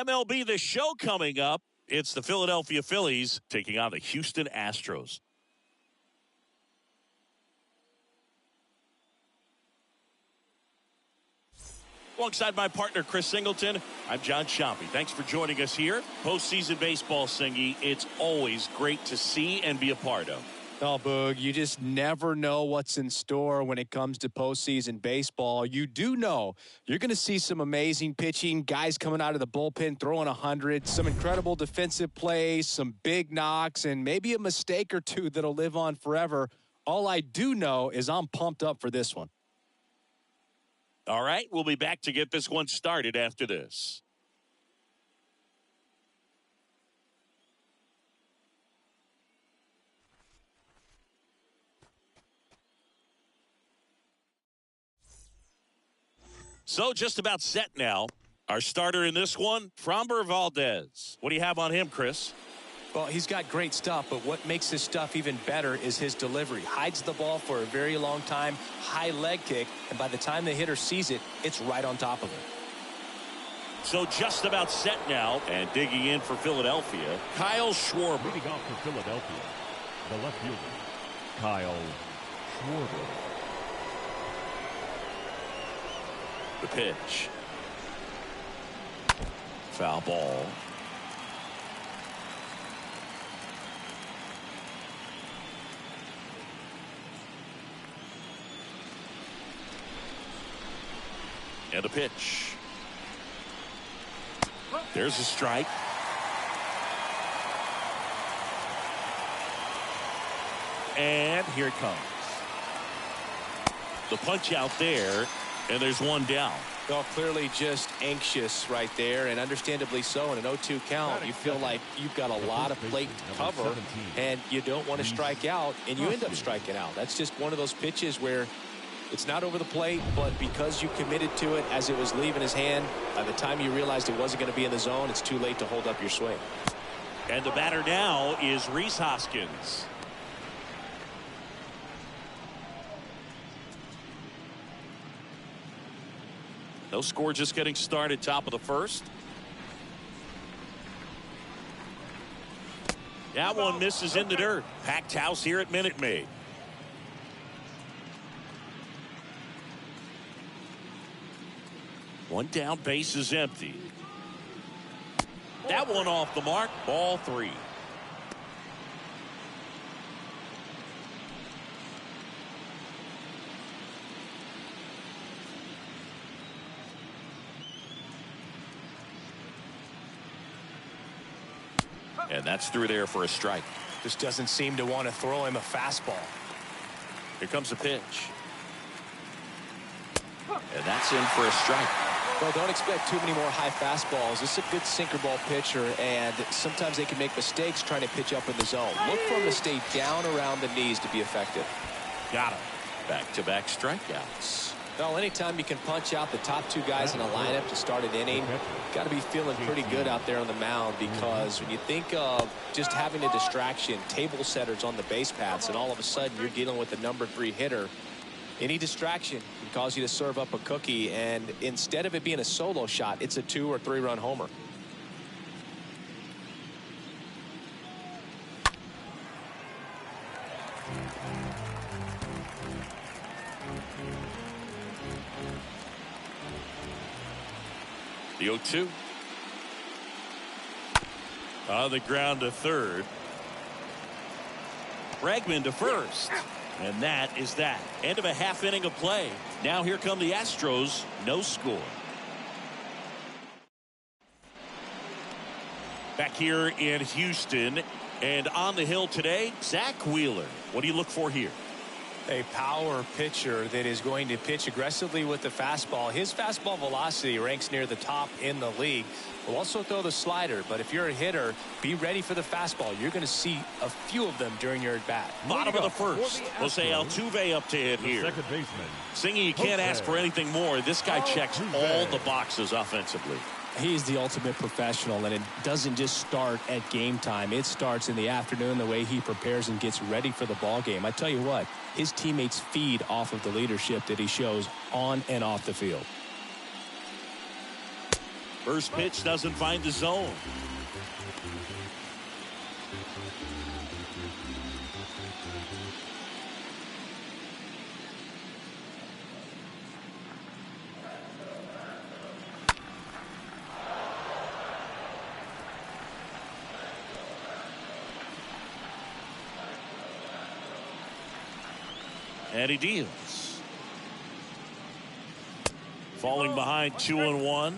MLB The Show coming up. It's the Philadelphia Phillies taking on the Houston Astros. Alongside my partner, Chris Singleton, I'm John Shompy. Thanks for joining us here. Postseason baseball, Singy, it's always great to see and be a part of. Oh, Boog, you just never know what's in store when it comes to postseason baseball. You do know you're going to see some amazing pitching, guys coming out of the bullpen throwing 100, some incredible defensive plays, some big knocks, and maybe a mistake or two that'll live on forever. All I do know is I'm pumped up for this one. All right, we'll be back to get this one started after this. So just about set now. Our starter in this one, Framber Valdez. What do you have on him, Chris? Well, he's got great stuff, but what makes his stuff even better is his delivery. Hides the ball for a very long time, high leg kick, and by the time the hitter sees it, it's right on top of him. So just about set now, and digging in for Philadelphia, Kyle Schwarber. Leading off for Philadelphia, the left fielder, Kyle Schwarber. The pitch. Foul ball. And a pitch. There's a strike. And here it comes. The punch out there, and there's one down. Well, clearly just anxious right there, and understandably so. In an 0-2 count, you feel like you've got a lot of plate to cover, and you don't want to strike out, and you end up striking out. That's just one of those pitches where it's not over the plate, but because you committed to it as it was leaving his hand, by the time you realized it wasn't going to be in the zone, it's too late to hold up your swing. And the batter now is Rhys Hoskins. No score, just getting started, top of the first. That one misses in the dirt. Packed house here at Minute Maid. One down, base is empty. That one off the mark, ball 3. And that's through there for a strike. Just doesn't seem to want to throw him a fastball. Here comes a pitch. And that's in for a strike. Well, don't expect too many more high fastballs. This is a good sinker ball pitcher, and sometimes they can make mistakes trying to pitch up in the zone. Look for him to stay down around the knees to be effective. Got him. Back-to-back strikeouts. Well, anytime you can punch out the top 2 guys in a lineup to start an inning, got to be feeling pretty good out there on the mound, because when you think of just having a distraction, table setters on the base paths, and all of a sudden you're dealing with the number 3 hitter, any distraction can cause you to serve up a cookie, and instead of it being a solo shot, it's a 2 or 3 run homer. The 0-2. On the ground to third. Bregman to first. And that is that. End of a half inning of play. Now here come the Astros. No score. Back here in Houston. And on the hill today, Zach Wheeler. What do you look for here? A power pitcher that is going to pitch aggressively with the fastball. His fastball velocity ranks near the top in the league. Will also throw the slider, but if you're a hitter, be ready for the fastball. You're going to see a few of them during your at-bat. Bottom of the first. Jose Altuve up to hit here. Second baseman. Singing, you can't ask for anything more. This guy checks all the boxes offensively. He's the ultimate professional, and it doesn't just start at game time. It starts in the afternoon, the way he prepares and gets ready for the ball game. I tell you what, his teammates feed off of the leadership that he shows on and off the field. First pitch doesn't find the zone. And he deals. Falling behind 2-1.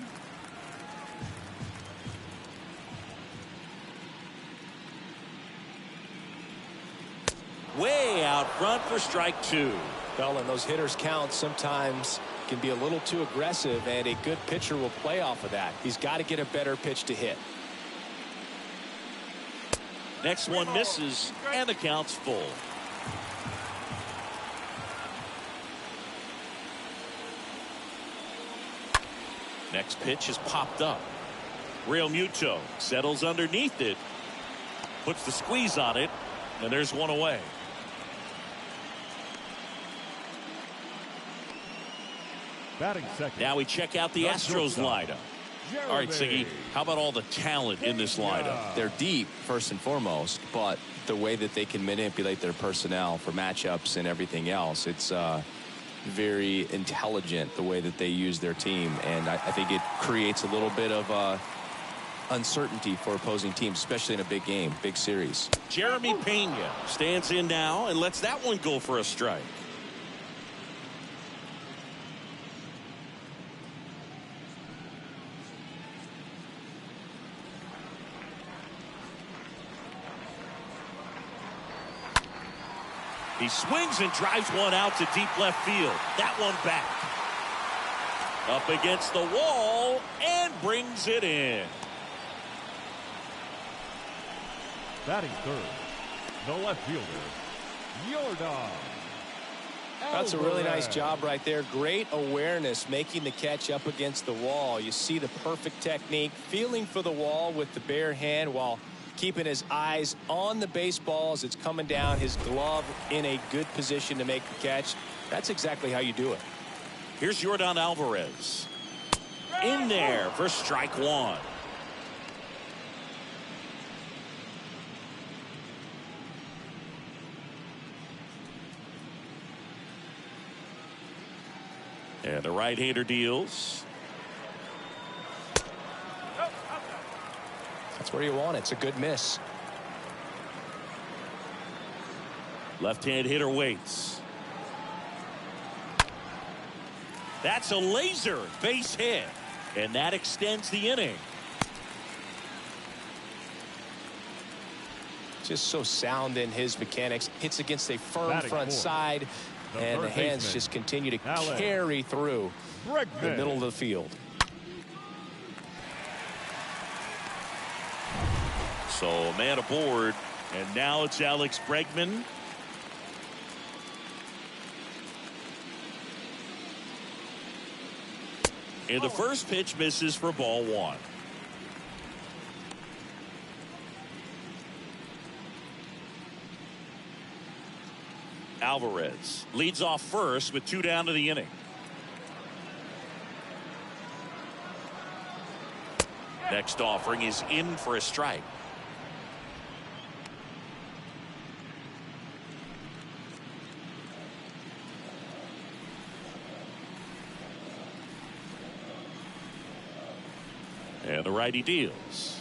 Way out front for strike 2. Well, and those hitters count sometimes can be a little too aggressive, and a good pitcher will play off of that. He's got to get a better pitch to hit. Next one misses, and the count's full. Next pitch is popped up. Real Muto settles underneath it, puts the squeeze on it, and there's one away. Batting second. Now we check out the Astros lineup. All right, Siggy, how about all the talent in this lineup? They're deep, first and foremost, but the way that they can manipulate their personnel for matchups and everything else, it's very intelligent the way that they use their team, and I think it creates a little bit of uncertainty for opposing teams, especially in a big game, big series. Jeremy Pena stands in now and lets that one go for a strike. He swings and drives one out to deep left field. That one back. Up against the wall and brings it in. Batting third, the left fielder, Yordan. That's a really nice job right there. Great awareness, making the catch up against the wall. You see the perfect technique, feeling for the wall with the bare hand while keeping his eyes on the baseball as it's coming down, his glove in a good position to make the catch. That's exactly how you do it. Here's Yordan Alvarez. In there for strike 1. And the right-hander deals. That's where you want it. It's a good miss. Left-hand hitter waits. That's a laser base hit, and that extends the inning. Just so sound in his mechanics. Hits against a firm Batting front fourth, side, and the hands baseman, just continue to Alex carry through the middle of the field. So a man aboard, and now it's Alex Bregman. And the first pitch misses for ball 1. Alvarez leads off first with 2 down to the inning. Next offering is in for a strike. And the righty deals.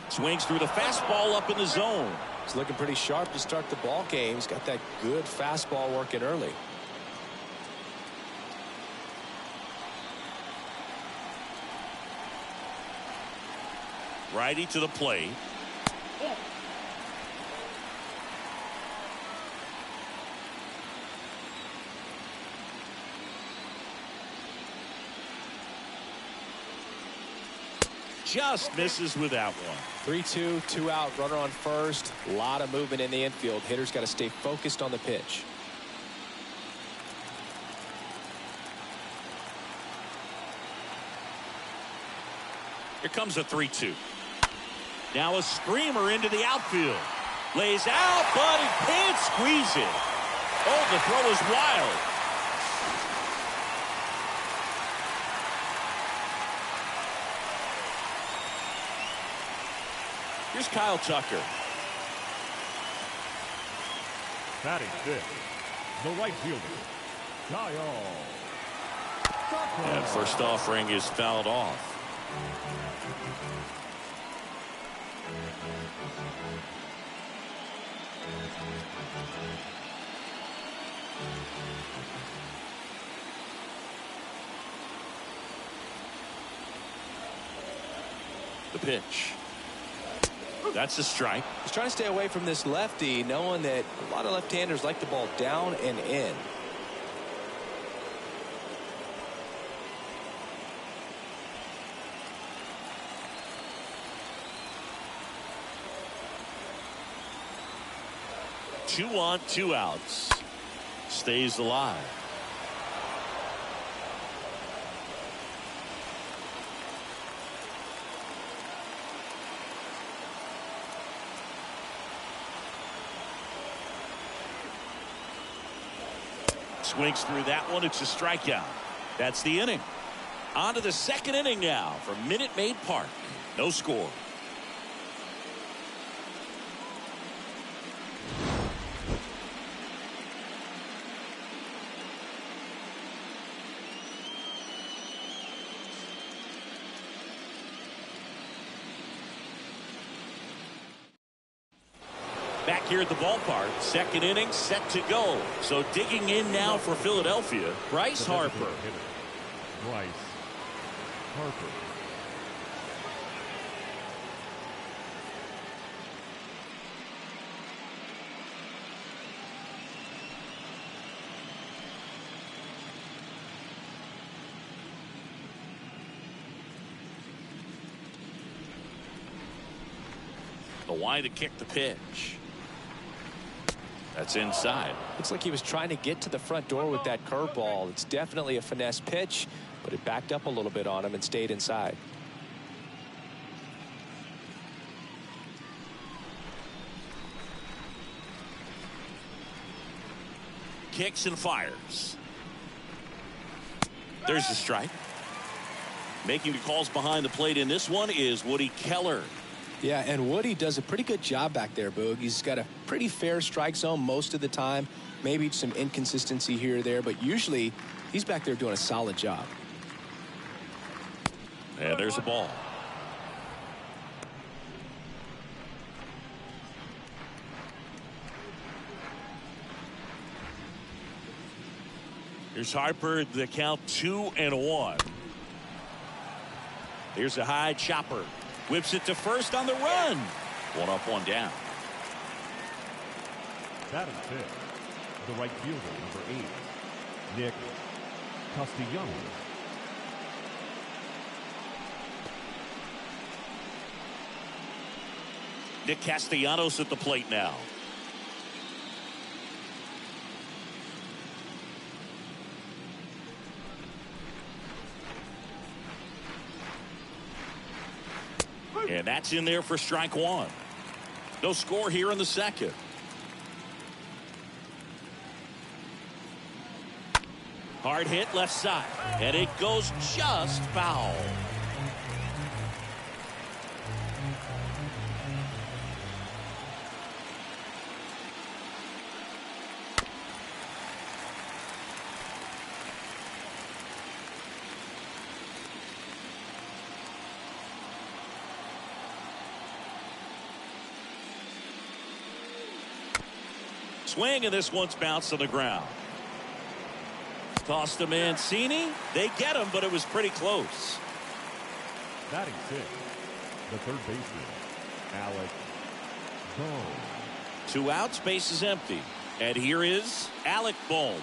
Swings through the fastball up in the zone. He's looking pretty sharp to start the ball game. He's got that good fastball working early. Righty to the plate. Just misses with that one. 3-2, 2 out, runner on first. A lot of movement in the infield. Hitter's got to stay focused on the pitch. Here comes a 3-2. Now a screamer into the outfield. Lays out, but he can't squeeze it. Oh, the throw is wild. Here's Kyle Tucker. Batting fifth, the right fielder, Kyle Tucker. And first offering is fouled off. The pitch. That's a strike. He's trying to stay away from this lefty, knowing that a lot of left-handers like the ball down and in. Two on, two outs. Stays alive. Swings through that one. It's a strikeout. That's the inning. On to the second inning now from Minute Maid Park. No score. Back here at the ballpark, second inning set to go. So digging in now for Philadelphia, Bryce Harper. Bryce Harper. The wide to kick the pitch. That's inside. Looks like he was trying to get to the front door with that curveball. It's definitely a finesse pitch, but it backed up a little bit on him and stayed inside. Kicks and fires. There's the strike. Making the calls behind the plate in this one is Woody Keller. Yeah, and Woody does a pretty good job back there, Boog. He's got a pretty fair strike zone most of the time. Maybe some inconsistency here or there, but usually he's back there doing a solid job. And there's a ball. Here's Harper, the count 2-1. Here's a high chopper. Whips it to first on the run. One up, one down. Batting fifth, the right fielder, number 8, Nick Castellanos. Nick Castellanos at the plate now. And that's in there for strike one. No score here in the second. Hard hit left side. And it goes just foul. Swing, and this one's bounced on the ground. Toss to Mancini. They get him, but it was pretty close. Batting sixth, the third baseman, Alec Bohm. 2 outs, base is empty. And here is Alec Bohm.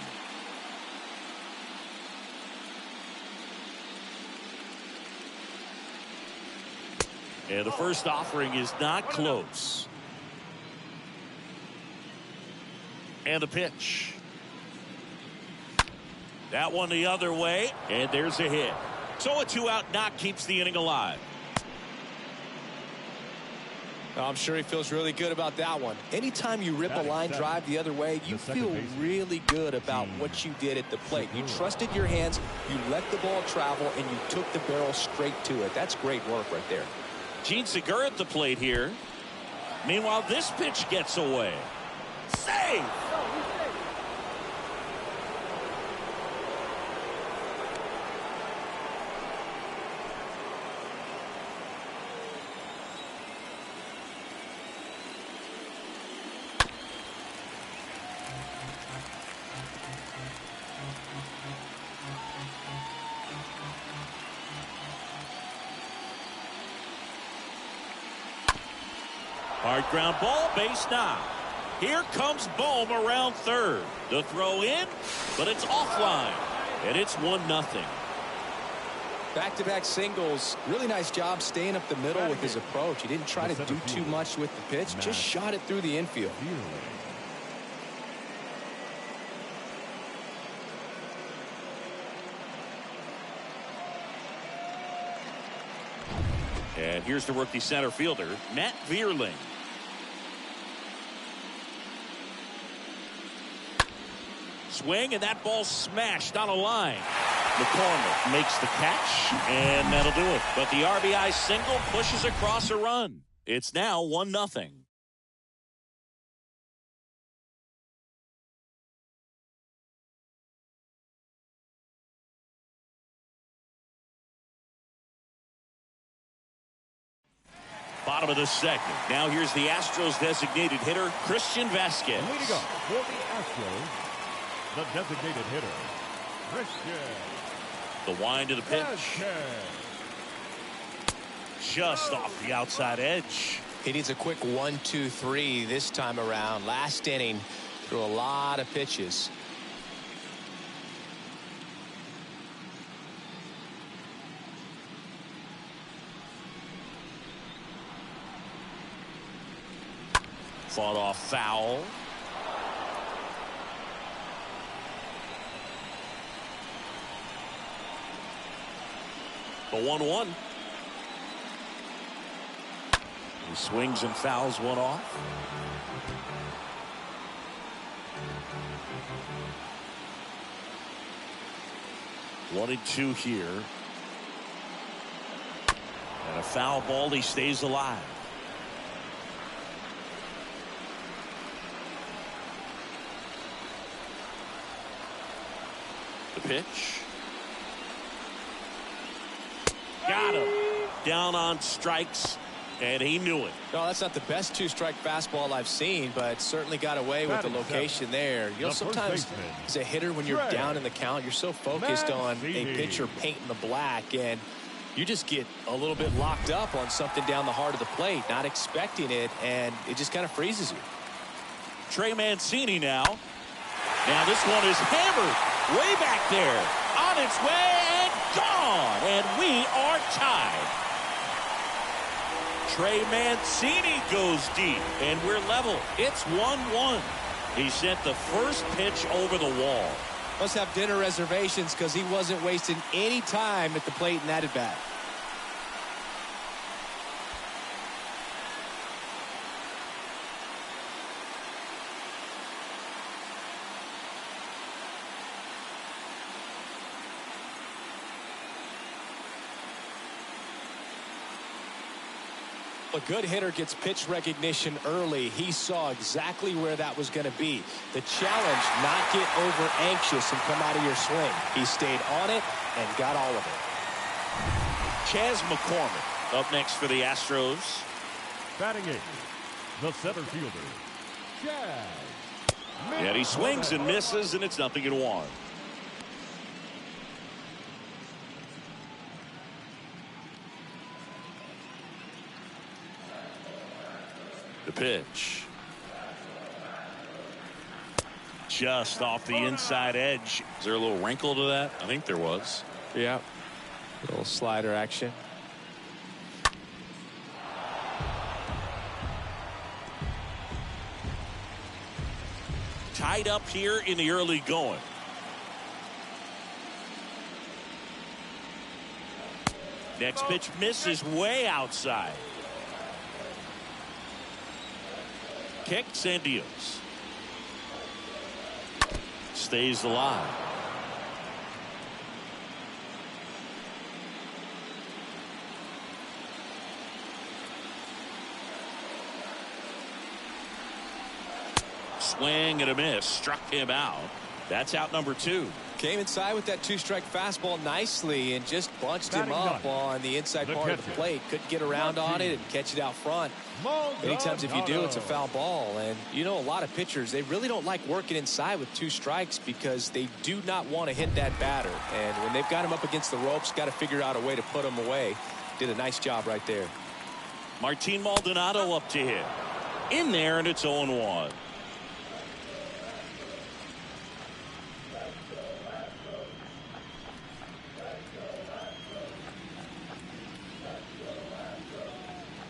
And the first offering is not close. And the pitch. That one the other way, and there's a hit. So a 2-out knock keeps the inning alive. I'm sure he feels really good about that one. Anytime you rip a line drive the other way, you feel really good about what you did at the plate. You trusted your hands, you let the ball travel, and you took the barrel straight to it. That's great work right there. Gene Segura at the plate here. Meanwhile, this pitch gets away. Save! Hard ground ball, base knock. Here comes Bohm around third. The throw in, but it's offline. And it's 1-0. Back-to-back singles. Really nice job staying up the middle with his approach. He didn't try to do too much with the pitch. Just shot it through the infield. And here's the rookie center fielder, Matt Vierling. Swing, and that ball smashed on a line. McCormick makes the catch, and that'll do it. But the RBI single pushes across a run. It's now 1-0. Bottom of the second. Now here's the Astros designated hitter, Christian Vasquez. Leading up for the Astros, the designated hitter, Christian. The wind of the pitch. Vasquez. Just off the outside edge. He needs a quick 1-2-3 this time around. Last inning, threw a lot of pitches. Fought off foul. The 1-1. He swings and fouls one off. One and two here. And a foul ball. He stays alive. The pitch. Got him. Down on strikes, and he knew it. No, that's not the best two-strike fastball I've seen, but certainly got away with the location there. You know, sometimes as a hitter, when you're down in the count, you're so focused on a pitcher painting the black, and you just get a little bit locked up on something down the heart of the plate, not expecting it, and it just kind of freezes you. Trey Mancini now. Now this one is hammered way back there. On its way and gone. And we are tied. Trey Mancini goes deep. And we're level. It's 1-1. He sent the first pitch over the wall. Must have dinner reservations because he wasn't wasting any time at the plate in that at bat. A good hitter gets pitch recognition early. He saw exactly where that was going to be. The challenge, not get over anxious and come out of your swing. He stayed on it and got all of it. McCormick up next for the Astros. Batting eighth, the center fielder, And he swings and misses, and it's 0-1. The pitch. Just off the inside edge. Is there a little wrinkle to that? I think there was. Yeah. A little slider action. Tied up here in the early going. Next pitch misses way outside. Kicks and deals. Stays alive. Swing and a miss. Struck him out. That's out number 2. Came inside with that 2-strike fastball nicely and just bunched him up on the inside part of the plate. Couldn't get around on it and catch it out front. Many times if you do, it's a foul ball. And you know, a lot of pitchers, they really don't like working inside with 2 strikes because they do not want to hit that batter. And when they've got him up against the ropes, got to figure out a way to put him away. Did a nice job right there. Martin Maldonado up to hit. In there, and it's 0-1.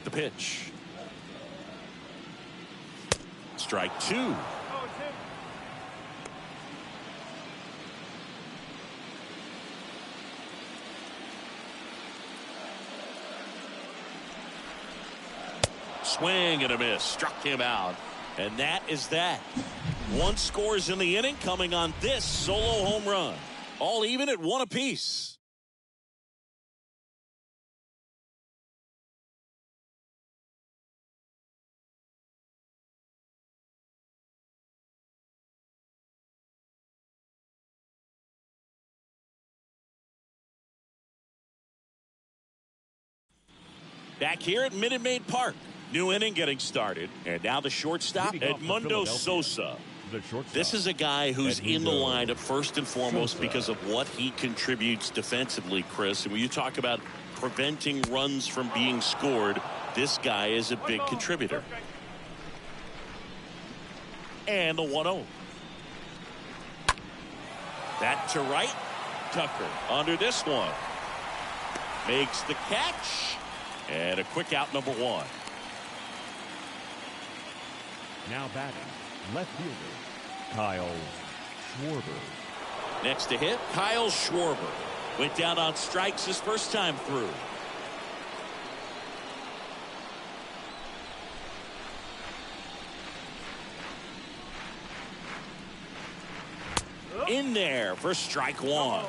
The pitch. Strike 2. Swing and a miss. Struck him out. And that is that. 1 scores in the inning, coming on this solo home run. All even at 1 apiece. Back here at Minute Maid Park. New inning getting started. And now the shortstop, Edmundo Sosa. This is a guy who's in the lineup first and foremost because of what he contributes defensively, Chris. And when you talk about preventing runs from being scored, this guy is a big contributor. And the 1-0. That to right. Tucker under this one. Makes the catch. And a quick out, number 1. Now batting, left fielder, Kyle Schwarber. Next to hit, Kyle Schwarber. Went down on strikes his first time through. In there for strike 1.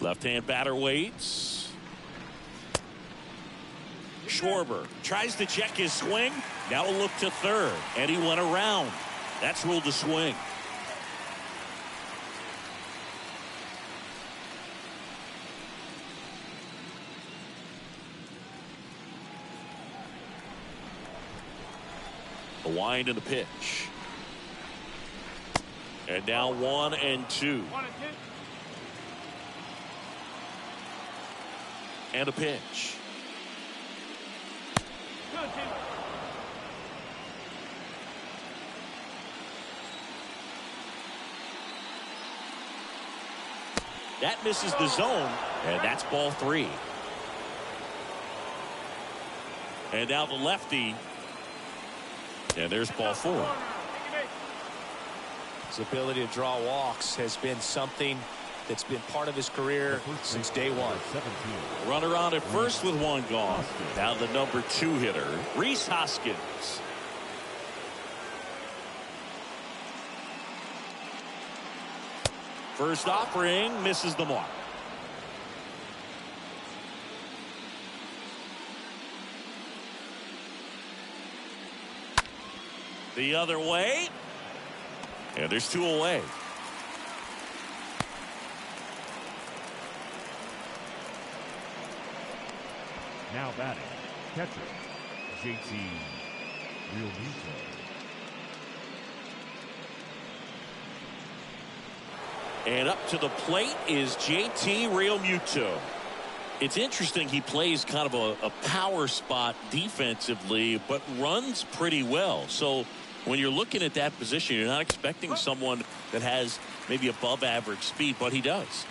Left-hand batter waits. Schwarber tries to check his swing. Now a look to third, and he went around. That's ruled a swing. The wind and the pitch. And now 1-2. And a pitch. That misses the zone, and that's ball 3. And now the lefty. And there's ball 4. His ability to draw walks has been something that's been part of his career since day 1. Runner on at first with 1 gone. Now the number 2 hitter, Rhys Hoskins. First offering misses the mark. The other way. And there's 2 away. Now batting, catcher, JT Realmuto. And up to the plate is JT Realmuto. It's interesting, he plays kind of a power spot defensively, but runs pretty well. So when you're looking at that position, you're not expecting someone that has maybe above average speed, but he does.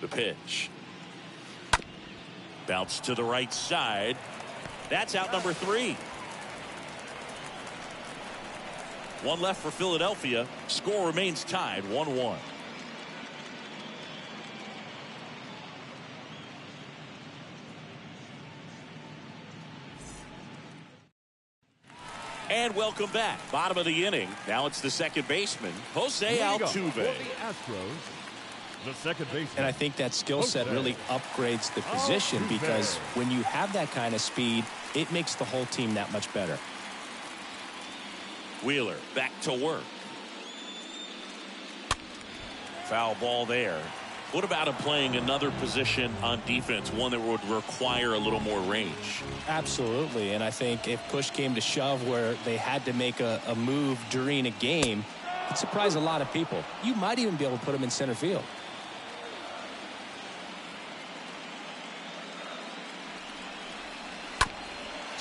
The pitch. Bounce to the right side. That's out number 3. 1 left for Philadelphia. Score remains tied 1-1. And welcome back. Bottom of the inning. Now it's the second baseman, Jose Altuve. For the Astros, the second baseman. And I think that skill set really upgrades the position because when you have that kind of speed, it makes the whole team that much better. Wheeler back to work. Foul ball there. What about him playing another position on defense, one that would require a little more range? Absolutely, and I think if push came to shove where they had to make a move during a game, it'd surprise a lot of people. You might even be able to put him in center field.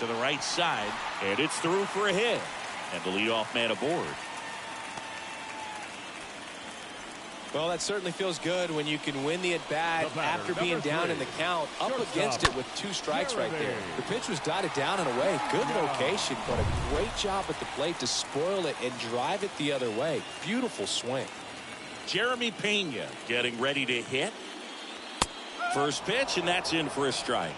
To the right side, and it's through for a hit. And the leadoff man aboard. Well, that certainly feels good when you can win the at-bat after being down in the count, up against it with 2 strikes right there. The pitch was dotted down and away. Good location, but a great job at the plate to spoil it and drive it the other way. Beautiful swing. Jeremy Pena getting ready to hit. First pitch, and that's in for a strike.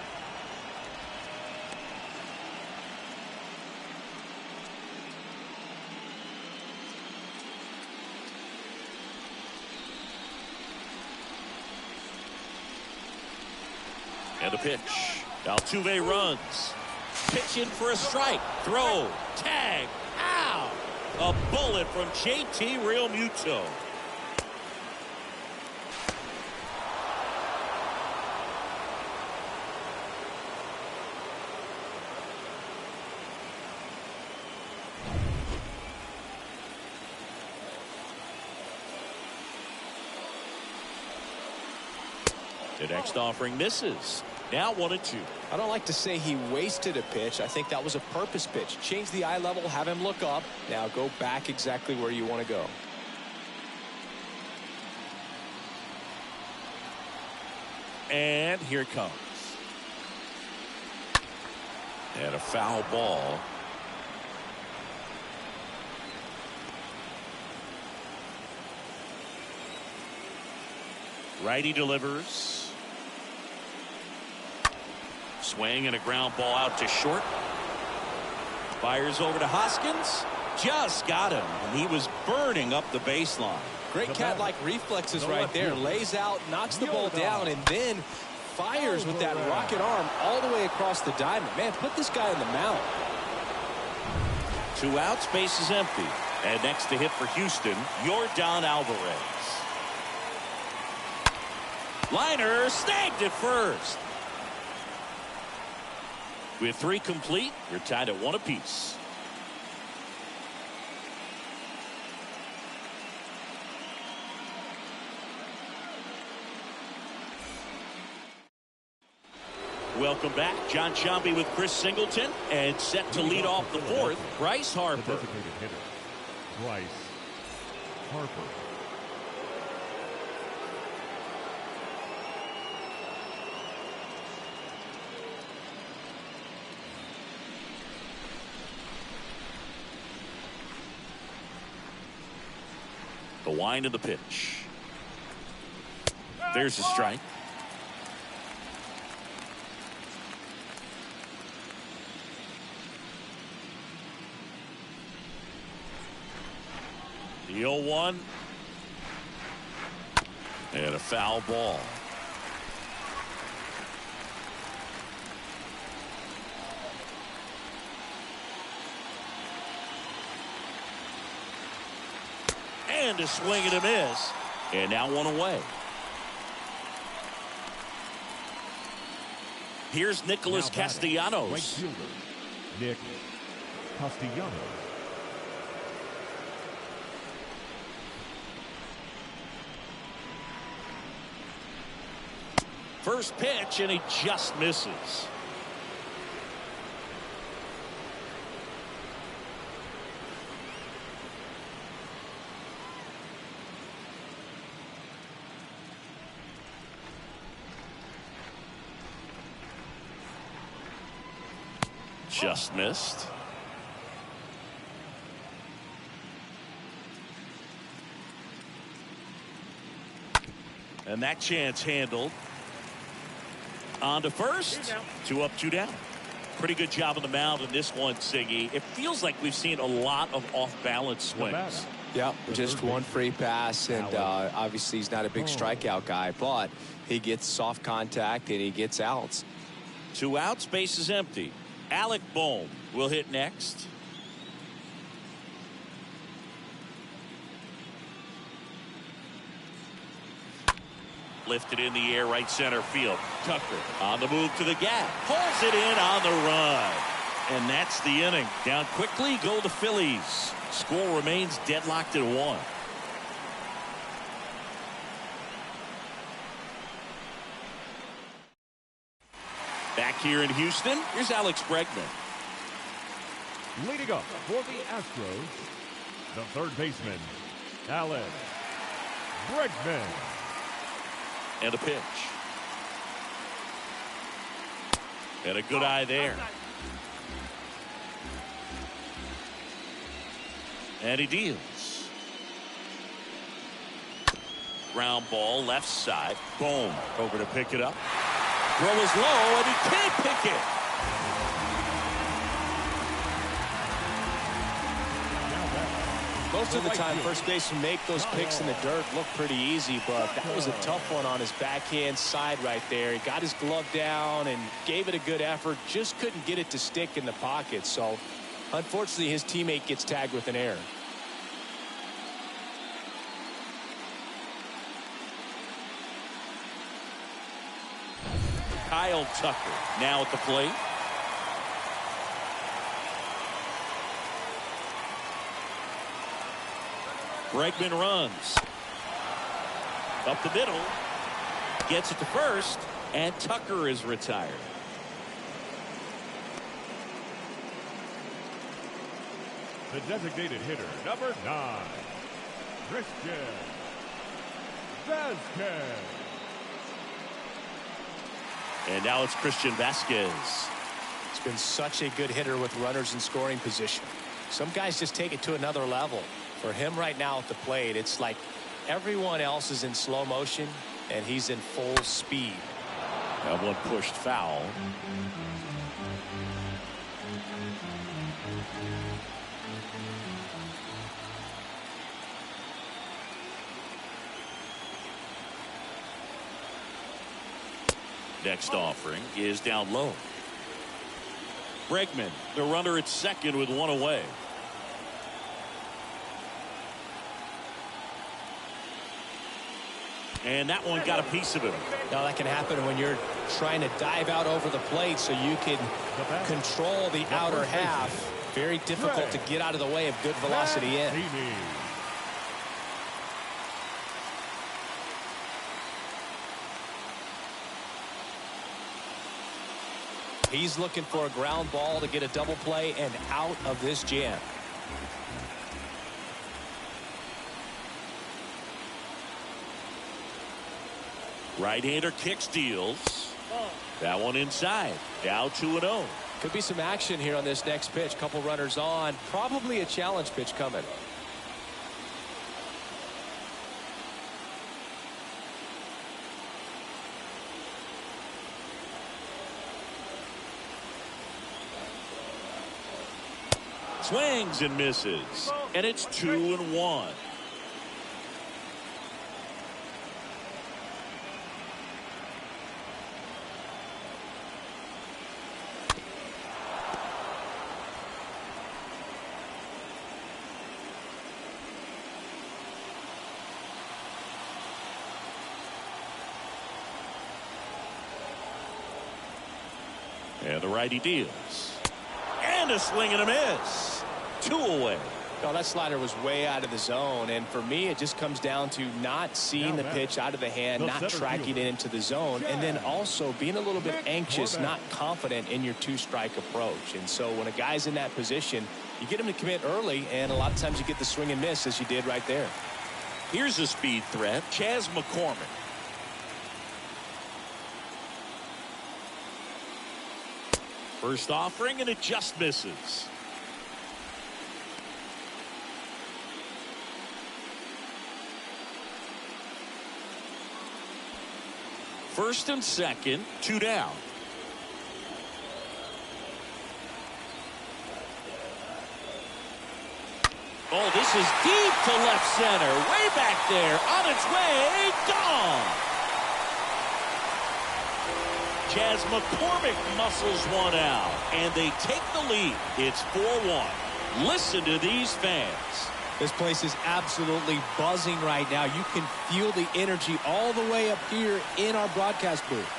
And a pitch. Altuve runs. Pitching for a strike. Throw. Tag. Ow! A bullet from JT Realmuto. The next offering misses. Now 1-2. I don't like to say he wasted a pitch. I think that was a purpose pitch. Change the eye level, have him look up. Now go back exactly where you want to go. And here it comes. And a foul ball. Righty delivers. Swing and a ground ball out to short. Fires over to Hoskins. Just got him. And he was burning up the baseline. Great cat-like reflexes right there. Lays out, knocks the ball down, and then fires with that rocket arm all the way across the diamond. Man, put this guy in the mound. 2 outs, base is empty. And next to hit for Houston, Yordan Alvarez. Liner snagged at first. With 3 complete, you're tied at 1 apiece. Welcome back. John Sciambi with Chris Singleton, and set to lead off the 4th, Bryce Harper. Designated hitter, Bryce Harper. The wind of the pitch. There's a strike. The 0-1. And a foul ball. And a swing and a miss. And now 1 away. Here's Nicholas Castellanos. Right fielder, Nick Castellanos. First pitch, and he just misses. Just missed. And that chance handled. On to first. 2 up, 2 down. Pretty good job on the mound in this one, Siggy. It feels like we've seen a lot of off-balance swings. Yeah, just one free pass, and obviously he's not a big strikeout guy, but he gets soft contact and he gets outs. 2 outs, base is empty. Alec Bohm will hit next. Lifted in the air, right center field. Tucker on the move to the gap. Pulls it in on the run. And that's the inning. Down quickly go the Phillies. Score remains deadlocked at 1. Back here in Houston, here's Alex Bregman. Leading up for the Astros, the third baseman, Alex Bregman. And a pitch. And a good eye there. And he deals. Ground ball left side. Boom. Over to pick it up. Throw is low and he can't pick it. Most of the time, first basemen make those picks in the dirt look pretty easy, but that was a tough one on his backhand side right there. He got his glove down and gave it a good effort, just couldn't get it to stick in the pocket. So, unfortunately, his teammate gets tagged with an error. Kyle Tucker now at the plate. Bregman runs up the middle, gets it to first, and Tucker is retired. The designated hitter, number 9, Christian Vasquez. And now it's Christian Vasquez. He's been such a good hitter with runners in scoring position. Some guys just take it to another level. For him right now at the plate, it's like everyone else is in slow motion and he's in full speed. That one pushed foul. Next offering is down low. Bregman, the runner at second with 1 away. And that one got a piece of him. Now that can happen when you're trying to dive out over the plate so you can control the outer half. Very difficult to get out of the way of good velocity in. He's looking for a ground ball to get a double play and out of this jam. Right-hander kicks, deals. That one inside. Now 2-0. Could be some action here on this next pitch. Couple runners on. Probably a challenge pitch coming. Swings and misses. And it's 2-1. And the righty deals. And a swing and a miss. 2 away. Well, that slider was way out of the zone, and for me it just comes down to not seeing the pitch out of the hand, not tracking it into the zone, and then also being a little bit anxious, not confident in your 2-strike approach. And so when a guy's in that position, you get him to commit early, and a lot of times you get the swing and miss as you did right there. Here's a speed threat, Chas McCormick. First offering, and it just misses. First and second, 2 down. Oh, this is deep to left center. Way back there. On its way. Gone. Jazz McCormick muscles one out. And they take the lead. It's 4-1. Listen to these fans. This place is absolutely buzzing right now. You can feel the energy all the way up here in our broadcast booth.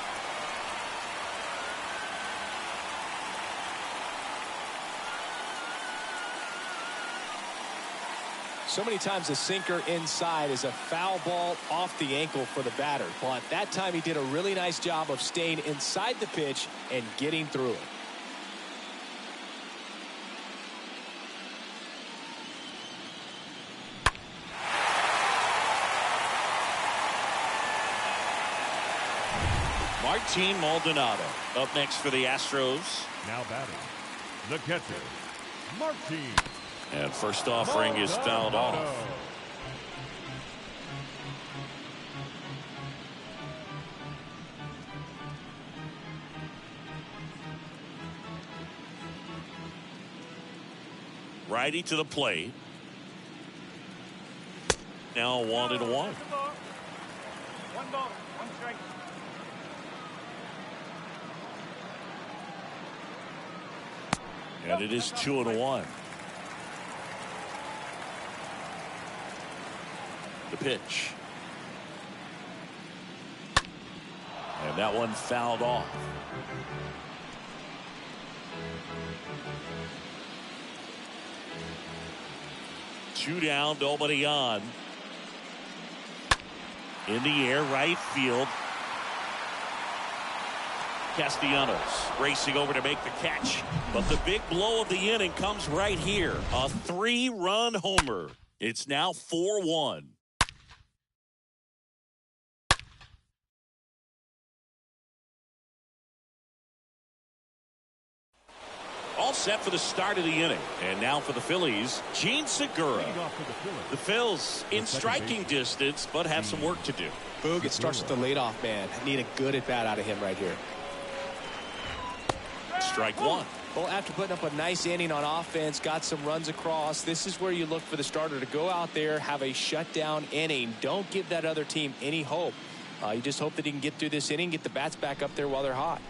So many times a sinker inside is a foul ball off the ankle for the batter. But that time he did a really nice job of staying inside the pitch and getting through it. Martin Maldonado up next for the Astros. Now batting, the catcher, Martin. And first offering is fouled off. Righty to the plate. Now 1-1. One ball, one strike. And it is 2-1. The pitch. And that one fouled off. Two down, nobody on. In the air, right field. Castellanos racing over to make the catch. But the big blow of the inning comes right here. A 3-run homer. It's now 4-1. All set for the start of the inning. And now for the Phillies, Gene Segura. The Phils in striking distance, but have some work to do. Boog, it starts with the leadoff man. Need a good at-bat out of him right here. Strike one. Well, after putting up a nice inning on offense, got some runs across, this is where you look for the starter to go out there, have a shutdown inning. Don't give that other team any hope. You just hope that he can get through this inning, get the bats back up there while they're hot.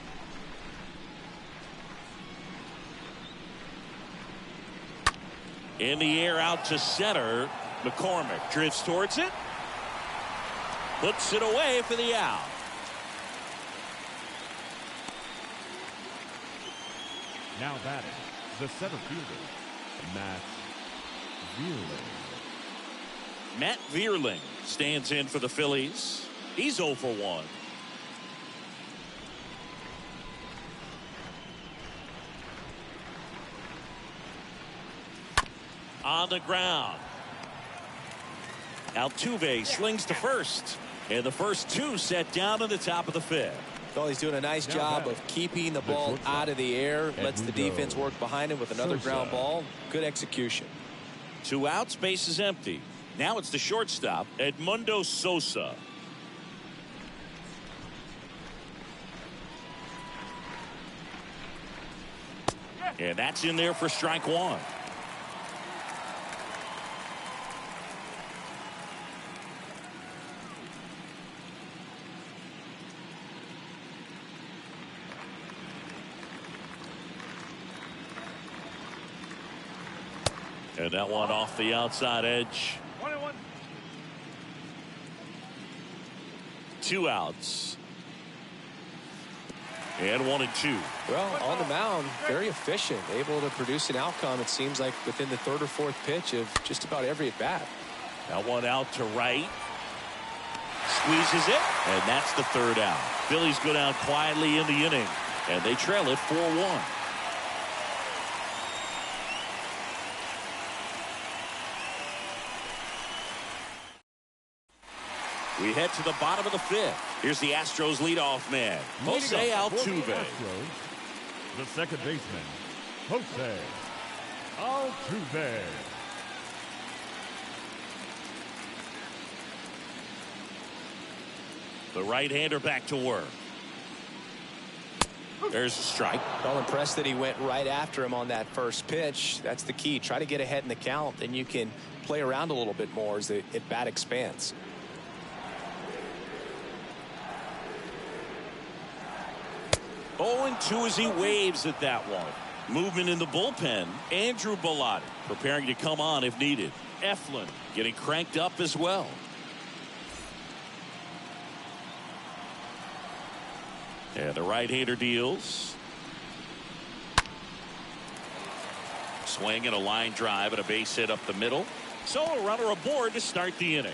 In the air out to center. McCormick drifts towards it. Puts it away for the out. Now batting, the center fielder, Matt Vierling. Matt Vierling stands in for the Phillies. He's 0 for 1. On the ground. Altuve slings to first. And the first two set down at the top of the fifth. Well, he's doing a nice job of keeping the ball out of the air. Lets the defense work behind him with another ground ball. Good execution. 2 outs, base is empty. Now it's the shortstop, Edmundo Sosa. And that's in there for strike one. And that one off the outside edge. 1-1. 2 outs. And 1-2. Well, on the mound, very efficient, able to produce an outcome, it seems like, within the 3rd or 4th pitch of just about every at bat. That one out to right. Squeezes it. And that's the 3rd out. Phillies go down quietly in the inning. And they trail it 4-1. We head to the bottom of the 5th. Here's the Astros leadoff man, Jose Altuve. The second baseman, Jose Altuve. The right-hander back to work. There's a strike. Well, impressed that he went right after him on that first pitch. That's the key. Try to get ahead in the count, then you can play around a little bit more as the at-bat expands. Oh, and 2 as he waves at that one. Movement in the bullpen. Andrew Bellotti preparing to come on if needed. Eflin getting cranked up as well. And the right-hander deals. Swing and a line drive and a base hit up the middle. So a runner aboard to start the inning.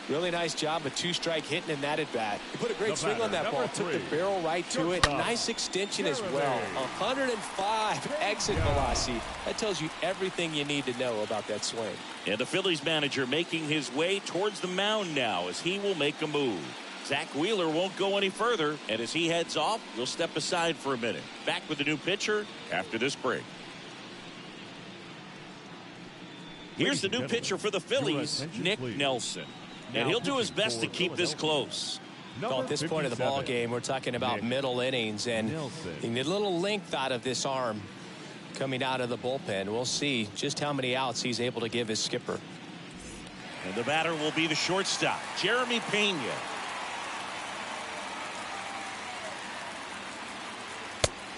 Really nice job of 2-strike hitting in that at bat. He put a great swing on that ball. Took the barrel right to it. Nice extension as well. 105 exit velocity. That tells you everything you need to know about that swing. And the Phillies manager making his way towards the mound now as he will make a move. Zach Wheeler won't go any further, and as he heads off, we'll step aside for a minute. Back with the new pitcher after this break. Here's the new pitcher for the Phillies, Nick Nelson. And he'll do his best to keep this close. Well, at this point of the ball game, we're talking about middle innings, and you need a little length out of this arm coming out of the bullpen. We'll see just how many outs he's able to give his skipper. And the batter will be the shortstop, Jeremy Pena.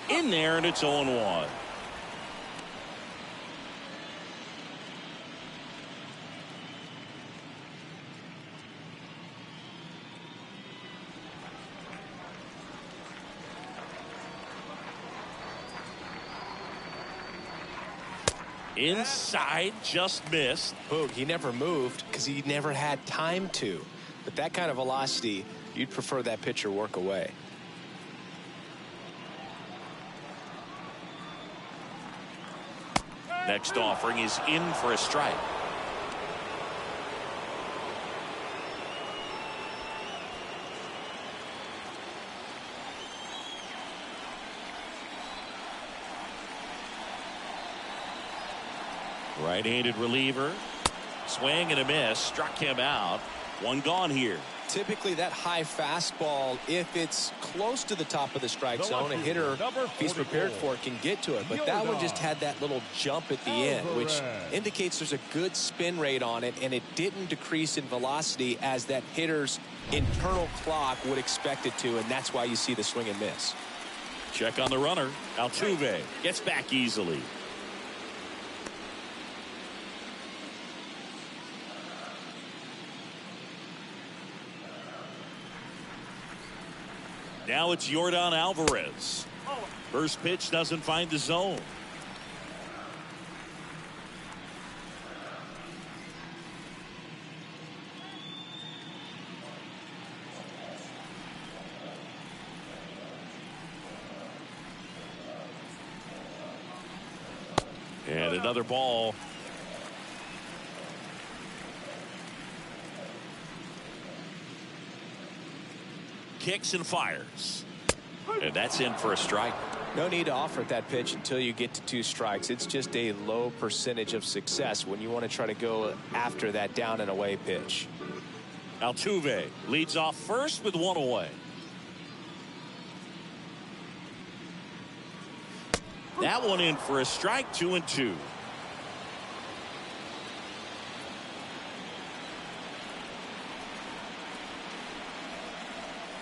In there, and it's 0-1. Inside, just missed. Boog, he never moved because he never had time to. But that kind of velocity, you'd prefer that pitcher work away. Next offering is in for a strike. Right-handed reliever. Swing and a miss. Struck him out. One gone here. Typically that high fastball, if it's close to the top of the strike zone, a hitter, if he's prepared for it, can get to it. But that one just had that little jump at the end, which indicates there's a good spin rate on it, and it didn't decrease in velocity as that hitter's internal clock would expect it to, and that's why you see the swing and miss. Check on the runner. Altuve gets back easily. Now it's Yordan Alvarez. First pitch doesn't find the zone. And another ball. Kicks and fires. And that's in for a strike. No need to offer that pitch until you get to 2 strikes. It's just a low percentage of success when you want to try to go after that down and away pitch. Altuve leads off first with 1 away. That one in for a strike, 2-2.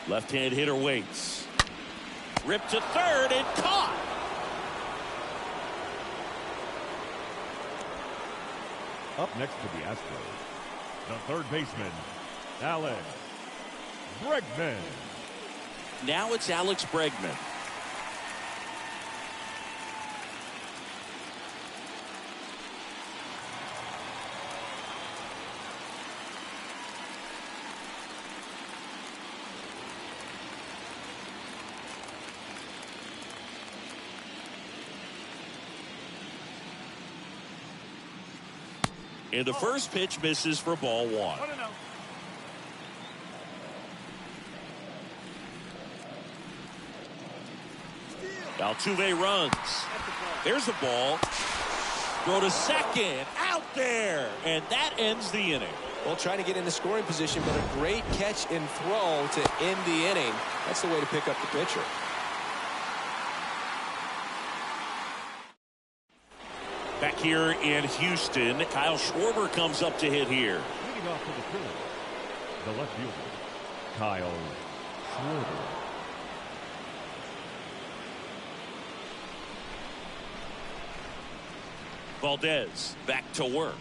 Left-hand hitter waits. Ripped to third and caught. Up next for the Astros, the third baseman, Alex Bregman. Now it's Alex Bregman. And the first pitch misses for ball 1. Altuve runs. There's a ball. Throw to second. Out there. And that ends the inning. Well, trying to get in the scoring position, but a great catch and throw to end the inning. That's the way to pick up the pitcher. back here in Houston. Kyle Schwarber comes up to hit here. Leading off for the Phillies, the left fielder, Kyle Schwarber. Valdez back to work.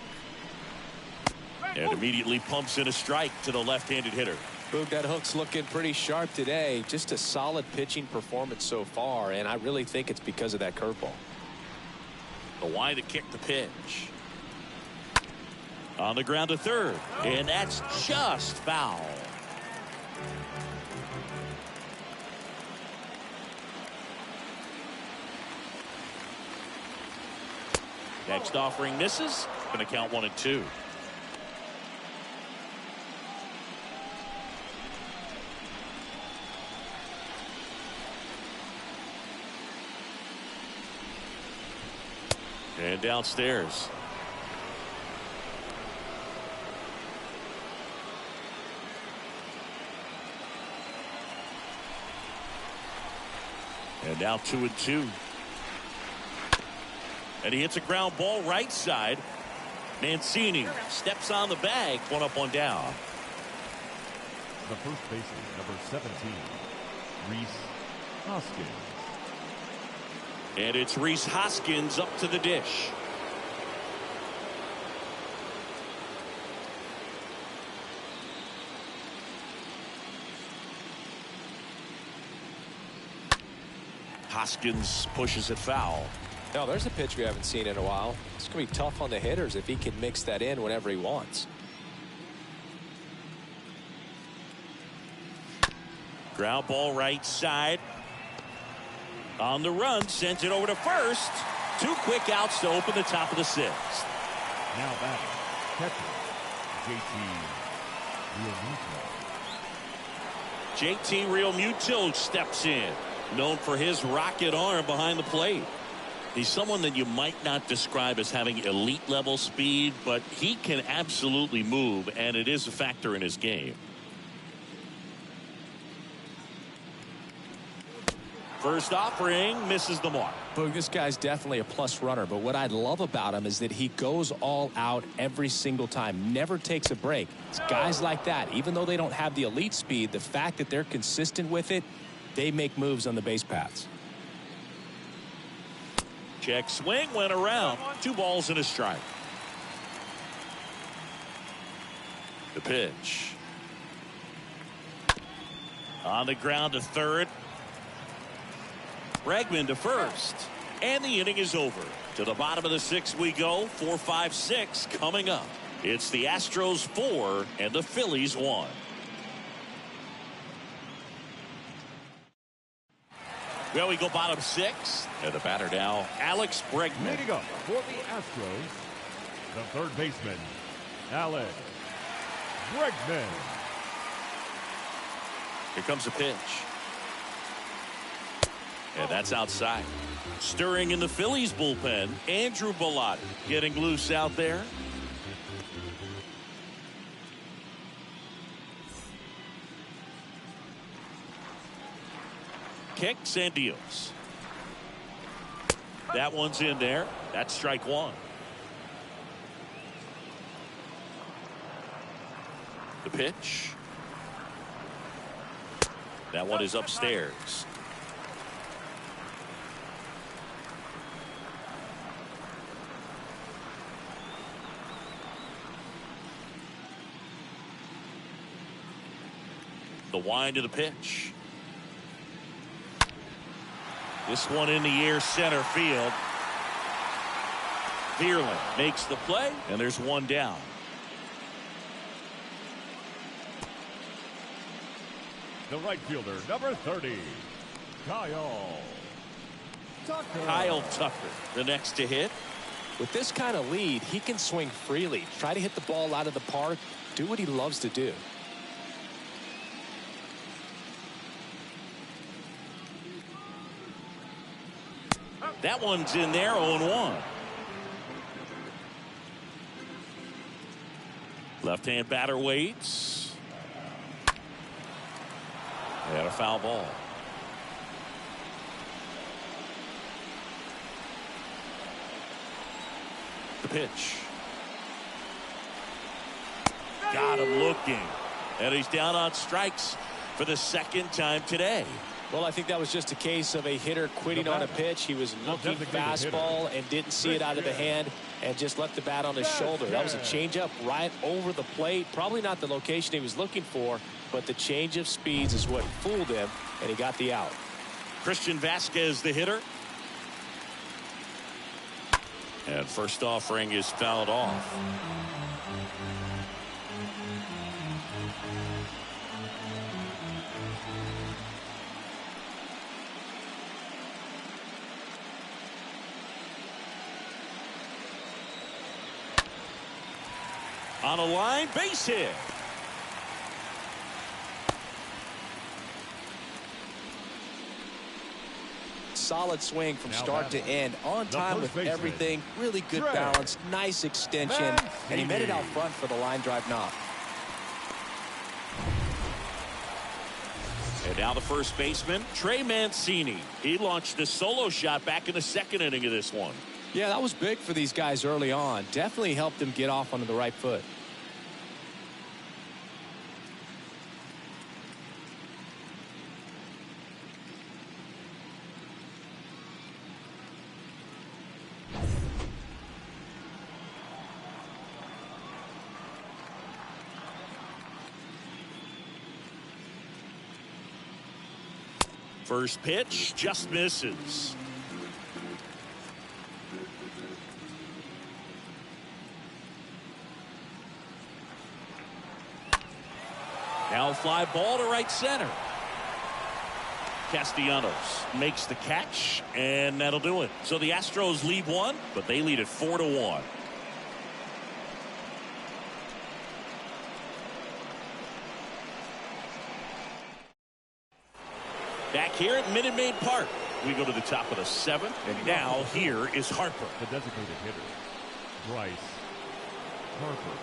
And immediately pumps in a strike to the left-handed hitter. Boog, that hook's looking pretty sharp today. Just a solid pitching performance so far, and I really think it's because of that curveball. The Y to kick the pitch. On the ground to third, and that's just foul. Next offering misses. Going to count 1-2. And downstairs. And now 2-2. And he hits a ground ball right side. Mancini steps on the bag. One up, one down. The first baseman, number 17, Rhys Hoskins. And it's Rhys Hoskins up to the dish. Hoskins pushes it foul. Now, there's a pitch we haven't seen in a while. It's going to be tough on the hitters if he can mix that in whenever he wants. Ground ball right side. On the run, sends it over to first. 2 quick outs to open the top of the 6th. Now batting, catcher, JT Realmuto steps in. Known for his rocket arm behind the plate. He's someone that you might not describe as having elite level speed, but he can absolutely move, and it is a factor in his game. First offering misses the mark. Boog, this guy's definitely a plus runner, but what I love about him is that he goes all out every single time, never takes a break. It's guys like that, even though they don't have the elite speed, the fact that they're consistent with it, they make moves on the base paths. Check swing, went around. 2 balls and a strike. The pitch. On the ground to third. Bregman to first. And the inning is over. To the bottom of the 6th we go. 4-5-6 coming up. It's the Astros 4 and the Phillies 1. Well, we go bottom 6. And the batter now, Alex Bregman. Leading up for the Astros, the third baseman, Alex Bregman. Here comes the pitch. And that's outside. Stirring in the Phillies bullpen, Andrew Bellotti getting loose out there. Kicks and deals. That one's in there. That's strike 1. The pitch. That one is upstairs. The wind to the pitch. This one in the air, center field. Vierling makes the play, and there's one down. The right fielder, number 30, Kyle Tucker, the next to hit. With this kind of lead, he can swing freely, try to hit the ball out of the park, do what he loves to do. That one's in there, 0-1. Left-hand batter waits. And a foul ball. The pitch. Got him looking. And he's down on strikes for the second time today. Well, I think that was just a case of a hitter quitting on a pitch. He was looking fastball and didn't see it out of the hand and just left the bat on his shoulder. That was a changeup right over the plate. Probably not the location he was looking for, but the change of speeds is what fooled him, and he got the out. Christian Vasquez, the hitter. And first offering is fouled off. On a line, base hit. Solid swing from start to end, on time with everything. Really good balance, nice extension, and he made it out front for the line drive knock. And now the first baseman, Trey Mancini. He launched a solo shot back in the second inning of this one. Yeah, that was big for these guys early on. Definitely helped them get off onto the right foot. First pitch just misses. Now fly ball to right center. Castellanos makes the catch, and that'll do it. So the Astros lead one, but they lead it 4-1. Back here at Minute Maid Park, we go to the top of the seventh, and now here is Harper. The designated hitter, Bryce Harper.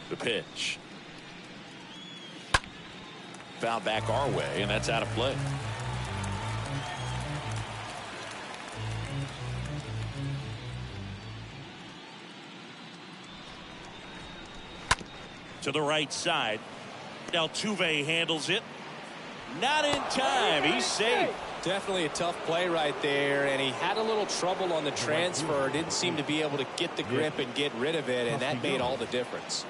The pitch. Foul back our way, and that's out of play. To the right side. Altuve handles it. Not in time. He's safe. Definitely a tough play right there, and he had a little trouble on the transfer. Didn't seem to be able to get the grip and get rid of it, and that made all the difference.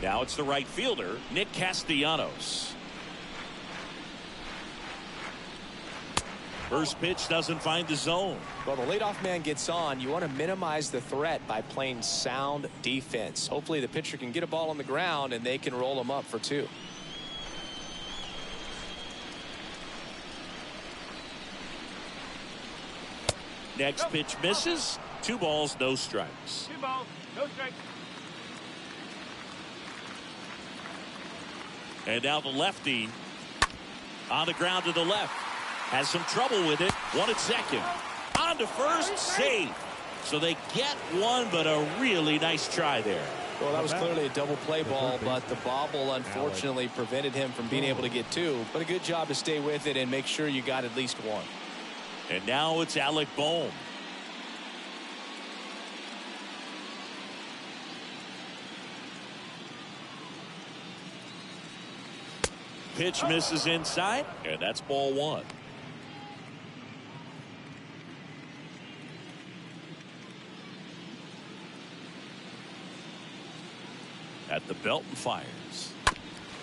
Now it's the right fielder, Nick Castellanos. First pitch doesn't find the zone. Well, the leadoff man gets on. You want to minimize the threat by playing sound defense. Hopefully the pitcher can get a ball on the ground and they can roll him up for two. Next pitch misses. 2 balls, no strikes. 2 balls, no strikes. And now the lefty on the ground to the left. Has some trouble with it. 1 at second. On to first, safe. So they get one, but a really nice try there. Well, that was clearly a double play ball, but the bobble unfortunately prevented him from being able to get 2. But a good job to stay with it and make sure you got at least 1. And now it's Alec Bohm. Pitch misses inside, and that's ball 1. At the belt and fires.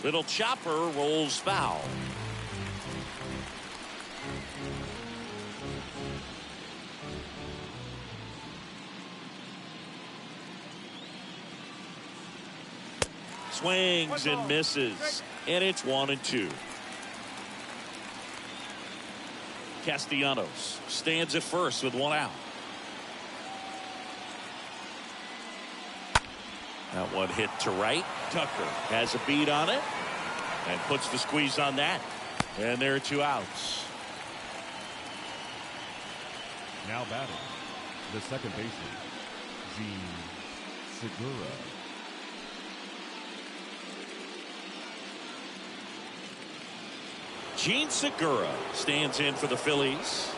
Little chopper rolls foul. Swings and misses, and it's 1-2. Castellanos stands at first with 1 out. That one hit to right. Tucker has a beat on it and puts the squeeze on that. And there are 2 outs. Now batting, the second baseman, Gene Segura. Gene Segura stands in for the Phillies.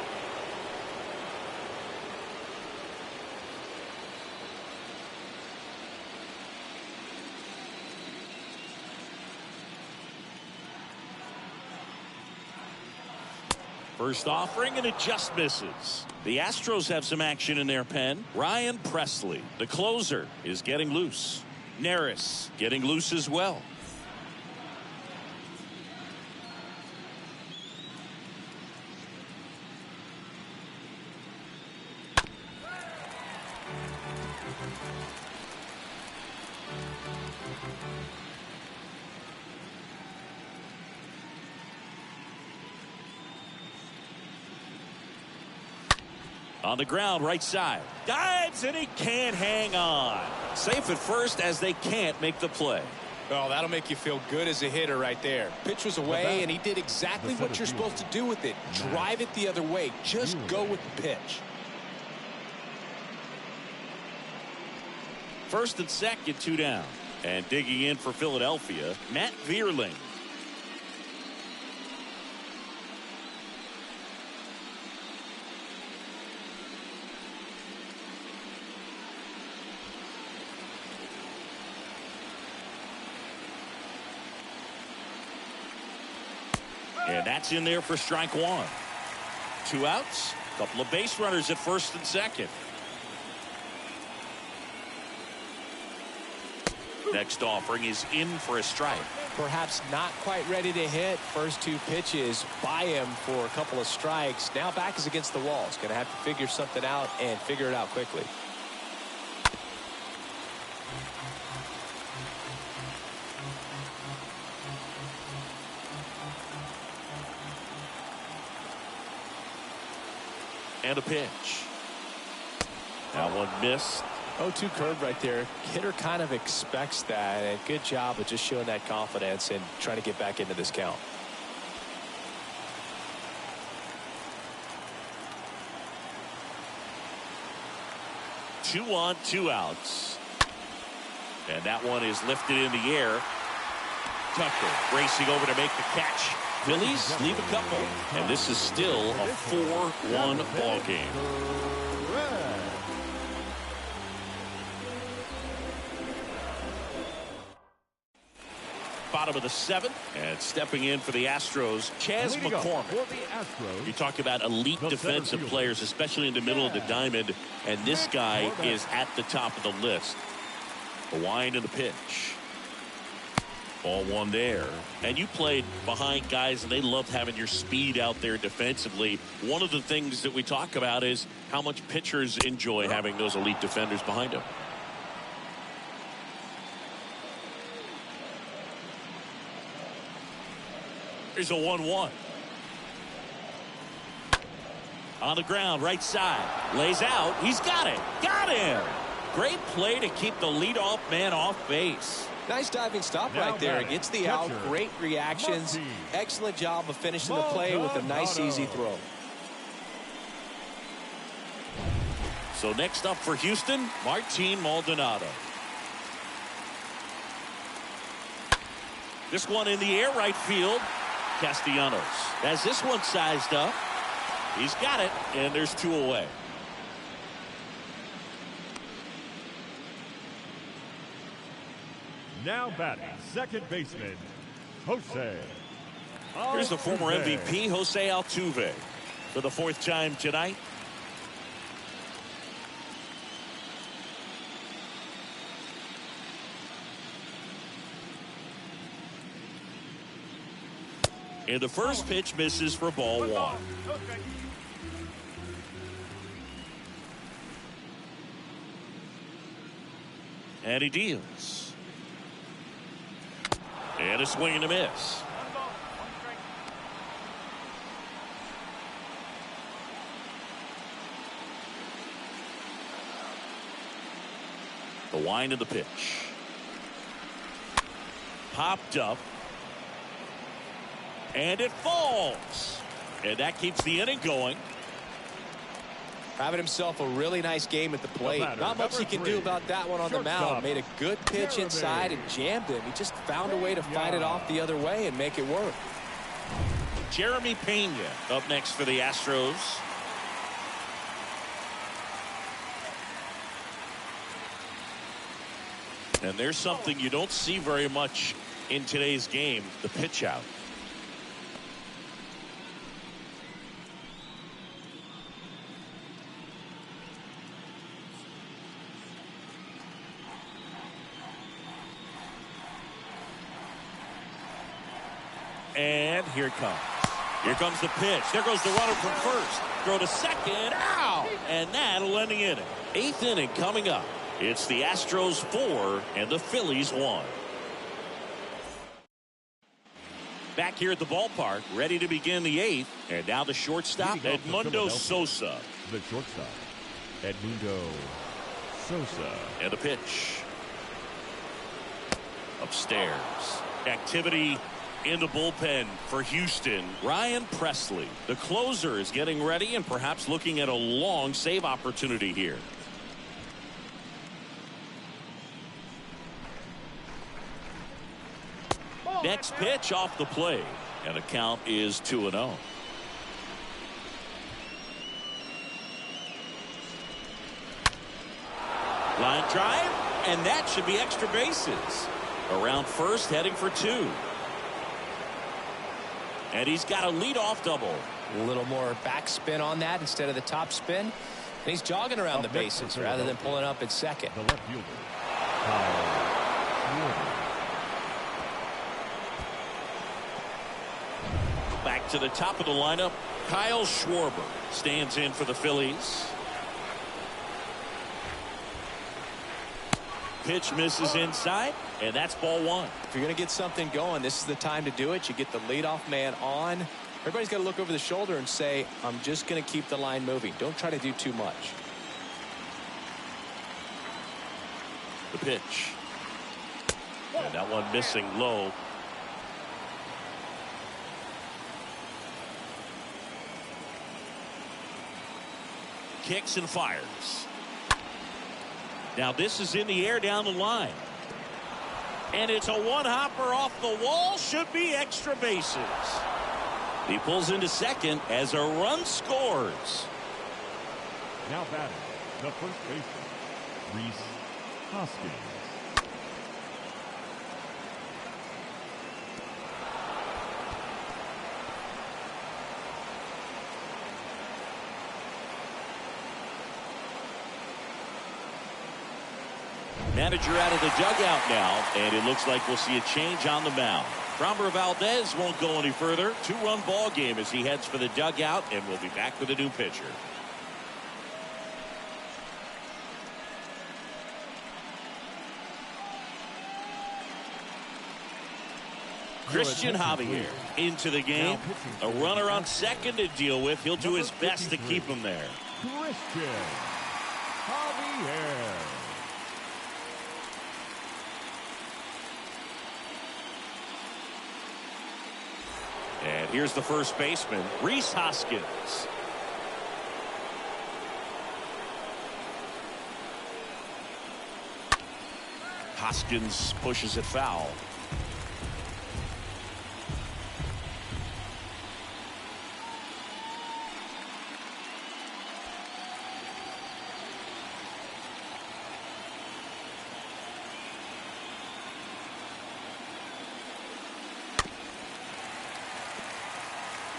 First offering, and it just misses. The Astros have some action in their pen. Ryan Presley, the closer, is getting loose. Neris getting loose as well. On the ground, right side. Dives, and he can't hang on. Safe at first as they can't make the play. Well, that'll make you feel good as a hitter right there. Pitch was away, and he did exactly what you're supposed to do with it. Drive it the other way. Just go with the pitch. First and second, 2 down. And digging in for Philadelphia, Matt Vierling. And that's in there for strike 1. 2 outs. A couple of base runners at first and second. Next offering is in for a strike. Perhaps not quite ready to hit. First 2 pitches by him for a couple of strikes. Now back is against the wall. He's going to have to figure something out and figure it out quickly. And a pitch. That one missed. 0-2 curve right there. Hitter kind of expects that, and good job of just showing that confidence and trying to get back into this count. Two on, 2 outs. And that one is lifted in the air. Tucker racing over to make the catch. Phillies leave a couple, and this is still a 4-1 ball game. Bottom of the 7th, and stepping in for the Astros, Chas McCormick. You talk about elite defensive players, especially in the middle of the diamond, and this guy is at the top of the list. The wind and the pitch. Ball 1 there. And you played behind guys, and they loved having your speed out there defensively. One of the things that we talk about is how much pitchers enjoy having those elite defenders behind them. Here's a 1-1. On the ground, right side. Lays out. He's got it. Got him. Great play to keep the leadoff man off base. Nice diving stop right there. Gets the out. Great reactions. Excellent job of finishing the play with a nice, easy throw. So next up for Houston, Martin Maldonado. This one in the air, right field. Castellanos has this one sized up. He's got it, and there's 2 away. Now batting, second baseman, Jose. Here's the former MVP, Jose Altuve, for the 4th time tonight. And the first pitch misses for ball 1. And he deals. And a swing and a miss. The wind of the pitch. Popped up. And it falls. And that keeps the inning going. Having himself a really nice game at the plate. Not much he can do about that one on the mound. Made a good pitch inside and jammed him. He just found a way to fight it off the other way and make it work. Jeremy Pena up next for the Astros. And there's something you don't see very much in today's game, the pitch out. And here it comes. Here comes the pitch. There goes the runner from first. Throw to second. Ow! And that'll end the inning. 8th inning coming up. It's the Astros 4 and the Phillies 1. Back here at the ballpark, ready to begin the 8th. And now the shortstop, Edmundo Sosa. The shortstop, Edmundo Sosa. And the pitch. Upstairs. Activity in the bullpen for Houston. Ryan Presley, the closer, is getting ready and perhaps looking at a long save opportunity here. Next pitch off the plate, and the count is 2-0. Line drive, and that should be extra bases. Around first, heading for 2. And he's got a leadoff double. A little more backspin on that instead of the top spin. And he's jogging around the bases rather than pulling up at second. The left fielder, Back to the top of the lineup, Kyle Schwarber stands in for the Phillies. Pitch misses inside, and that's ball 1. If you're going to get something going, this is the time to do it. You get the leadoff man on. Everybody's got to look over the shoulder and say, I'm just going to keep the line moving. Don't try to do too much. The pitch. And that one missing low. Kicks and fires. Now this is in the air down the line. And it's a one-hopper off the wall. Should be extra bases. He pulls into second as a run scores. Now batting, the first baseman, Rhys Hoskins. Manager out of the dugout now, and it looks like we'll see a change on the mound. Framber Valdez won't go any further. 2-run ball game as he heads for the dugout, and we'll be back with a new pitcher. Christian Javier into the game. A runner on second to deal with. He'll do his best to keep him there. Christian Javier. And here's the first baseman, Rhys Hoskins. Hoskins pushes it foul.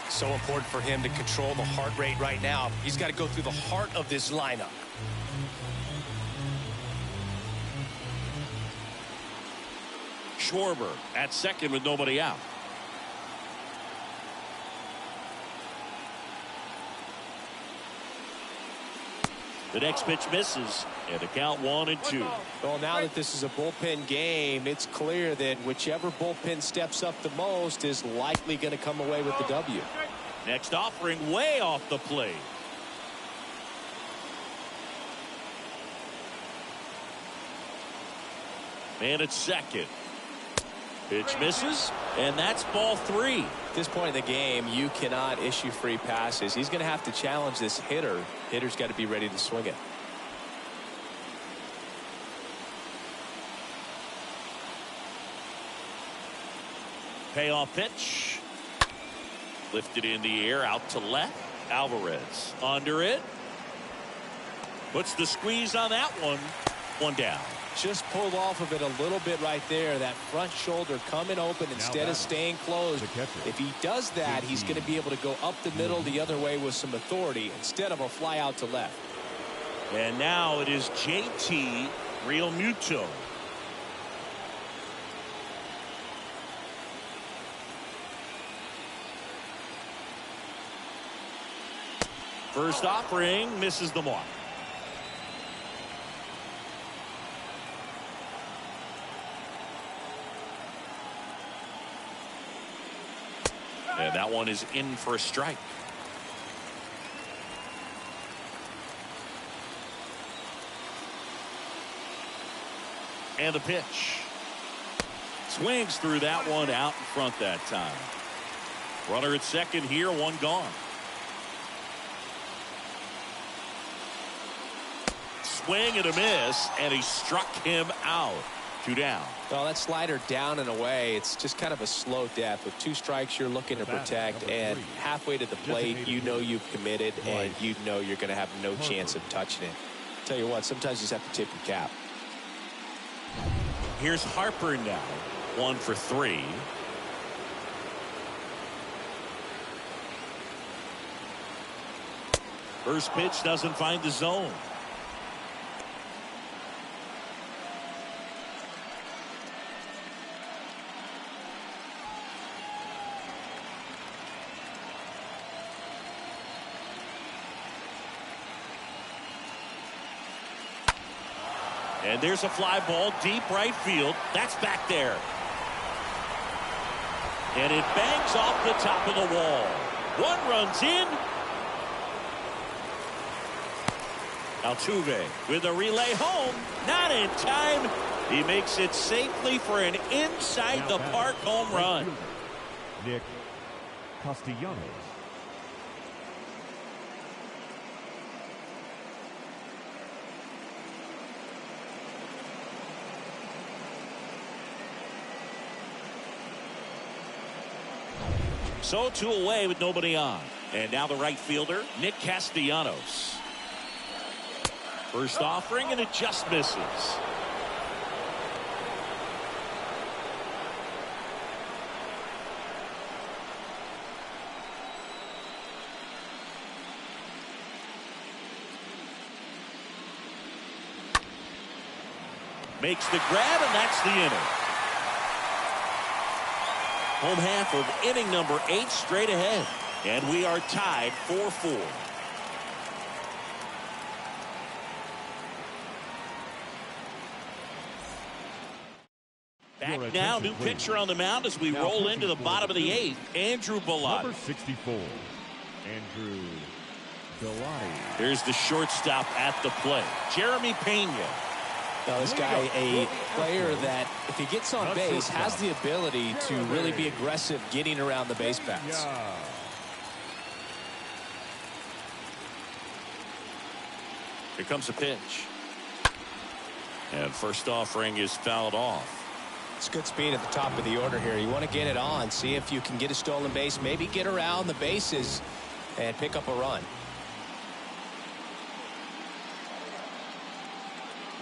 So important for him to control the heart rate right now. He's got to go through the heart of this lineup. Schwarber at second with nobody out. The next pitch misses, and the count 1-2. Well, now that this is a bullpen game, it's clear that whichever bullpen steps up the most is likely going to come away with the W. Next offering way off the plate. Man at second. Pitch misses, and that's ball 3. At this point in the game, you cannot issue free passes. He's going to have to challenge this hitter. Hitter's got to be ready to swing it. Payoff pitch. Lifted in the air out to left. Alvarez under it. Puts the squeeze on that one. One down. Just pulled off of it a little bit right there. That front shoulder coming open instead of staying closed. If he does that, he's going to be able to go up the middle the other way with some authority instead of a fly out to left. And now it is JT Realmuto. First offering misses the mark. And that one is in for a strike. And the pitch. Swings through that one out in front that time. Runner at second here, one gone. Swing and a miss, and he struck him out. 2 down. Well, that slider down and away, it's just kind of a slow death. With 2 strikes, you're looking to protect, and halfway to the plate, you know you've committed, and you know you're going to have no chance of touching it. Tell you what, sometimes you just have to tip your cap. Here's Harper now. 1 for 3. First pitch doesn't find the zone. And there's a fly ball deep right field. That's back there. And it bangs off the top of the wall. 1 runs in. Altuve with a relay home. Not in time. He makes it safely for an inside the park home run. Nick Castellanos. So 2 away with nobody on. And now the right fielder, Nick Castellanos. First offering, and it just misses. Makes the grab, and that's the inning. Home half of inning number 8 straight ahead. And we are tied 4-4. Back now, new pitcher on the mound as we roll into the bottom of the 8th. Andrew Bellotti. Number 64, Andrew Bellotti. There's the shortstop at the plate, Jeremy Pena. Now, this guy, a player that, if he gets on base, has the ability to really be aggressive getting around the base paths. Here comes a pitch. And first offering is fouled off. It's good speed at the top of the order here. You want to get it on, see if you can get a stolen base, maybe get around the bases and pick up a run.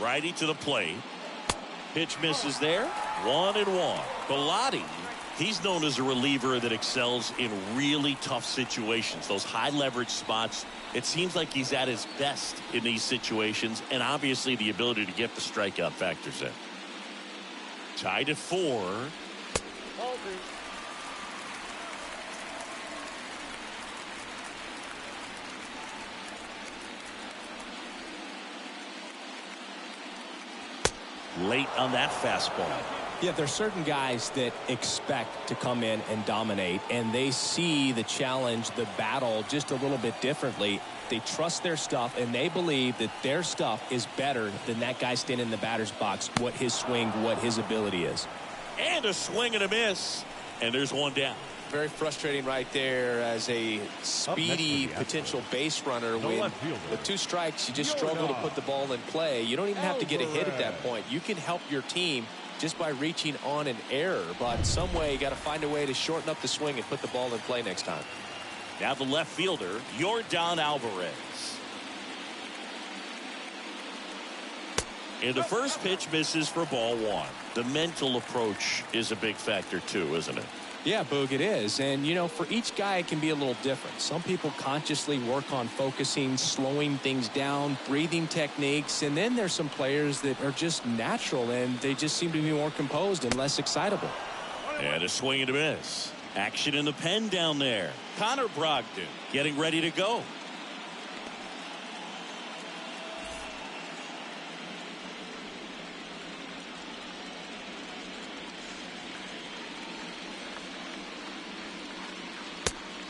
Righty to the plate. Pitch misses there. 1-1. Bellotti, he's known as a reliever that excels in really tough situations. Those high leverage spots. It seems like he's at his best in these situations, and obviously the ability to get the strikeout factors in. Tied at 4. Late on that fastball. Yeah, there's certain guys that expect to come in and dominate, and they see the challenge, the battle just a little bit differently. They trust their stuff, and they believe that their stuff is better than that guy standing in the batter's box, what his swing, what his ability is. And a swing and a miss. And there's one down. Very frustrating right there as a speedy potential base runner. When with 2 strikes, you just struggle to put the ball in play. You don't even have to get a hit at that point. You can help your team just by reaching on an error. But some way, you got to find a way to shorten up the swing and put the ball in play next time. Now the left fielder, Yordan Alvarez. And the first pitch misses for ball 1. The mental approach is a big factor too, isn't it? Yeah, Boog, it is. And, you know, for each guy, it can be a little different. Some people consciously work on focusing, slowing things down, breathing techniques. And then there's some players that are just natural, and they just seem to be more composed and less excitable. And a swing and a miss. Action in the pen down there. Connor Brogdon getting ready to go.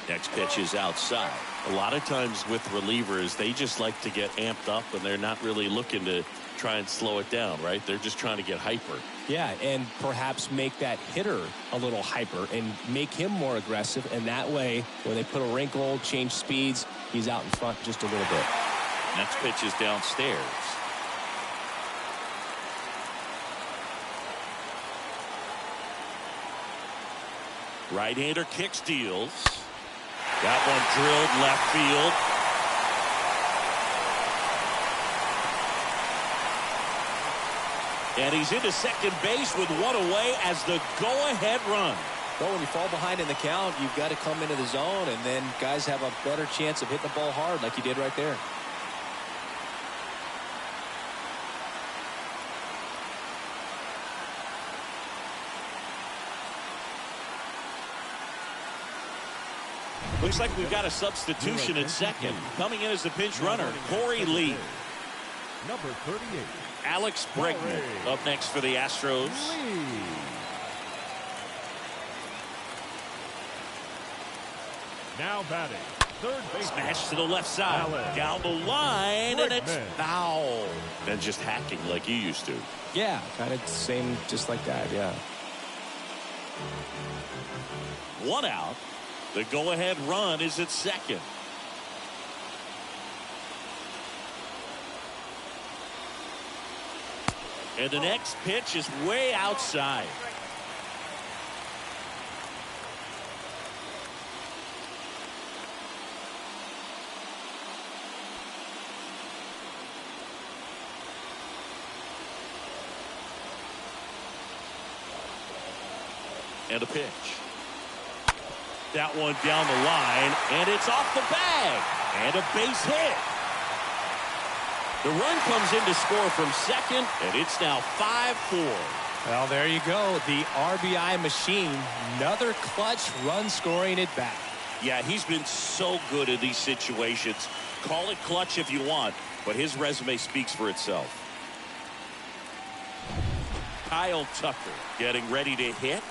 Next pitch is outside. A lot of times with relievers, they just like to get amped up, and they're not really looking to try and slow it down, right? They're just trying to get hyper. Yeah, and perhaps make that hitter a little hyper and make him more aggressive. And that way, when they put a wrinkle, change speeds, he's out in front just a little bit. Next pitch is downstairs. Right-hander kicks, deals. That one drilled left field. And he's into second base with 1 away as the go-ahead run. Well, when you fall behind in the count, you've got to come into the zone, and then guys have a better chance of hitting the ball hard like you did right there. Looks like we've got a substitution at second. Coming in as the pinch runner, Corey Lee. Number 38. Alex Bregman up next for the Astros. Now batting, third base. Smash to the left side. Down the line, and it's foul. And just hacking like you used to. Yeah, kind of same, just like that, yeah. 1 out. The go-ahead run is at second. And the next pitch is way outside. And a pitch. That one down the line, and it's off the bag, and a base hit. The run comes in to score from second, and it's now 5-4. Well, there you go. The RBI machine. Another clutch run scoring at bat. Yeah, he's been so good in these situations. Call it clutch if you want, but his resume speaks for itself. Kyle Tucker getting ready to hit.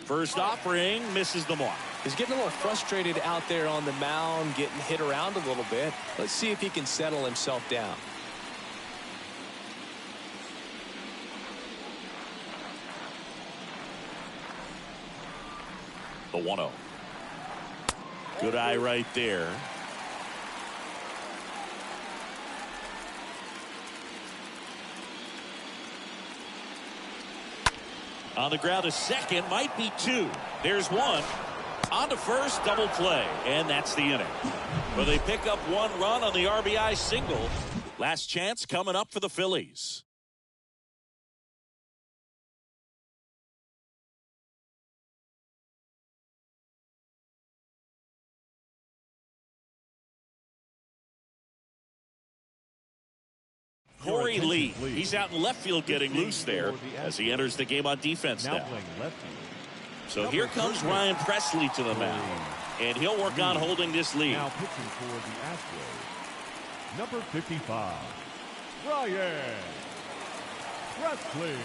First offering misses the mark. He's getting a little frustrated out there on the mound, getting hit around a little bit. Let's see if he can settle himself down. The 1-0. Good eye right there. On the ground to second, might be 2. There's 1. On to first, double play, and that's the inning. Well, they pick up 1 run on the RBI single. Last chance coming up for the Phillies. Corey Lee, he's out in left field getting loose there as he enters the game on defense now. So here comes Ryan Presley to the mound, and he'll work on holding this lead. Now pitching for the Astros, number 55, Ryan Presley.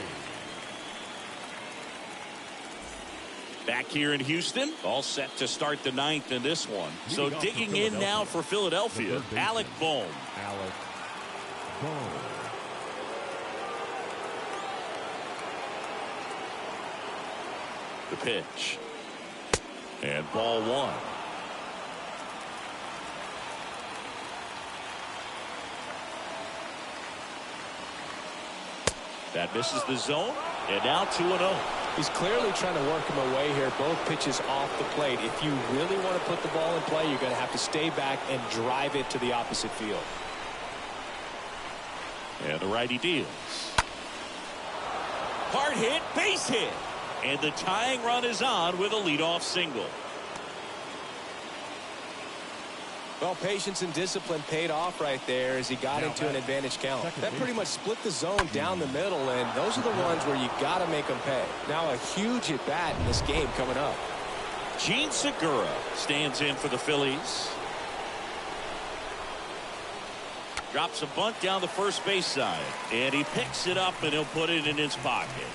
Back here in Houston, all set to start the ninth in this one. So digging in now for Philadelphia, Alec Bohm. Alec Bohm. The pitch. And ball one. That misses the zone, and now 2-0. He's clearly trying to work him away here. Both pitches off the plate. If you really want to put the ball in play, you're going to have to stay back and drive it to the opposite field. And the righty deals. Hard hit, base hit. And the tying run is on with a leadoff single. Well, patience and discipline paid off right there as he got into an advantage count. That pretty much split the zone down the middle, and those are the ones where you got to make them pay. Now a huge at-bat in this game coming up. Gene Segura stands in for the Phillies. Drops a bunt down the first base side, and he picks it up, and he'll put it in his pocket.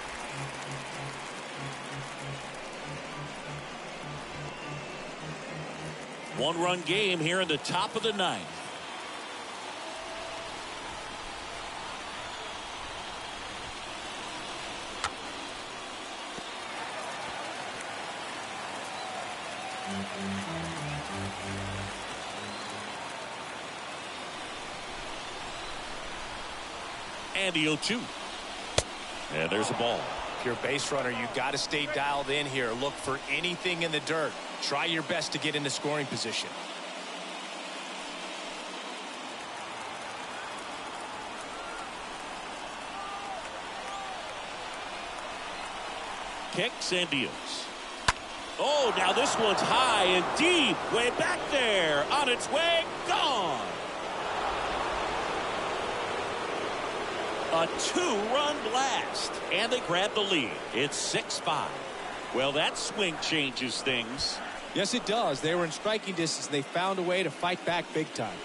One-run game here in the top of the ninth. And the 0-2. And there's a ball. If you're a base runner, you got to stay dialed in here. Look for anything in the dirt. Try your best to get into scoring position. Kicks and deals. Oh, now this one's high and deep. Way back there. On its way. Gone. A two-run blast. And they grab the lead. It's 6-5. Well, that swing changes things. Yes, it does. They were in striking distance. They found a way to fight back big time.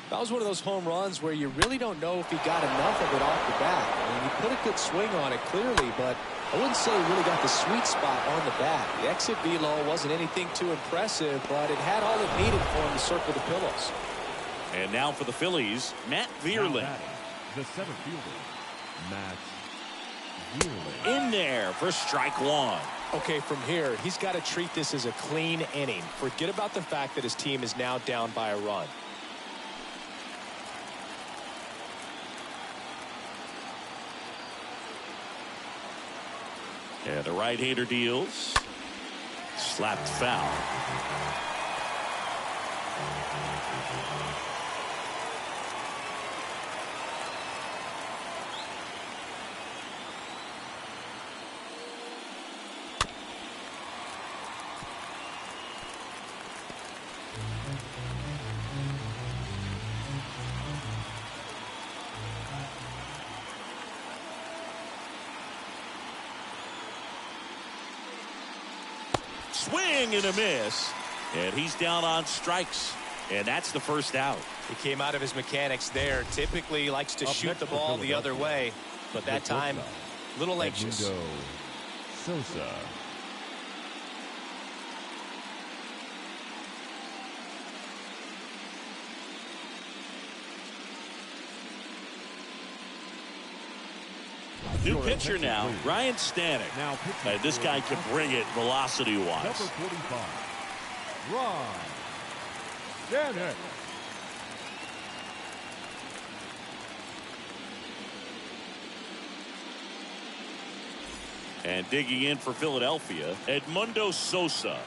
That was one of those home runs where you really don't know if he got enough of it off the bat. I mean, he put a good swing on it clearly, but I wouldn't say he really got the sweet spot on the bat. The exit velo wasn't anything too impressive, but it had all it needed for him to circle the pillows. And now for the Phillies, Matt Vierling. The center fielder, Matt Vierling. In there for strike one. Okay, from here, he's got to treat this as a clean inning. Forget about the fact that his team is now down by a run. And the right-hander deals. Slapped foul. Swing and a miss. And he's down on strikes. And that's the first out. He came out of his mechanics there. Typically likes to shoot the ball the other way. But that time, a little anxious. Sosa. New pitcher now, Ryan Stanek. This guy can bring it velocity-wise. Number 45, Ryan Stanek. And digging in for Philadelphia, Edmundo Sosa.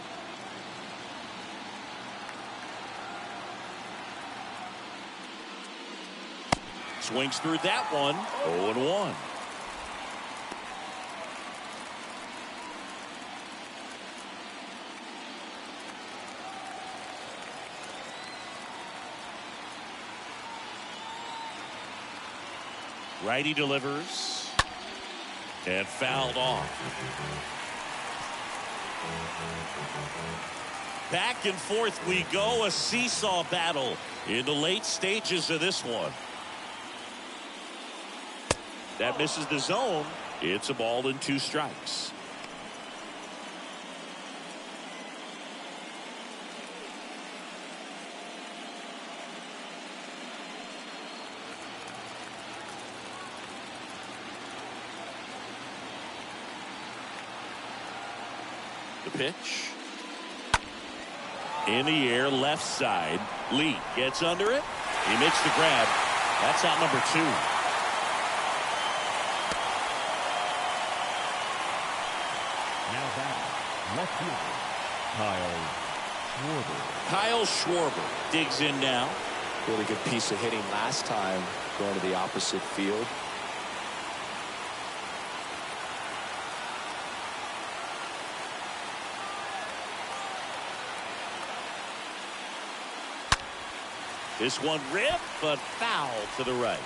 Swings through that one. 0-1. Righty delivers. And fouled off. Back and forth we go. A seesaw battle in the late stages of this one. That misses the zone. It's a ball and 2 strikes. The pitch. In the air, left side. Lee gets under it. He makes the grab. That's out number 2. Now back, left fielder, Kyle Schwarber digs in now. Really good piece of hitting last time, going to the opposite field. This one ripped, but foul to the right.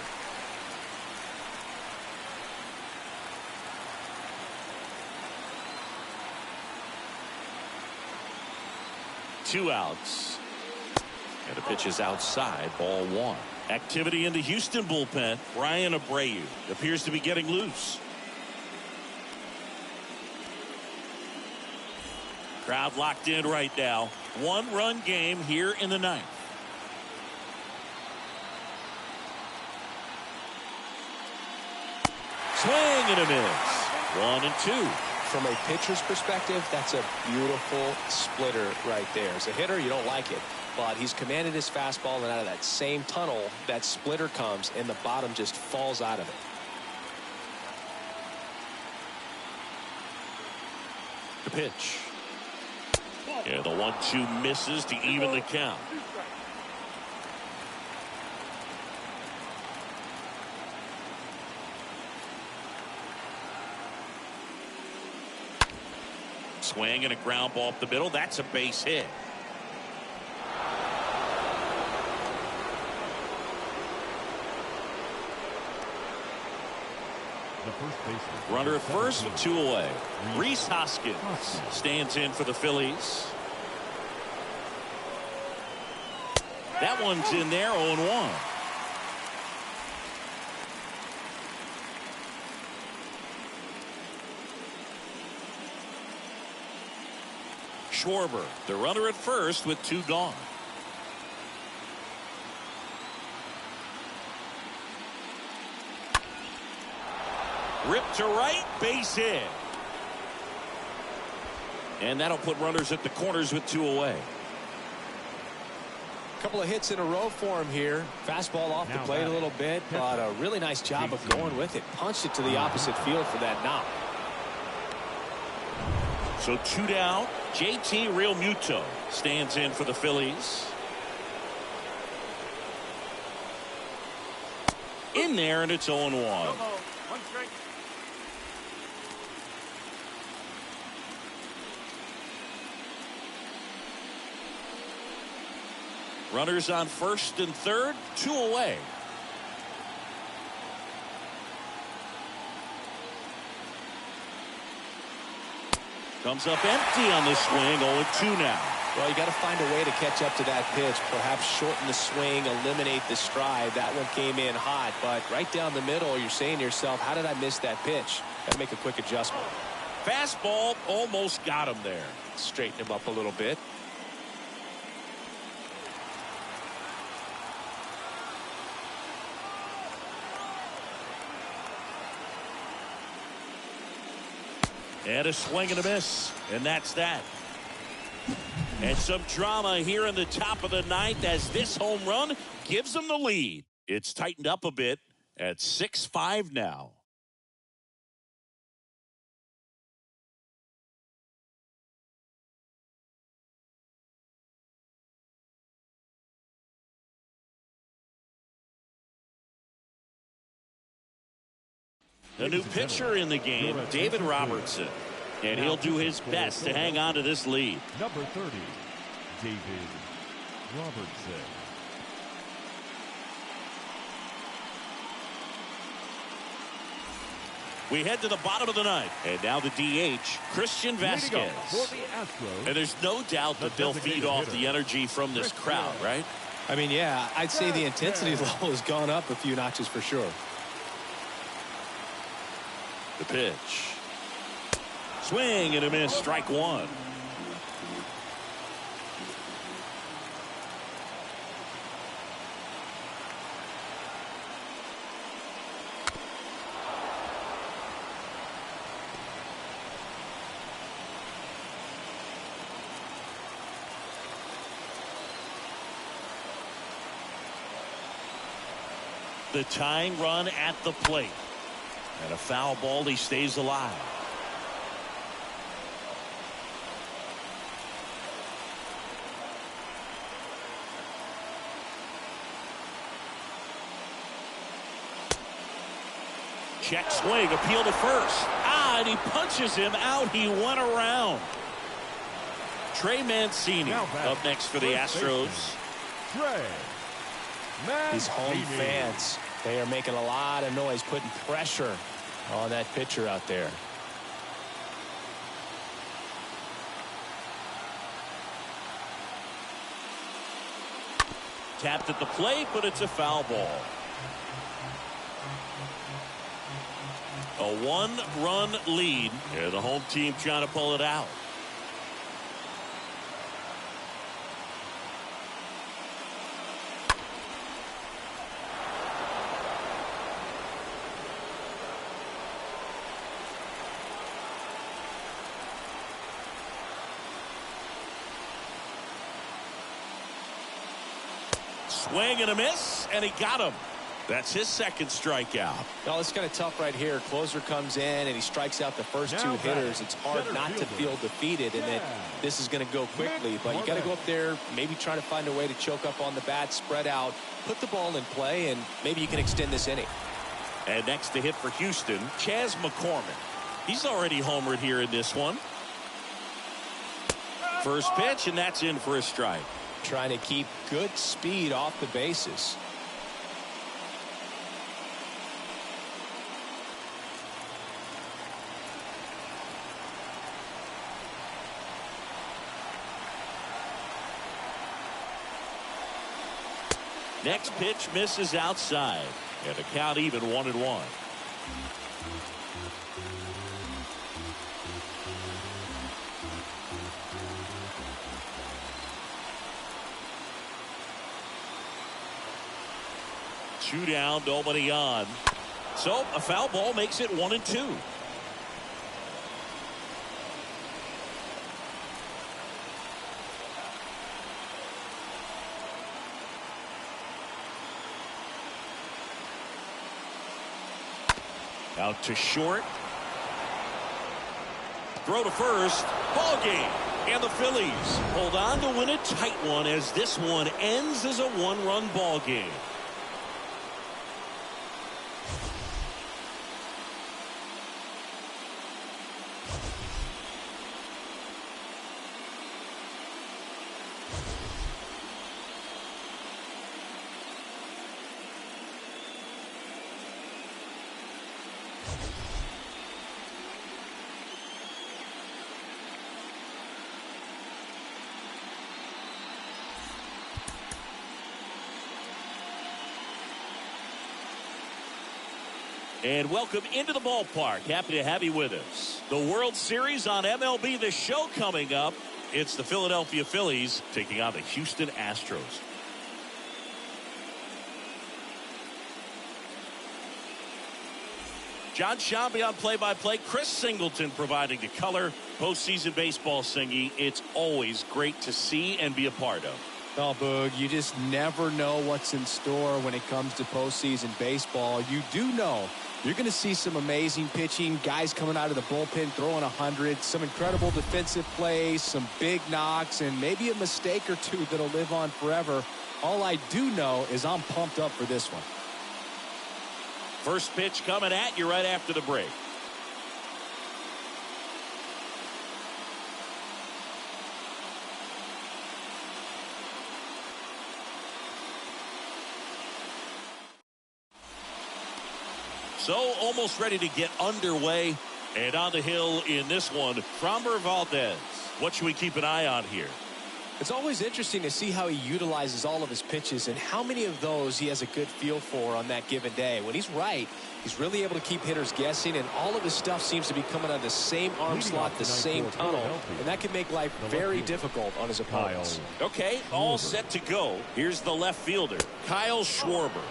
Two outs. And the pitch is outside, ball 1. Activity in the Houston bullpen. Ryan Abreu appears to be getting loose. Crowd locked in right now. 1-run game here in the 9th. Swing and a miss. 1-2. From a pitcher's perspective, that's a beautiful splitter right there. As a hitter, you don't like it, but he's commanded his fastball, and out of that same tunnel, that splitter comes, and the bottom just falls out of it. The pitch. And the 1-2 misses to even the count. Swing and a ground ball up the middle. That's a base hit. the first baseman. Runner at first with 2 away. Rhys Hoskins stands in for the Phillies. That one's in there, 0-1. Schwarber, the runner at first with 2 gone. Ripped to right, base hit. And that'll put runners at the corners with 2 away. Couple of hits in a row for him here. Fastball off the plate a little bit, but a really nice job of going with it. Punched it to the opposite field for that knock. So 2 down. JT Realmuto stands in for the Phillies. In there, and it's 0-1. Runners on first and third, 2 away. Comes up empty on the swing, 0-2 now. Well, you got to find a way to catch up to that pitch. Perhaps shorten the swing, eliminate the stride. That one came in hot, but right down the middle, you're saying to yourself, how did I miss that pitch? Got to make a quick adjustment. Fastball almost got him there. Straighten him up a little bit. And a swing and a miss, and that's that. And some drama here in the top of the 9th as this home run gives them the lead. It's tightened up a bit at 6-5 now. A new pitcher in the game, David Robertson. And he'll do his best to hang on to this lead. Number 30, David Robertson. We head to the bottom of the ninth. And now the DH, Christian Vasquez. For the Astros, And there's no doubt that they'll feed off the energy from this crowd, right? I mean, yeah, I'd say the intensity level has gone up a few notches for sure. The pitch. Swing and a miss, strike one. The tying run at the plate. And a foul ball, he stays alive. Check swing, appeal to first. And he punches him out. He went around. Trey Mancini up next for the Astros. Trey Mancini. These home fans, they are making a lot of noise, putting pressure on that pitcher out there. Tapped at the plate, but it's a foul ball. A one-run lead. And the home team trying to pull it out. Swing and a miss, and he got him. That's his second strikeout. Well, it's kind of tough right here. Closer comes in, and he strikes out the first two hitters. It's hard not to feel defeated, and that this is going to go quickly. But you got to go up there, maybe try to find a way to choke up on the bat, spread out, put the ball in play, and maybe you can extend this inning. And next to hit for Houston, McCormick. He's already homered here in this one. First pitch, and that's in for a strike. Trying to keep good speed off the bases. Next pitch misses outside. And the count even 1-1. Two down, nobody on. So a foul ball makes it 1-2. Out to short. Throw to first. Ball game. And the Phillies hold on to win a tight one as this one ends as a one-run ball game. And welcome into the ballpark. Happy to have you with us. The World Series on MLB The Show coming up. It's the Philadelphia Phillies taking on the Houston Astros. John Shambi on play-by-play. Chris Singleton providing the color. Postseason baseball, Singy. It's always great to see and be a part of. Oh, Boog, you just never know what's in store when it comes to postseason baseball. You do know you're going to see some amazing pitching, guys coming out of the bullpen throwing 100, some incredible defensive plays, some big knocks, and maybe a mistake or two that'll live on forever. All I do know is I'm pumped up for this one. First pitch coming at you right after the break. So almost ready to get underway. And on the hill in this one, Framber Valdez. What should we keep an eye on here? It's always interesting to see how he utilizes all of his pitches and how many of those he has a good feel for on that given day. When he's right, he's really able to keep hitters guessing, and all of his stuff seems to be coming out of the same arm slot, the same tunnel, and that can make life very difficult on his opponents. Okay, all set to go. Here's the left fielder, Kyle Schwarber.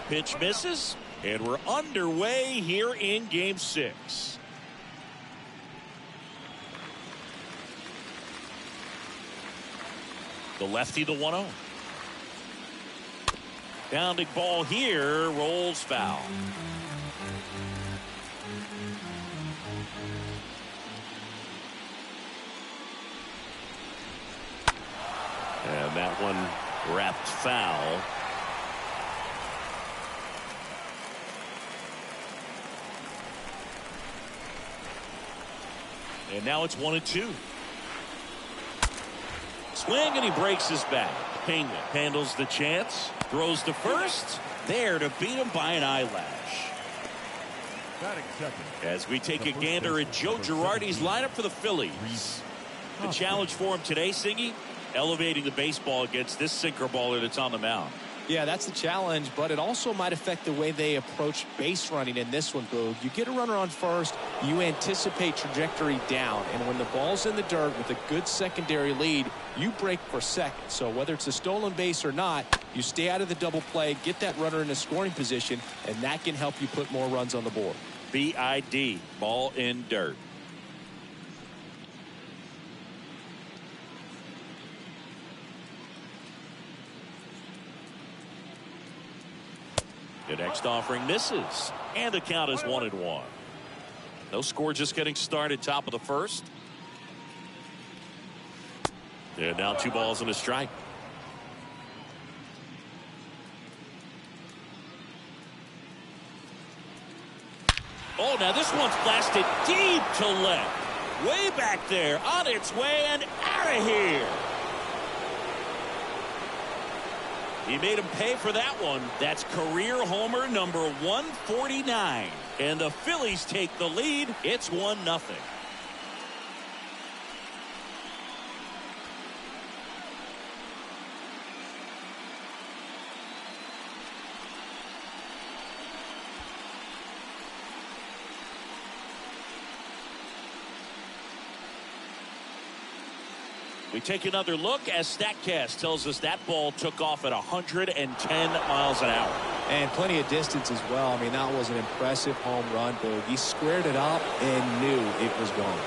Pitch misses, and we're underway here in Game 6. The lefty, the 1-0. Bounding ball here, rolls foul. And that one wrapped foul. And now it's 1-2. Swing, and he breaks his back. Pena handles the chance, throws to first, there to beat him by an eyelash. As we take a gander at Joe Girardi's lineup for the Phillies. The challenge for him today, Singy, elevating the baseball against this sinker baller that's on the mound. Yeah, that's the challenge, but it also might affect the way they approach base running in this one, Boog. You get a runner on first, you anticipate trajectory down, and when the ball's in the dirt with a good secondary lead, you break for second. So whether it's a stolen base or not, you stay out of the double play, get that runner in a scoring position, and that can help you put more runs on the board. BID, ball in dirt. The next offering misses, and the count is 1-1. No score, just getting started, top of the first. And now 2 balls and a strike. Oh, now this one's blasted deep to left. Way back there, on its way and out of here. He made him pay for that one. That's career homer number 149. And the Phillies take the lead. It's 1-0. We take another look as StatCast tells us that ball took off at 110 miles an hour. And plenty of distance as well. I mean, that was an impressive home run, Boog. He squared it up and knew it was gone.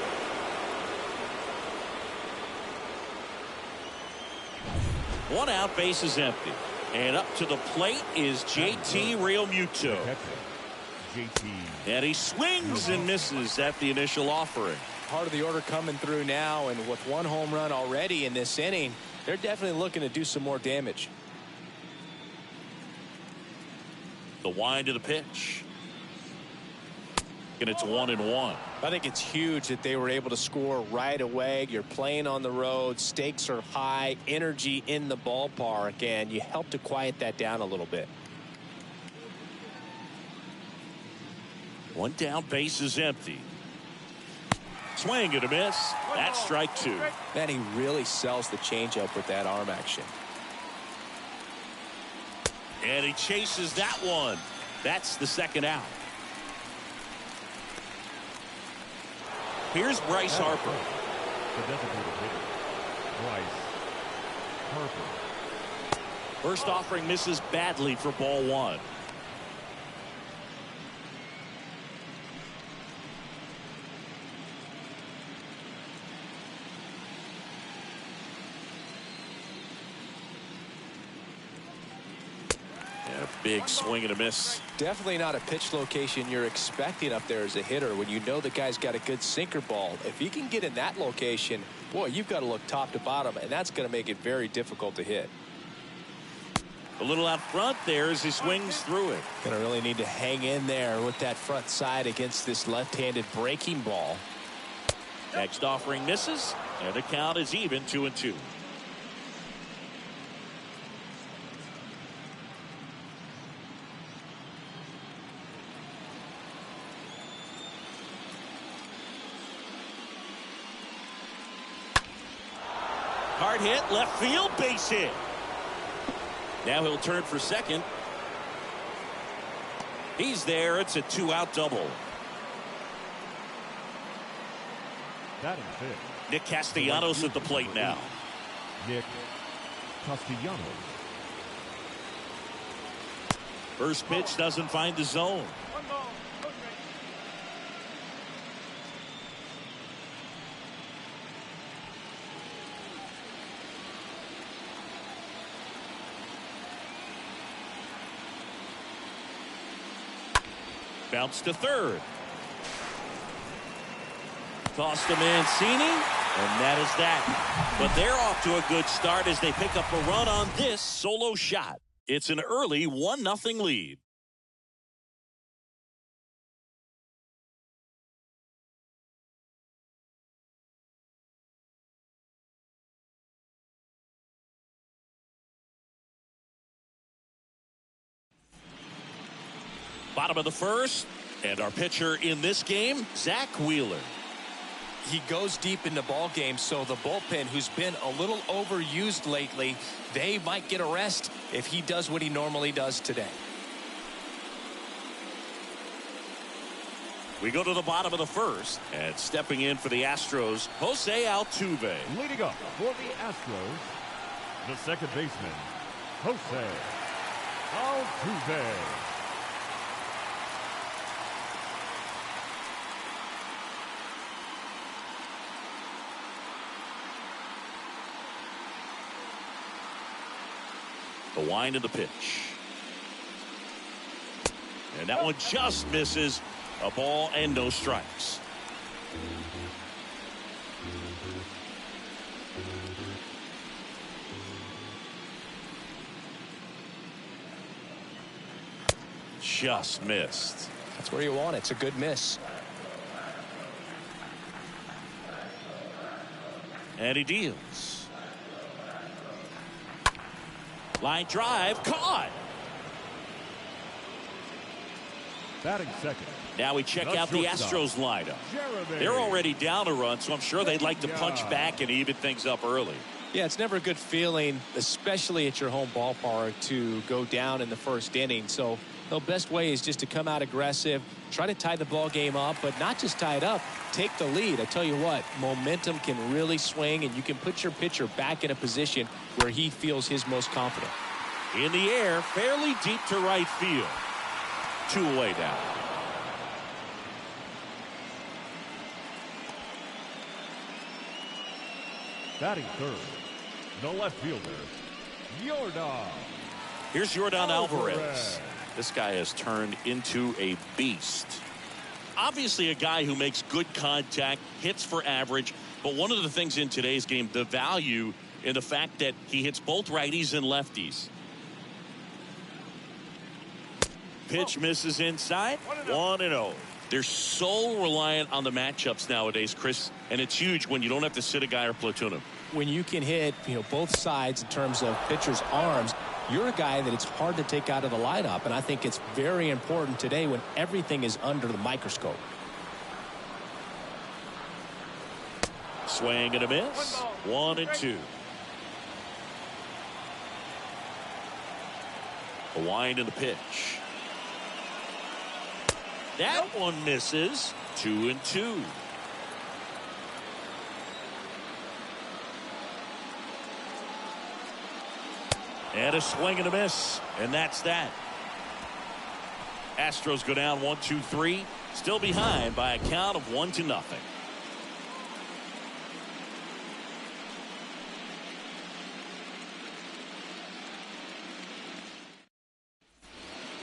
One out, base is empty. And up to the plate is JT Realmuto. And he swings and misses at the initial offering. Part of the order coming through now, and with 1 home run already in this inning, they're definitely looking to do some more damage. The wind of the pitch. And it's 1-1. I think it's huge that they were able to score right away. You're playing on the road, stakes are high, energy in the ballpark, and you help to quiet that down a little bit. 1 down, base is empty. Swing and a miss. That's strike 2. Man, he really sells the changeup with that arm action. And he chases that one. That's the second out. Here's Bryce Harper. First offering misses badly for ball 1. Big swing and a miss. Definitely not a pitch location you're expecting up there as a hitter when you know the guy's got a good sinker ball. If he can get in that location, boy, you've got to look top to bottom, and that's going to make it very difficult to hit. A little out front there as he swings through it. Going to really need to hang in there with that front side against this left-handed breaking ball. Next offering misses, and the count is even, 2-2. Hard hit, left field, base hit. Now he'll turn for second. He's there. It's a 2-out double. That is it. Nick Castellanos at the plate now. Nick Castellanos. First pitch doesn't find the zone. Bounce to third. Toss to Mancini, and that is that. But they're off to a good start as they pick up a run on this solo shot. It's an early 1-0 lead. Bottom of the first, and our pitcher in this game, Zach Wheeler. He goes deep into ball games, so the bullpen, who's been a little overused lately, they might get a rest if he does what he normally does today. We go to the bottom of the first, and stepping in for the Astros, Jose Altuve. Leading up for the Astros, the second baseman, Jose Altuve. The wind of the pitch. And that one just misses. A ball and no strikes. Just missed. That's where you want it. It's a good miss. And he deals. Line drive, caught. Batting second. Now we check out the Astros lineup. They're already down a run, so I'm sure they'd like to punch back and even things up early. Yeah, it's never a good feeling, especially at your home ballpark, to go down in the first inning. So the best way is just to come out aggressive, try to tie the ball game up, but not just tie it up, take the lead. I tell you what, momentum can really swing, and you can put your pitcher back in a position where he feels his most confident. In the air, fairly deep to right field. 2 away down. Batting third, the left fielder, Yordan. Here's Yordan Alvarez. This guy has turned into a beast. Obviously a guy who makes good contact, hits for average, but one of the things in today's game, the value in the fact that he hits both righties and lefties. Pitch misses inside. 1-0. They're so reliant on the matchups nowadays, Chris, and it's huge when you don't have to sit a guy or platoon him. When you can hit, both sides in terms of pitchers' arms, you're a guy that it's hard to take out of the lineup, and I think it's very important today when everything is under the microscope. Swing and a miss. 1-2. A wind in the pitch. That one misses. 2-2. And a swing and a miss. And that's that. Astros go down 1-2-3. Still behind by a count of 1-0.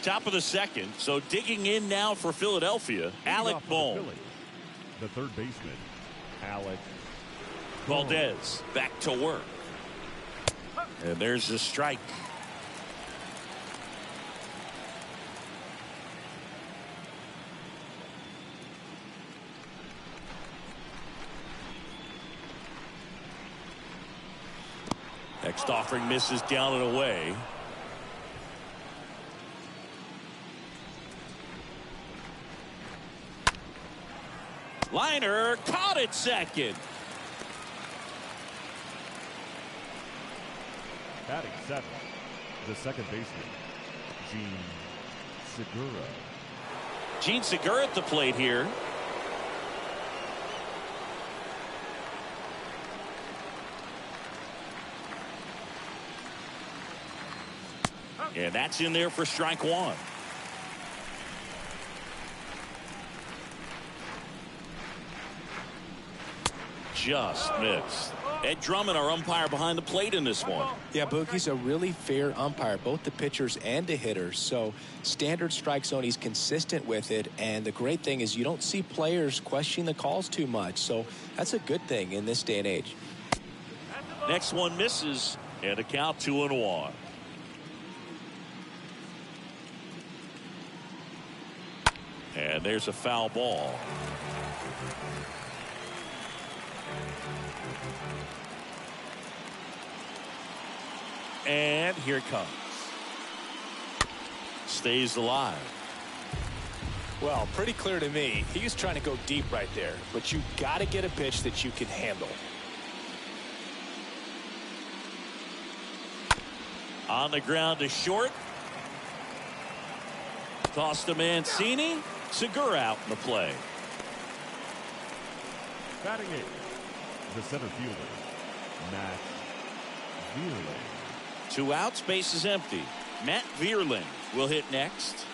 Top of the second. So digging in now for Philadelphia, Alec Bohm. The third baseman, Alec Valdez back to work. And there's the strike. Next offering misses down and away. Liner caught at second. Batting seventh, the second baseman, Gene Segura. Gene Segura at the plate here. And that's in there for strike one. Just missed. Ed Drummond, our umpire behind the plate in this one. Yeah, Boogie's a really fair umpire, both the pitchers and the hitters. So standard strike zone, he's consistent with it. And the great thing is you don't see players questioning the calls too much. So that's a good thing in this day and age. Next one misses, and a count 2-1. And there's a foul ball. And here it comes. Stays alive. Well, pretty clear to me. He was trying to go deep right there. But you got to get a pitch that you can handle. On the ground to short. Toss to Mancini. Segura out in the play. Batting eighth, the center fielder, Matt Vierling. 2 outs, base is empty. Matt Vierling will hit next.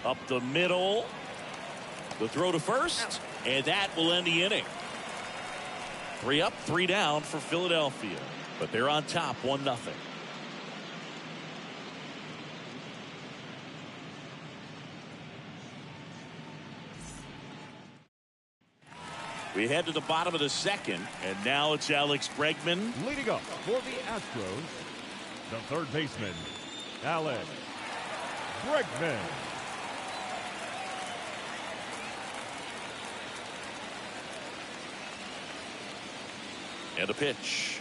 Up the middle. The throw to first, and that will end the inning. 3 up, 3 down for Philadelphia, but they're on top 1-0. We head to the bottom of the second, and now it's Alex Bregman. Leading up for the Astros, the third baseman, Alex Bregman. And a pitch.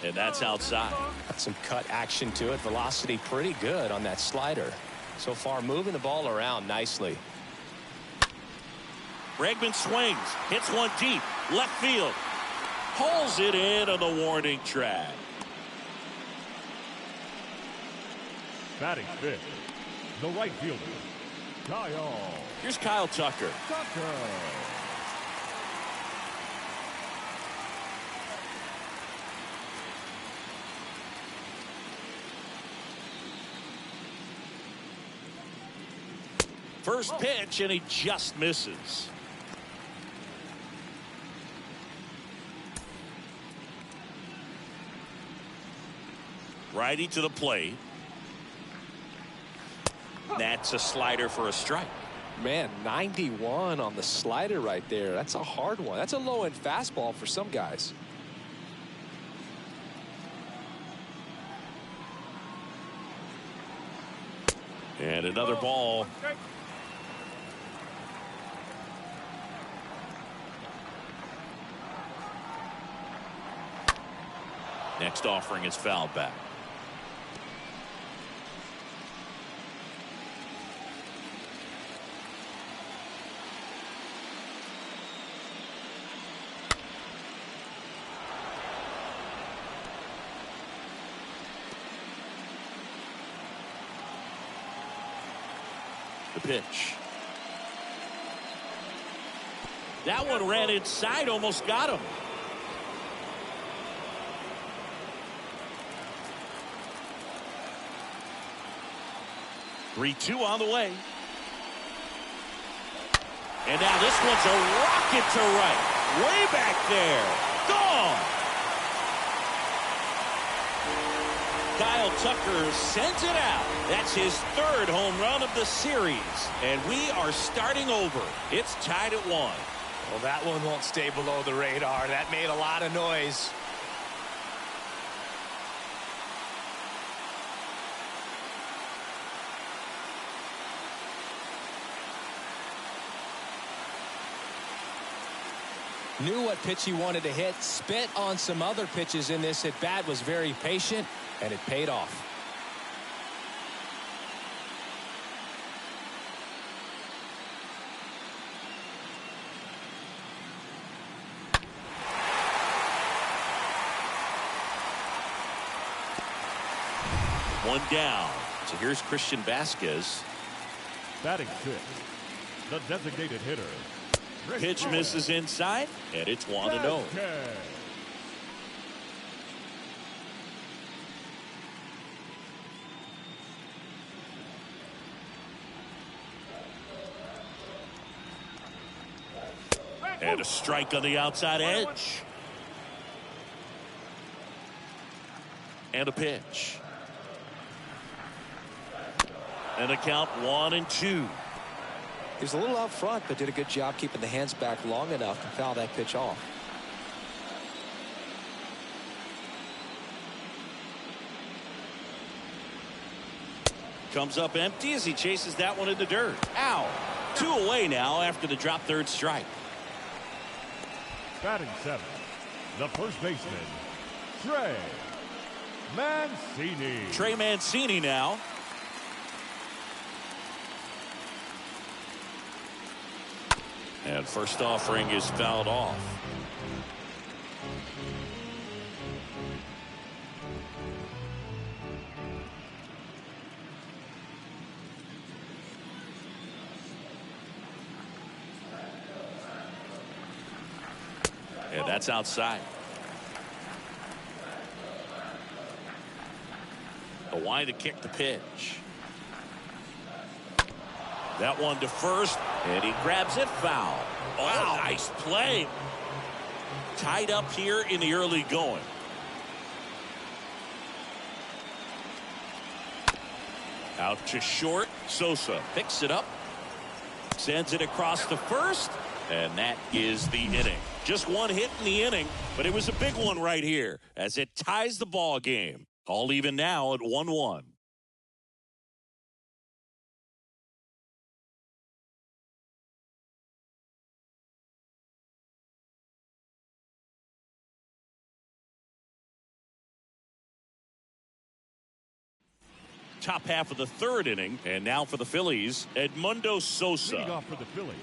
And that's outside. Some cut action to it. Velocity pretty good on that slider. So far moving the ball around nicely. Bregman swings, hits one deep, left field, pulls it in on the warning track. Batting fifth, the right fielder, Kyle. Here's Kyle Tucker. First pitch, and he just misses. Righty to the plate. That's a slider for a strike. Man, 91 on the slider right there. That's a hard one. That's a low-end fastball for some guys. And another ball. Next offering is fouled back. The pitch. That one ran inside, almost got him. Three-two on the way. And now this one's a rocket to right. Way back there. Gone. Kyle Tucker sends it out. That's his third home run of the series. And we are starting over. It's tied at 1. Well, that one won't stay below the radar. That made a lot of noise. Knew what pitch he wanted to hit, spit on some other pitches in this at bat, was very patient, and it paid off. One down. So here's Christian Vasquez. Batting fifth, the designated hitter. Pitch misses inside, and it's 1-0. And a strike on the outside edge. And a pitch. And a count 1-2. He was a little out front, but did a good job keeping the hands back long enough to foul that pitch off. Comes up empty as he chases that one in the dirt. Ow! 2 away now after the drop third strike. Batting seventh, the first baseman, Trey Mancini. Trey Mancini now. And first offering is fouled off. And that's outside. A wide to kick the pitch. That one to first, and he grabs it foul. Wow, nice play. Tied up here in the early going. Out to short. Sosa picks it up. Sends it across the first. And that is the inning. Just one hit in the inning, but it was a big one right here as it ties the ball game. All even now at 1-1. Top half of the third inning, and now for the Phillies, Edmundo Sosa. Leading off for the Phillies,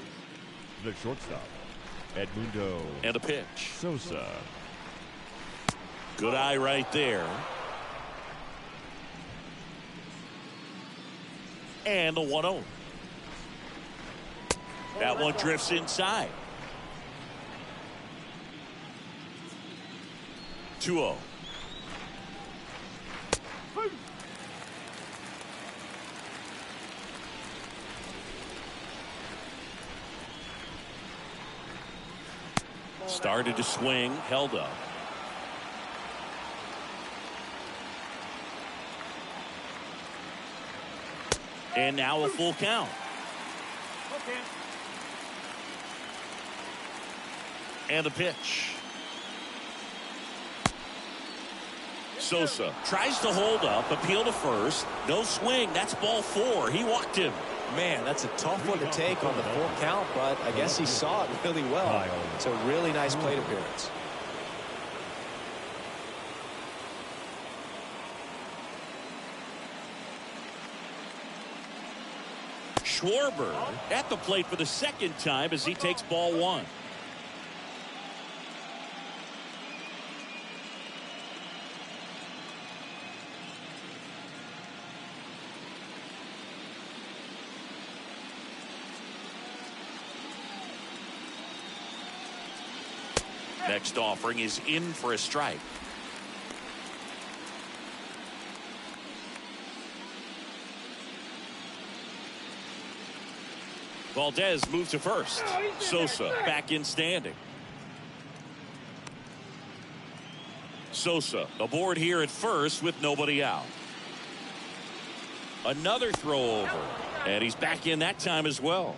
the shortstop, Edmundo. And a pitch. Sosa. Good eye right there. And the 1-0. That one drifts inside. 2-0. Started to swing, held up. And now a full count. And a pitch. Sosa tries to hold up, appeal to first. No swing. That's ball 4. He walked him. Man, that's a tough one to take on the full count, but I guess he saw it really well. It's a really nice plate appearance. Schwarber at the plate for the second time as he takes ball 1. Next offering is in for a strike. Valdez moves to first. Sosa back in standing. Sosa aboard here at first with nobody out. Another throw over. And he's back in that time as well.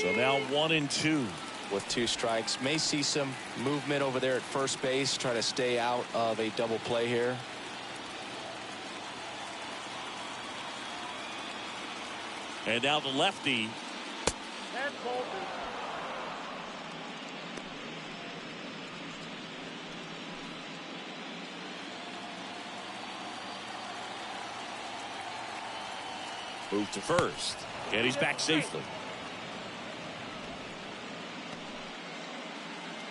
So now 1-2. With 2 strikes. May see some movement over there at first base. Try to stay out of a double play here. And now the lefty. Move to first. And he's back safely.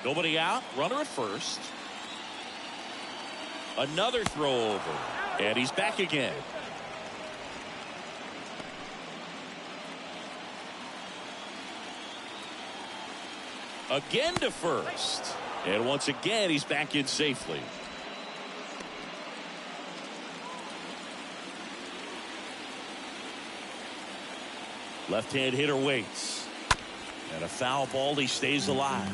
Nobody out. Runner at first. Another throw over. And he's back again. Again to first. And once again, he's back in safely. Left-hand hitter waits. And a foul ball. He stays alive.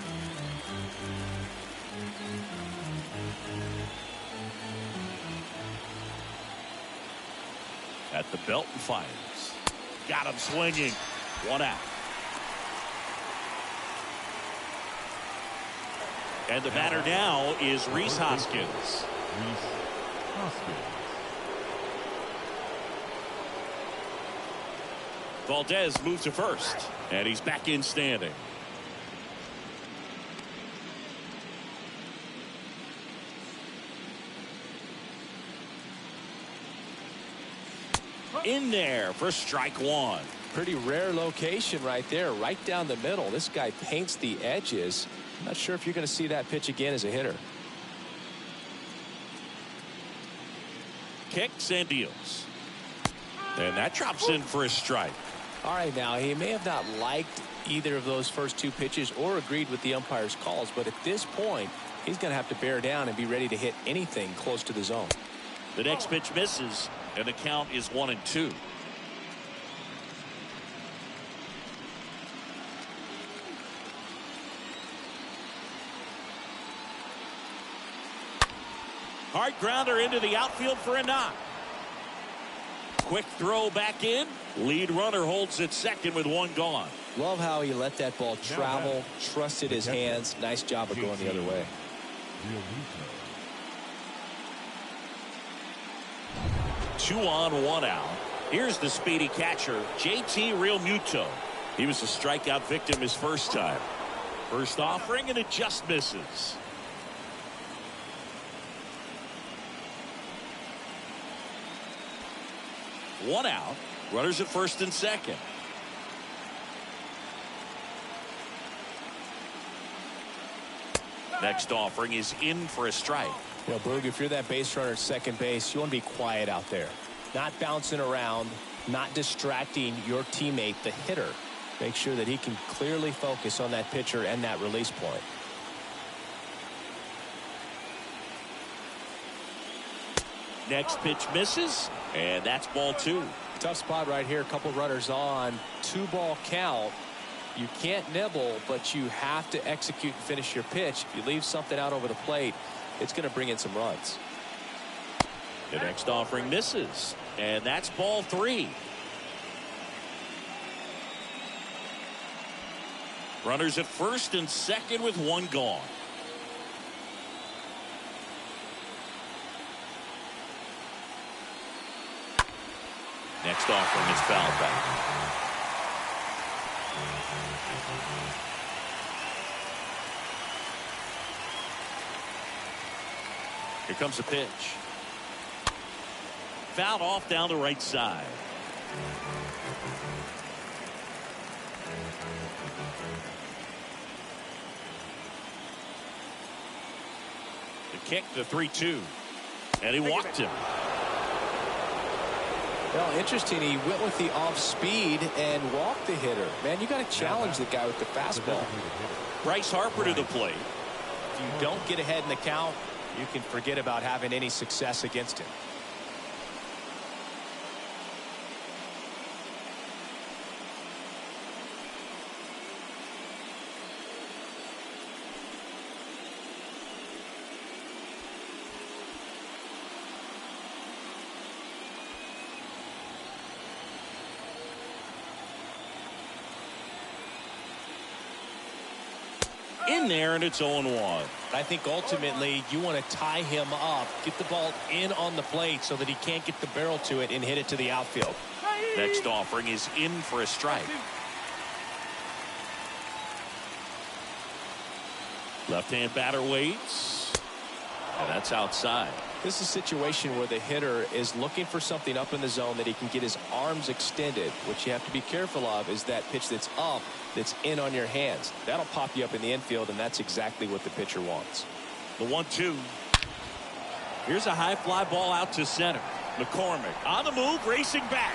At the belt and fires. Got him swinging. One out. And the batter now is Rhys Hoskins. Valdez moves to first. And he's back in standing. In there for strike one. Pretty rare location right there, right down the middle. This guy paints the edges. Not sure if you're going to see that pitch again as a hitter. Kicks and deals. And that drops in for a strike. All right, now he may have not liked either of those first two pitches or agreed with the umpire's calls, but at this point he's going to have to bear down and be ready to hit anything close to the zone. The next pitch misses, and the count is 1-2. Hard grounder into the outfield for a knock. Quick throw back in. Lead runner holds at second with one gone. Love how he let that ball travel, trusted his hands. Nice job of going the other way. 2 on, 1 out. Here's the speedy catcher, JT Realmuto. He was a strikeout victim his first time. First offering, and it just misses. One out. Runners at first and second. Next offering is in for a strike. You know, Boog, if you're that base runner at second base, you want to be quiet out there. Not bouncing around, not distracting your teammate, the hitter. Make sure that he can clearly focus on that pitcher and that release point. Next pitch misses, and that's ball 2. Tough spot right here. A couple runners on. 2-ball count. You can't nibble, but you have to execute and finish your pitch. If you leave something out over the plate, it's going to bring in some runs. The next offering misses, and that's ball 3. Runners at first and second with one gone. Next offering is fouled back. Here comes the pitch. Fouled off down the right side. The kick, the 3-2. And he walked him. Well, interesting. He went with the off speed and walked the hitter. Man, you got to challenge the guy with the fastball. Bryce Harper to the plate. If you don't get ahead in the count, you can forget about having any success against him. In there, and it's 0-1. I think ultimately you want to tie him up, get the ball in on the plate so that he can't get the barrel to it and hit it to the outfield. Next offering is in for a strike. Left-hand batter waits. And that's outside. This is a situation where the hitter is looking for something up in the zone that he can get his arms extended. What you have to be careful of is that pitch that's up, that's in on your hands. That'll pop you up in the infield, and that's exactly what the pitcher wants. The 1-2. Here's a high fly ball out to center. McCormick on the move, racing back.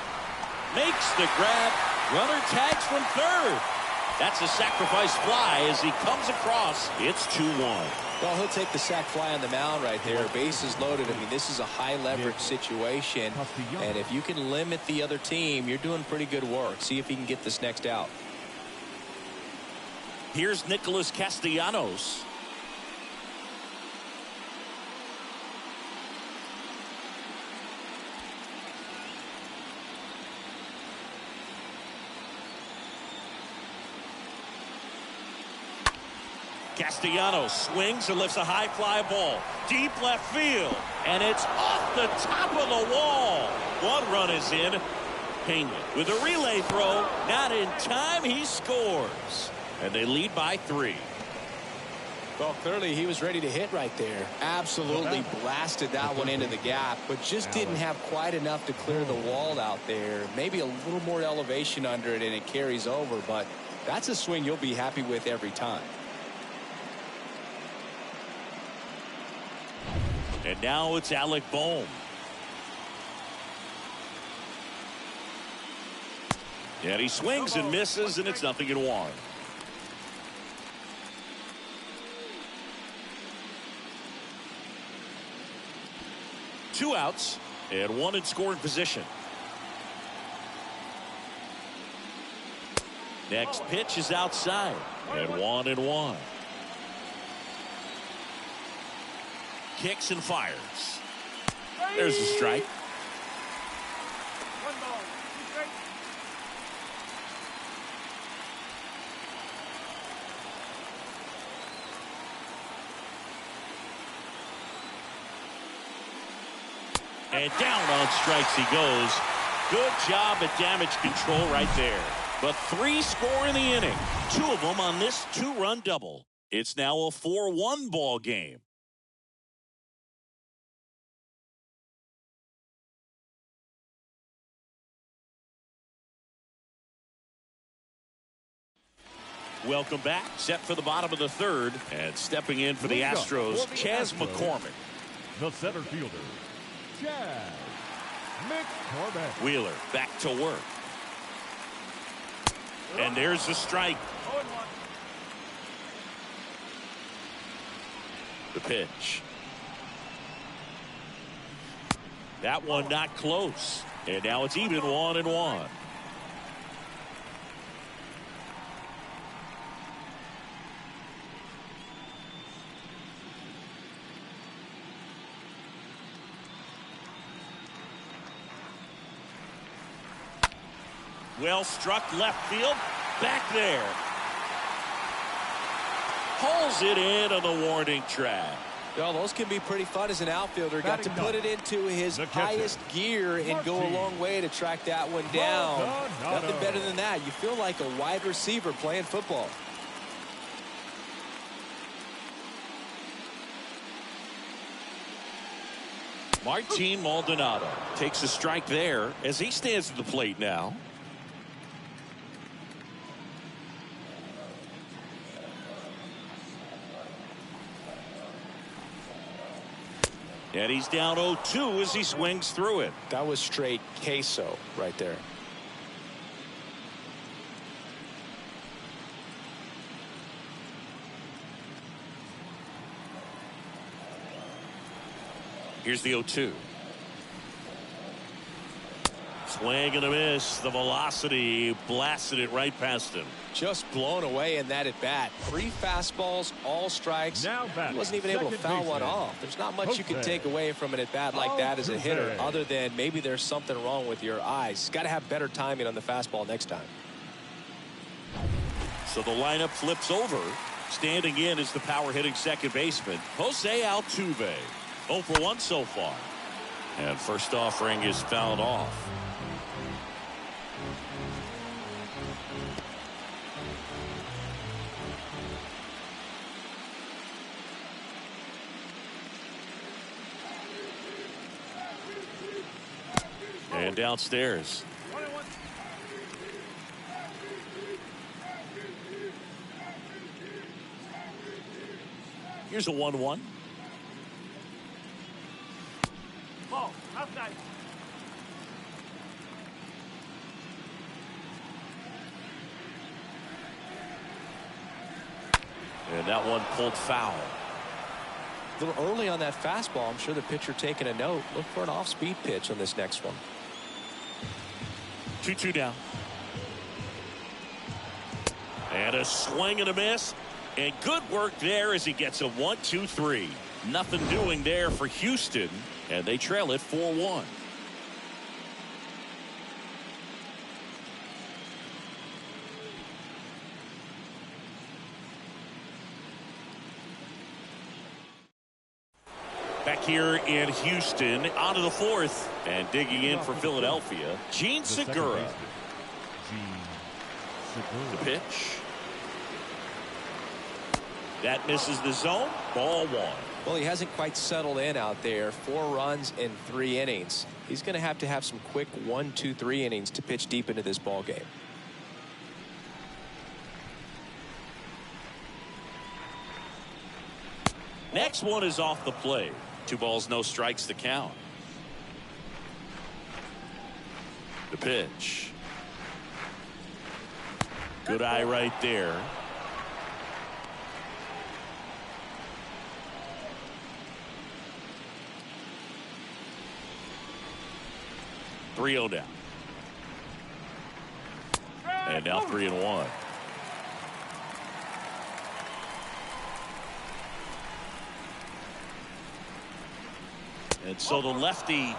Makes the grab. Runner tags from third. That's a sacrifice fly as he comes across. It's 2-1. Well, he'll take the sac fly on the mound right there. Bases loaded. I mean, this is a high leverage situation. And if you can limit the other team, you're doing pretty good work. See if he can get this next out. Here's Nicholas Castellanos. Castellanos swings and lifts a high fly ball. Deep left field. And it's off the top of the wall. One run is in. Pena with a relay throw. Not in time. He scores. And they lead by 3. Well, clearly he was ready to hit right there. Absolutely blasted that one into the gap, but just didn't have quite enough to clear the wall out there. Maybe a little more elevation under it and it carries over, but that's a swing you'll be happy with every time. And now it's Alec Bohm. And he swings and misses, and it's 0-1. 2 outs and 1 in scoring position. Next pitch is outside and 1-1. Kicks and fires. There's a strike. And down on strikes he goes. Good job at damage control right there. But 3 score in the inning. 2 of them on this 2-run double. It's now a 4-1 ball game. Welcome back. Set for the bottom of the 3rd. And stepping in for the Astros, Chas McCormick. The center fielder, Chas McCormick. Wheeler back to work. And there's the strike. The pitch. That one not close. And now it's even 1-1. Well struck left field. Back there. Pulls it in on the warning track. Well, those can be pretty fun as an outfielder. Got to put it into his highest gear and go a long way to track that one down. Nothing better than that. You feel like a wide receiver playing football. Martin Maldonado takes a strike there as he stands at the plate now. And he's down 0-2 as he swings through it. That was straight queso right there. Here's the 0-2. Swing and a miss. The velocity blasted it right past him. Just blown away in that at bat. 3 fastballs, all strikes. He wasn't even able to foul one off. There's not much you can take away from an at bat like that as a hitter, other than maybe there's something wrong with your eyes. Got to have better timing on the fastball next time. So the lineup flips over. Standing in is the power hitting second baseman, Jose Altuve. 0 for 1 so far. And first offering is fouled off. downstairs. Here's a 1-1. Ball outside. And that one pulled foul. A little early on that fastball. I'm sure the pitcher taking a note. Look for an off-speed pitch on this next one. 2-2 down. And a swing and a miss. And good work there as he gets a 1-2-3. Nothing doing there for Houston. And they trail it 4-1. Back here in Houston, on to the fourth, and digging in for Philadelphia, Gene Segura. The pitch. That misses the zone. Ball 1. Well, he hasn't quite settled in out there. 4 runs in 3 innings. He's going to have some quick 1, 2, 3 innings to pitch deep into this ball game. Next one is off the plate. 2 balls, no strikes to count. The pitch. Good eye right there. Down. And now 3-1. And so the lefty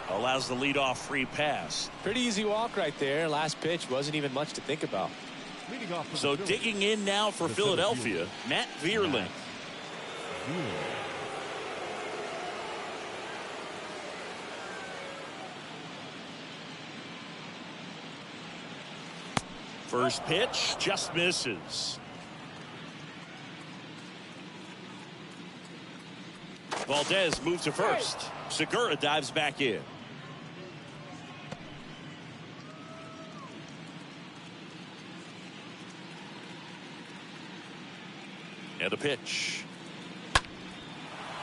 allows the leadoff free pass. Pretty easy walk right there. Last pitch wasn't even much to think about. So digging in now for Philadelphia, Matt Vierling. First pitch just misses. Valdez moves to first. Segura dives back in. And a pitch.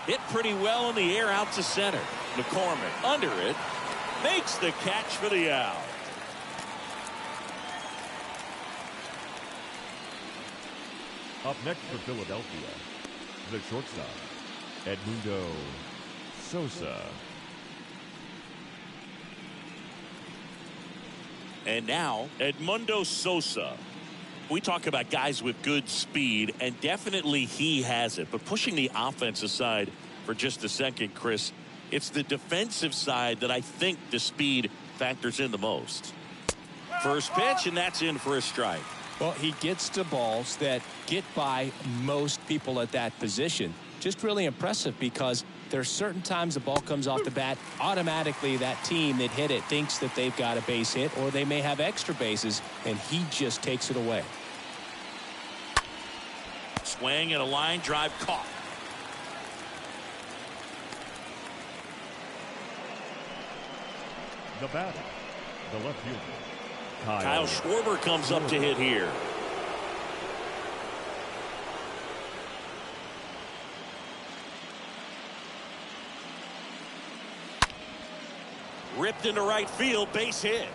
Hit pretty well in the air out to center. McCormick under it. Makes the catch for the out. Up next for Philadelphia, the shortstop, Edmundo Sosa. And now, Edmundo Sosa. We talk about guys with good speed, and definitely he has it. But pushing the offense aside for just a second, Chris, it's the defensive side that I think the speed factors in the most. First pitch, and that's in for a strike. Well, he gets to balls that get by most people at that position. Just really impressive because there are certain times the ball comes off the bat, automatically that team that hit it thinks that they've got a base hit or they may have extra bases, and he just takes it away. Swing and a line drive caught. The batter, the left fielder, Kyle Schwarber comes up to hit here. Ripped into right field, base hit.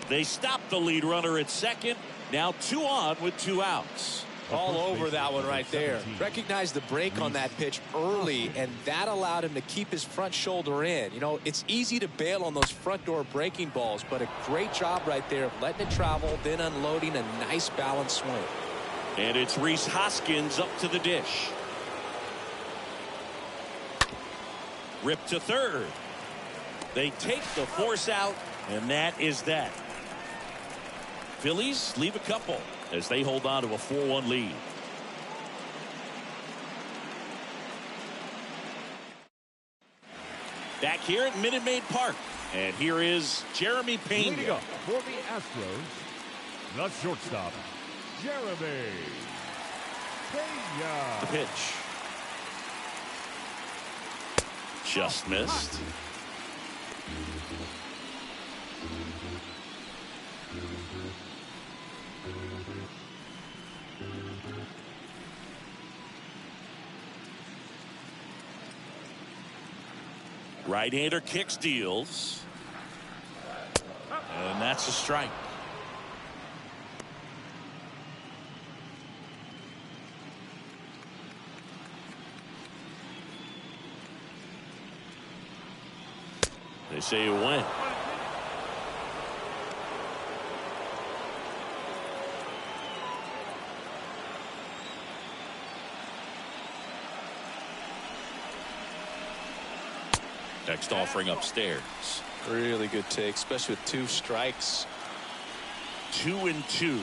They stop the lead runner at second. Now 2 on with 2 outs. All over that one right there. Recognized the break on that pitch early, and that allowed him to keep his front shoulder in. You know, it's easy to bail on those front door breaking balls, but a great job right there of letting it travel, then unloading a nice balanced swing. And it's Rhys Hoskins up to the dish. Ripped to third. They take the force out, and that is that. Phillies leave a couple as they hold on to a 4-1 lead. Back here at Minute Maid Park. And here is Jeremy Pena. Leading up for the Astros, the shortstop, Jeremy Pena. The pitch. Just missed. Right-hander kicks, deals. And that's a strike. They say you win. Next offering upstairs. Really good take, especially with 2 strikes. 2-2.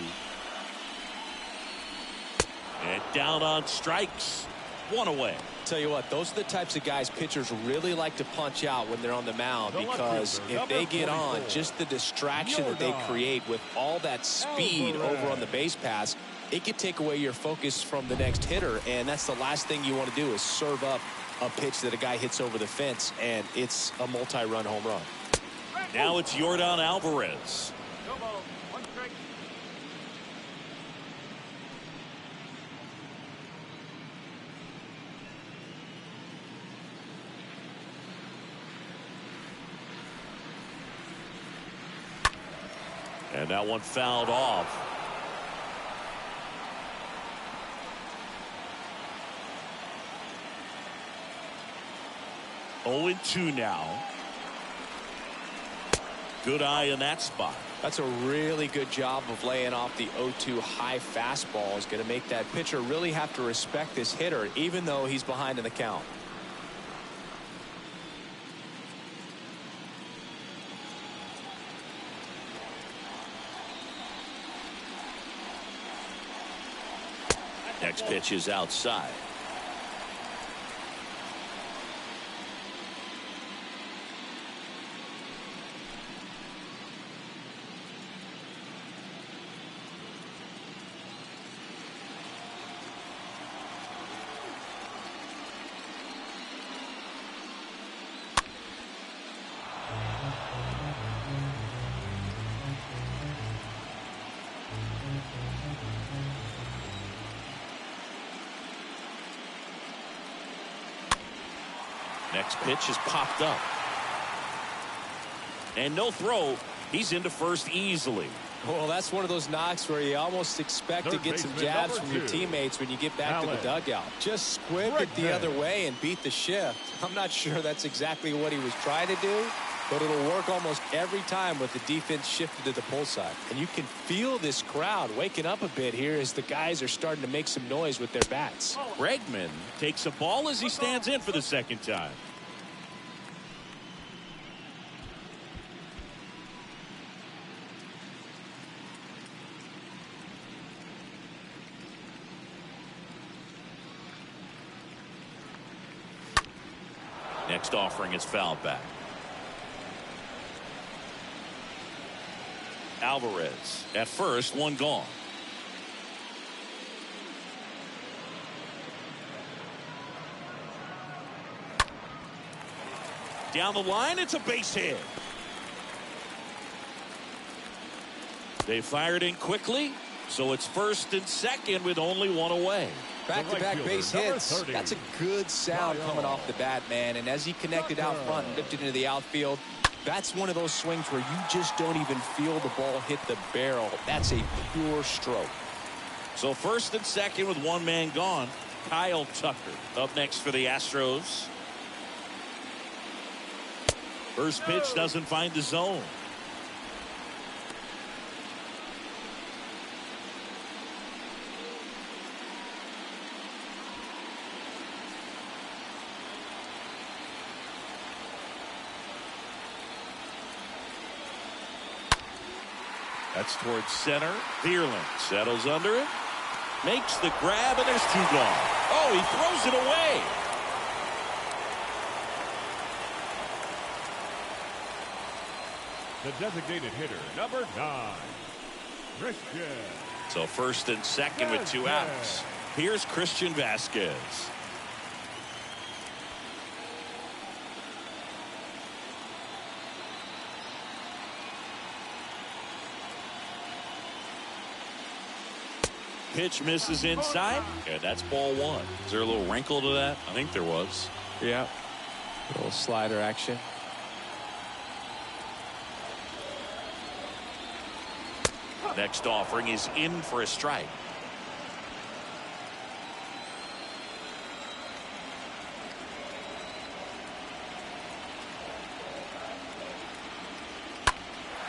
And down on strikes. 1 away. Tell you what, those are the types of guys pitchers really like to punch out when they're on the mound, because if they get on, just the distraction that they create with all that speed over on the base pass, it could take away your focus from the next hitter, and that's the last thing you want to do is serve up a pitch that a guy hits over the fence, and it's a multi-run home run. Now it's Yordan Alvarez. No ball. 1 strike. And that one fouled off. Oh, 0-2 now. Good eye in that spot. That's a really good job of laying off the 0-2 high fastball. Is going to make that pitcher really have to respect this hitter, even though he's behind in the count. Next pitch is outside. Next pitch is popped up. And no throw. He's into first easily. Well, that's one of those knocks where you almost expect to get some jabs from your teammates when you get back to the dugout. Just squib it the other way and beat the shift. I'm not sure that's exactly what he was trying to do, but it'll work almost every time with the defense shifted to the pull side. And you can feel this crowd waking up a bit here as the guys are starting to make some noise with their bats. Bregman takes a ball as he stands in for the second time. Next offering is fouled back. Alvarez at first, 1 gone. Down the line, it's a base hit. They fired in quickly, so it's first and second with only 1 away. Back-to-back base hits. That's a good sound coming off the bat, man. And as he connected out front and lifted into the outfield, that's one of those swings where you just don't even feel the ball hit the barrel. That's a pure stroke. So first and second with 1 man gone. Kyle Tucker up next for the Astros. First pitch doesn't find the zone. That's towards center. Vierling settles under it. Makes the grab, and there's 2 gone. Oh, he throws it away. The designated hitter, number 9, Christian. So first and second with 2 outs. Here's Christian Vasquez. Pitch misses inside. And that's ball one. Is there a little wrinkle to that? I think there was. Yeah. A little slider action. Next offering is in for a strike.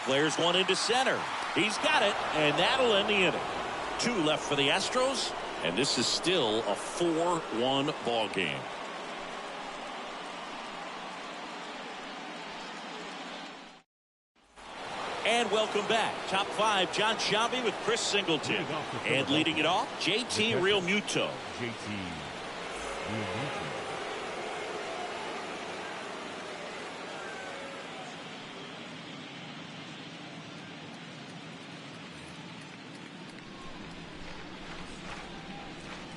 Flares one into center. He's got it, and that'll end the inning. 2 left for the Astros, and this is still a 4-1 ball game. And welcome back. Top 5, John Sciambi with Chris Singleton. And leading it off, JT Realmuto.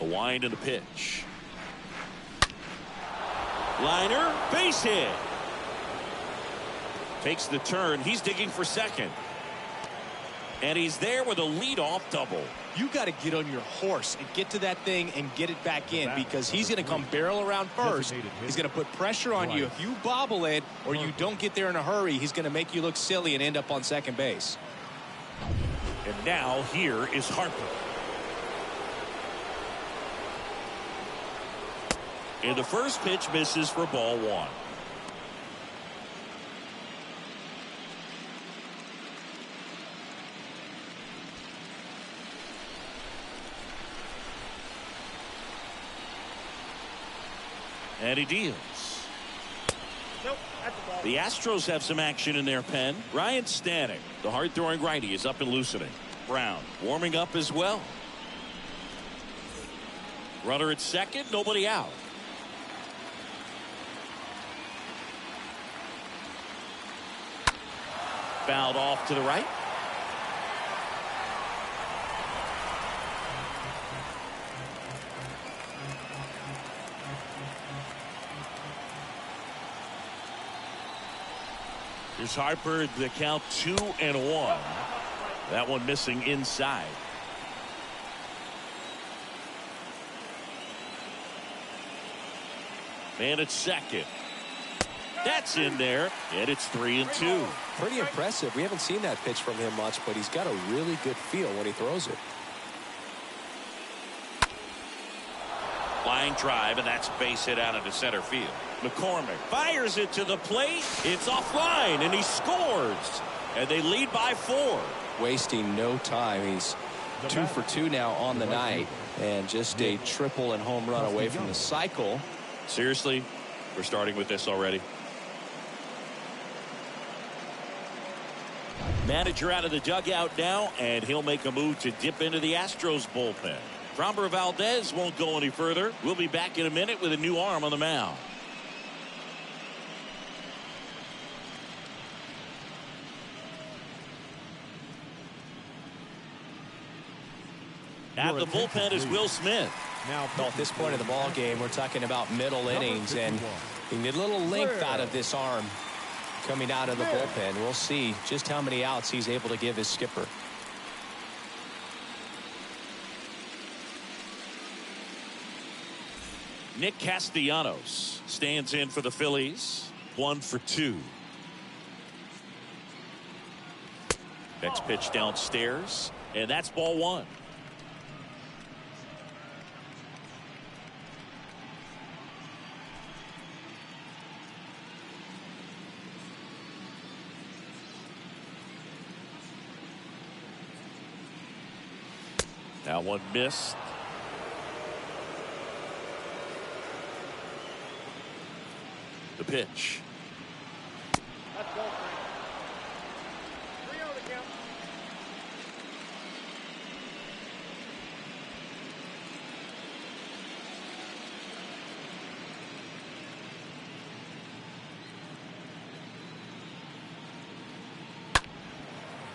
A wind and a pitch. Liner, base hit. Takes the turn. He's digging for second. And he's there with a leadoff double. You got to get on your horse and get to that thing and get it back in, because he's going to come barrel around first. He's going to put pressure on you. If you bobble it or you don't get there in a hurry, he's going to make you look silly and end up on second base. And now here is Harper. And the first pitch misses for ball one. And he deals. Nope, that's a ball. The Astros have some action in their pen. Ryan Stanek, the hard-throwing righty, is up and loosening. Brown warming up as well. Runner at second, nobody out. Fouled off to the right. Here's Harper, the count 2-1. That one missing inside. Man at second. That's in there, and it's 3-2. Pretty impressive. We haven't seen that pitch from him much, but he's got a really good feel when he throws it. Line drive, and that's base hit out into center field. McCormick fires it to the plate. It's offline, and he scores. And they lead by 4. Wasting no time. He's 2 for 2 now on the night, and just a triple and home run away from the cycle. Seriously, we're starting with this already. Manager out of the dugout now, and he'll make a move to dip into the Astros bullpen. Framber Valdez won't go any further. We'll be back in a minute with a new arm on the mound. At the bullpen is Will Smith. Now, at this point of the ball game, we're talking about middle innings, and you need a little length out of this arm coming out of the bullpen. We'll see just how many outs he's able to give his skipper. Nick Castellanos stands in for the Phillies. 1 for 2. Next pitch downstairs, and that's ball one. That one missed. The pitch. Let's go, Frank. 3-0 to count.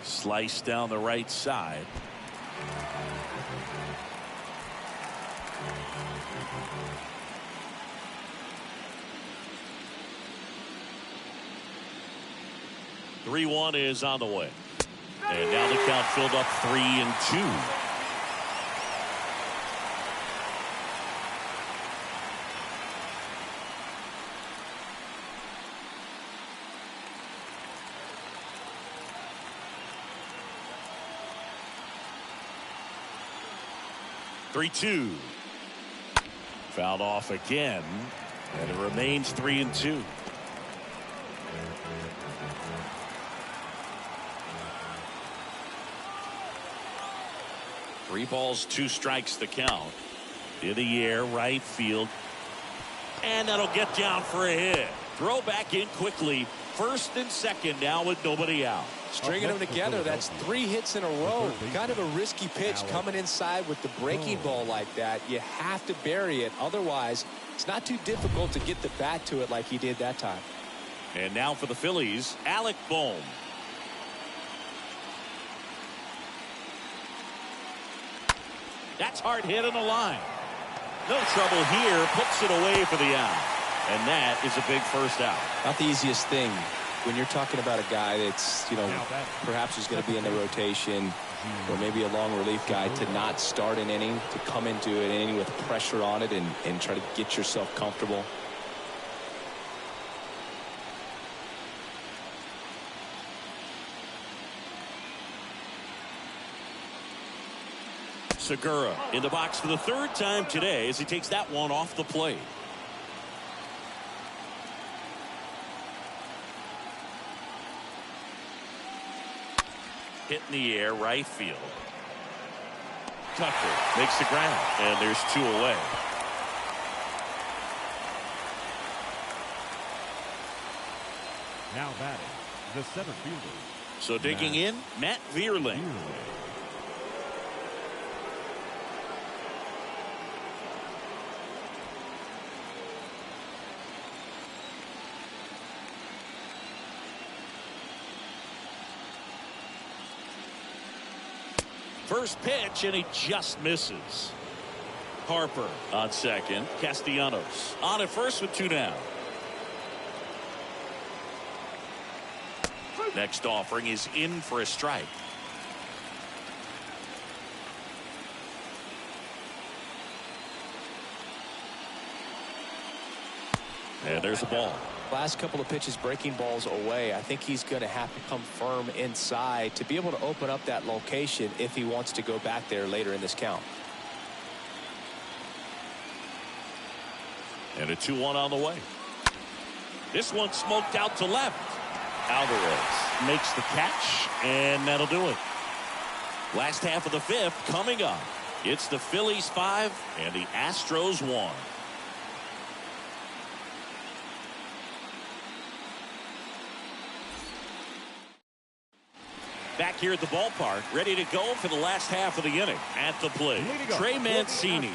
Slice down the right side. Three-1 is on the way. And now the count filled up 3-2. 3-2. Fouled off again, and it remains 3-2. Three balls, two strikes the count. In the air, right field. And that'll get down for a hit. Throw back in quickly. First and second now with nobody out. Stringing them together, that's 3 hits in a row. Kind of a risky pitch coming inside with the breaking ball like that. You have to bury it. Otherwise, it's not too difficult to get the bat to it like he did that time. And now for the Phillies, Alec Bohm. That's hard hit on the line. No trouble here. Puts it away for the out. And that is a big first out. Not the easiest thing when you're talking about a guy that's, perhaps is going to be in the rotation or maybe a long relief guy, to not start an inning, to come into an inning with pressure on it and try to get yourself comfortable. Segura in the box for the third time today as he takes that one off the plate. Hit in the air, right field. Tucker makes the ground, and there's 2 away. Now batting, the center fielder. So digging in, Matt Vierling. First pitch, and he just misses. Harper on second. Castellanos on at first with 2 down. Next offering is in for a strike. And there's a ball. Last couple of pitches breaking balls away. I think he's going to have to come firm inside to be able to open up that location if he wants to go back there later in this count. And a 2-1 on the way. This one smoked out to left. Alvarez makes the catch, and that'll do it. Last half of the 5th coming up. It's the Phillies 5 and the Astros 1. Back here at the ballpark, ready to go for the last half of the inning. At the plate, Trey Mancini.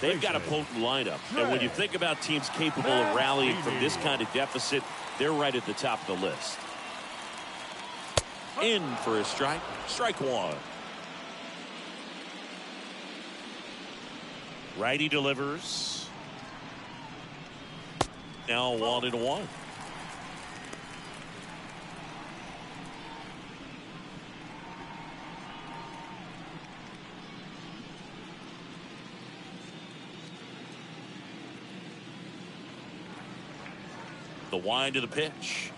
They've got a potent lineup. And when you think about teams capable of rallying from this kind of deficit, they're right at the top of the list. In for a strike. Strike 1. Righty delivers. Now 1-1. The wind to the pitch.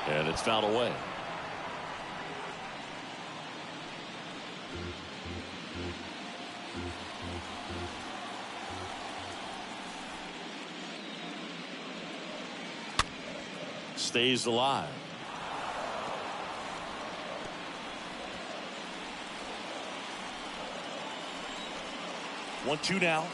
And it's fouled away. Stays alive. One, 2 now.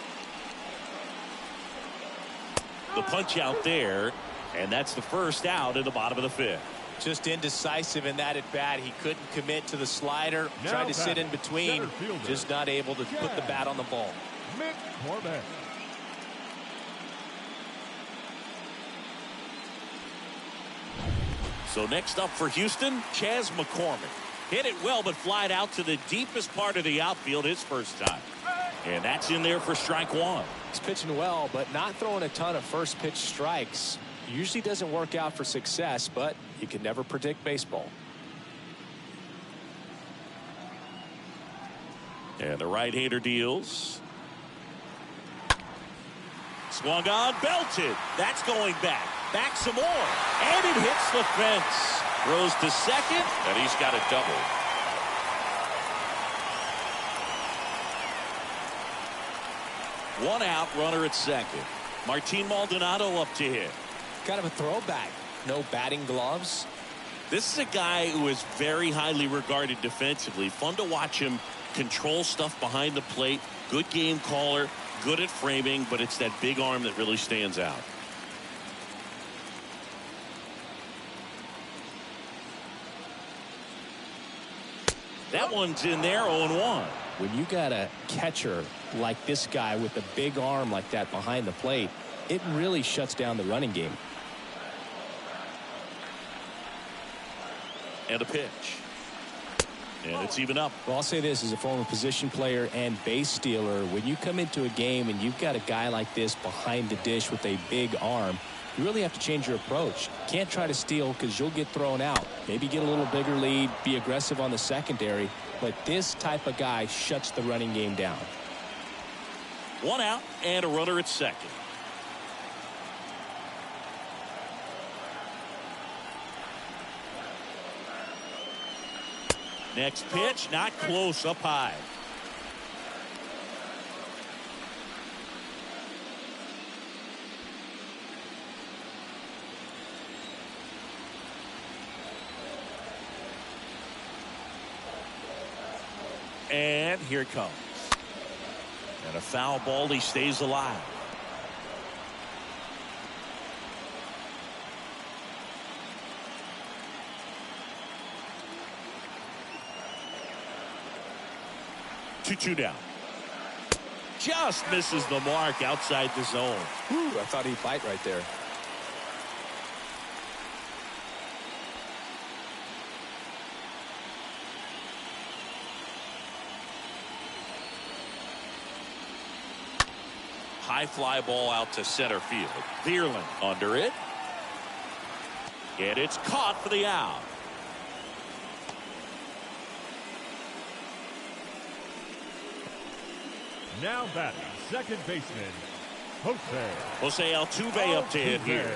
The punch out there, and that's the first out in the bottom of the 5th. Just indecisive in that at bat. He couldn't commit to the slider. Tried to sit in between. Just not able to put the bat on the ball. McCormick. So next up for Houston, Chas McCormick. Hit it well, but flied out to the deepest part of the outfield his first time. And that's in there for strike 1. He's pitching well, but not throwing a ton of first pitch strikes. Usually doesn't work out for success, but you can never predict baseball. And the right-hander deals. Swung on, belted. That's going back. Back some more. And it hits the fence. Throws to second, and he's got a double. One out, runner at second. Martin Maldonado up to hit. Kind of a throwback. No batting gloves. This is a guy who is very highly regarded defensively. Fun to watch him control stuff behind the plate. Good game caller, good at framing, but it's that big arm that really stands out. That one's in there, 0-1. When you got a catcher like this guy with a big arm like that behind the plate, it really shuts down the running game. And a pitch. And it's even up. Well, I'll say this as a former position player and base stealer. When you come into a game and you've got a guy like this behind the dish with a big arm, you really have to change your approach. Can't try to steal because you'll get thrown out. Maybe get a little bigger lead, be aggressive on the secondary. But this type of guy shuts the running game down. One out and a runner at second. Next pitch, not close, up high. And here it comes. And a foul ball, he stays alive. Two down. Just misses the mark outside the zone. Whew, I thought he'd bite right there. High fly ball out to center field. Vierling under it. And it's caught for the out. Now batting, second baseman, Jose Altuve up to hit here.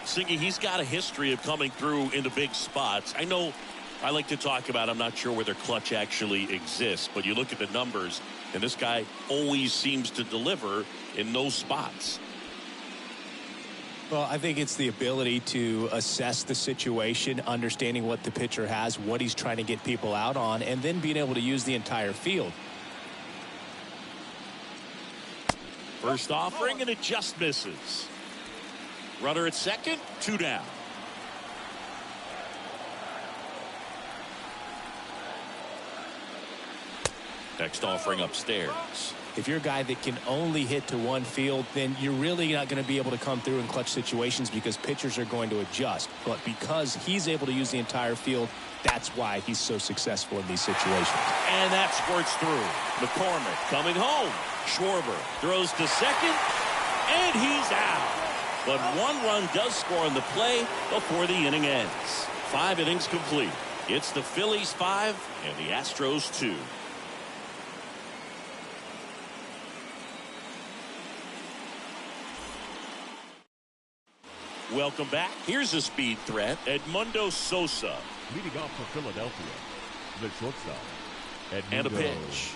Singy, he's got a history of coming through in the big spots. I know I like to talk about, I'm not sure whether clutch actually exists, but you look at the numbers, and this guy always seems to deliver in those spots. Well, I think it's the ability to assess the situation, understanding what the pitcher has, what he's trying to get people out on, and then being able to use the entire field. First offering, and it just misses. Runner at second, two down. Next offering upstairs. If you're a guy that can only hit to one field, then you're really not going to be able to come through in clutch situations because pitchers are going to adjust. But because he's able to use the entire field, that's why he's so successful in these situations. And that squirts through. McCormick coming home. Schwarber throws to second, and he's out. But one run does score on the play before the inning ends. 5 innings complete. It's the Phillies 5 and the Astros 2. Welcome back. Here's a speed threat. Edmundo Sosa. Leading off for Philadelphia, the shortstop, And a pitch.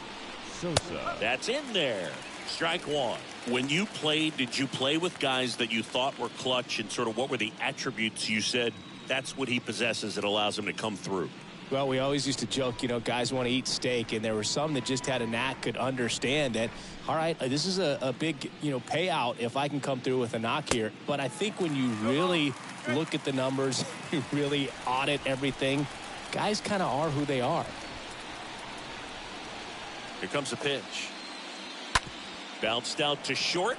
Sosa. That's in there. Strike one. When you played, did you play with guys that you thought were clutch, and sort of what were the attributes you said that's what he possesses that allows him to come through? Well, we always used to joke, you know, guys want to eat steak, and there were some that just had a knack, could understand that, all right, this is a big, you know, payout if I can come through with a knock here. But I think when you really look at the numbers, you really audit everything, guys kind of are who they are. Here comes the pitch. Bounced out to short.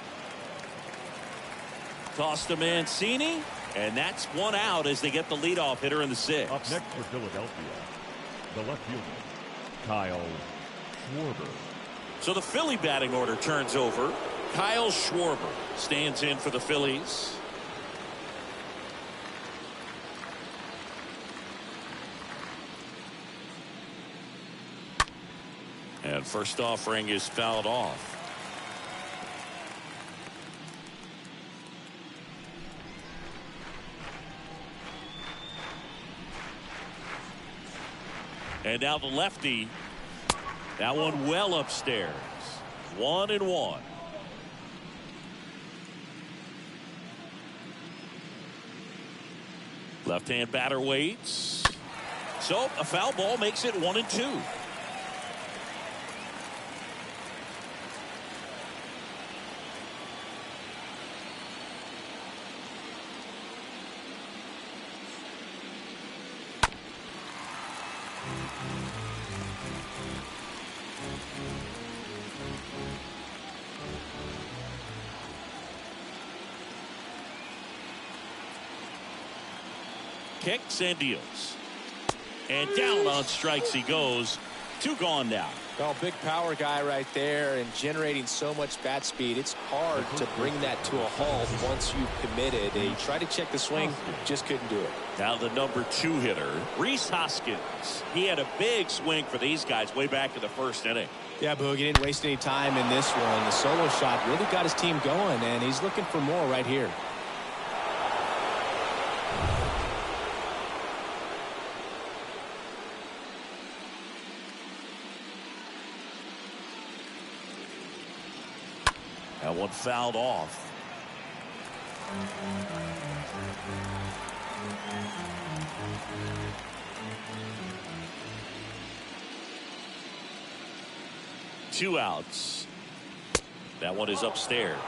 Tossed to Mancini. And that's one out as they get the leadoff hitter in the 6th. Up next for Philadelphia, the left fielder, Kyle Schwarber. So the Philly batting order turns over. Kyle Schwarber stands in for the Phillies. And first offering is fouled off. And now the lefty. That one well upstairs. 1-1. Left-hand batter waits. So a foul ball makes it 1-2. Kicks and deals. And down on strikes he goes. 2 gone now. Well, big power guy right there and generating so much bat speed. It's hard to bring that to a halt once you've committed. He tried to check the swing, just couldn't do it. Now the number 2 hitter, Rhys Hoskins. He had a big swing for these guys way back in the first inning. Yeah, Boog, he didn't waste any time in this one. The solo shot really got his team going, and he's looking for more right here. That one fouled off. Two outs. That one is upstairs.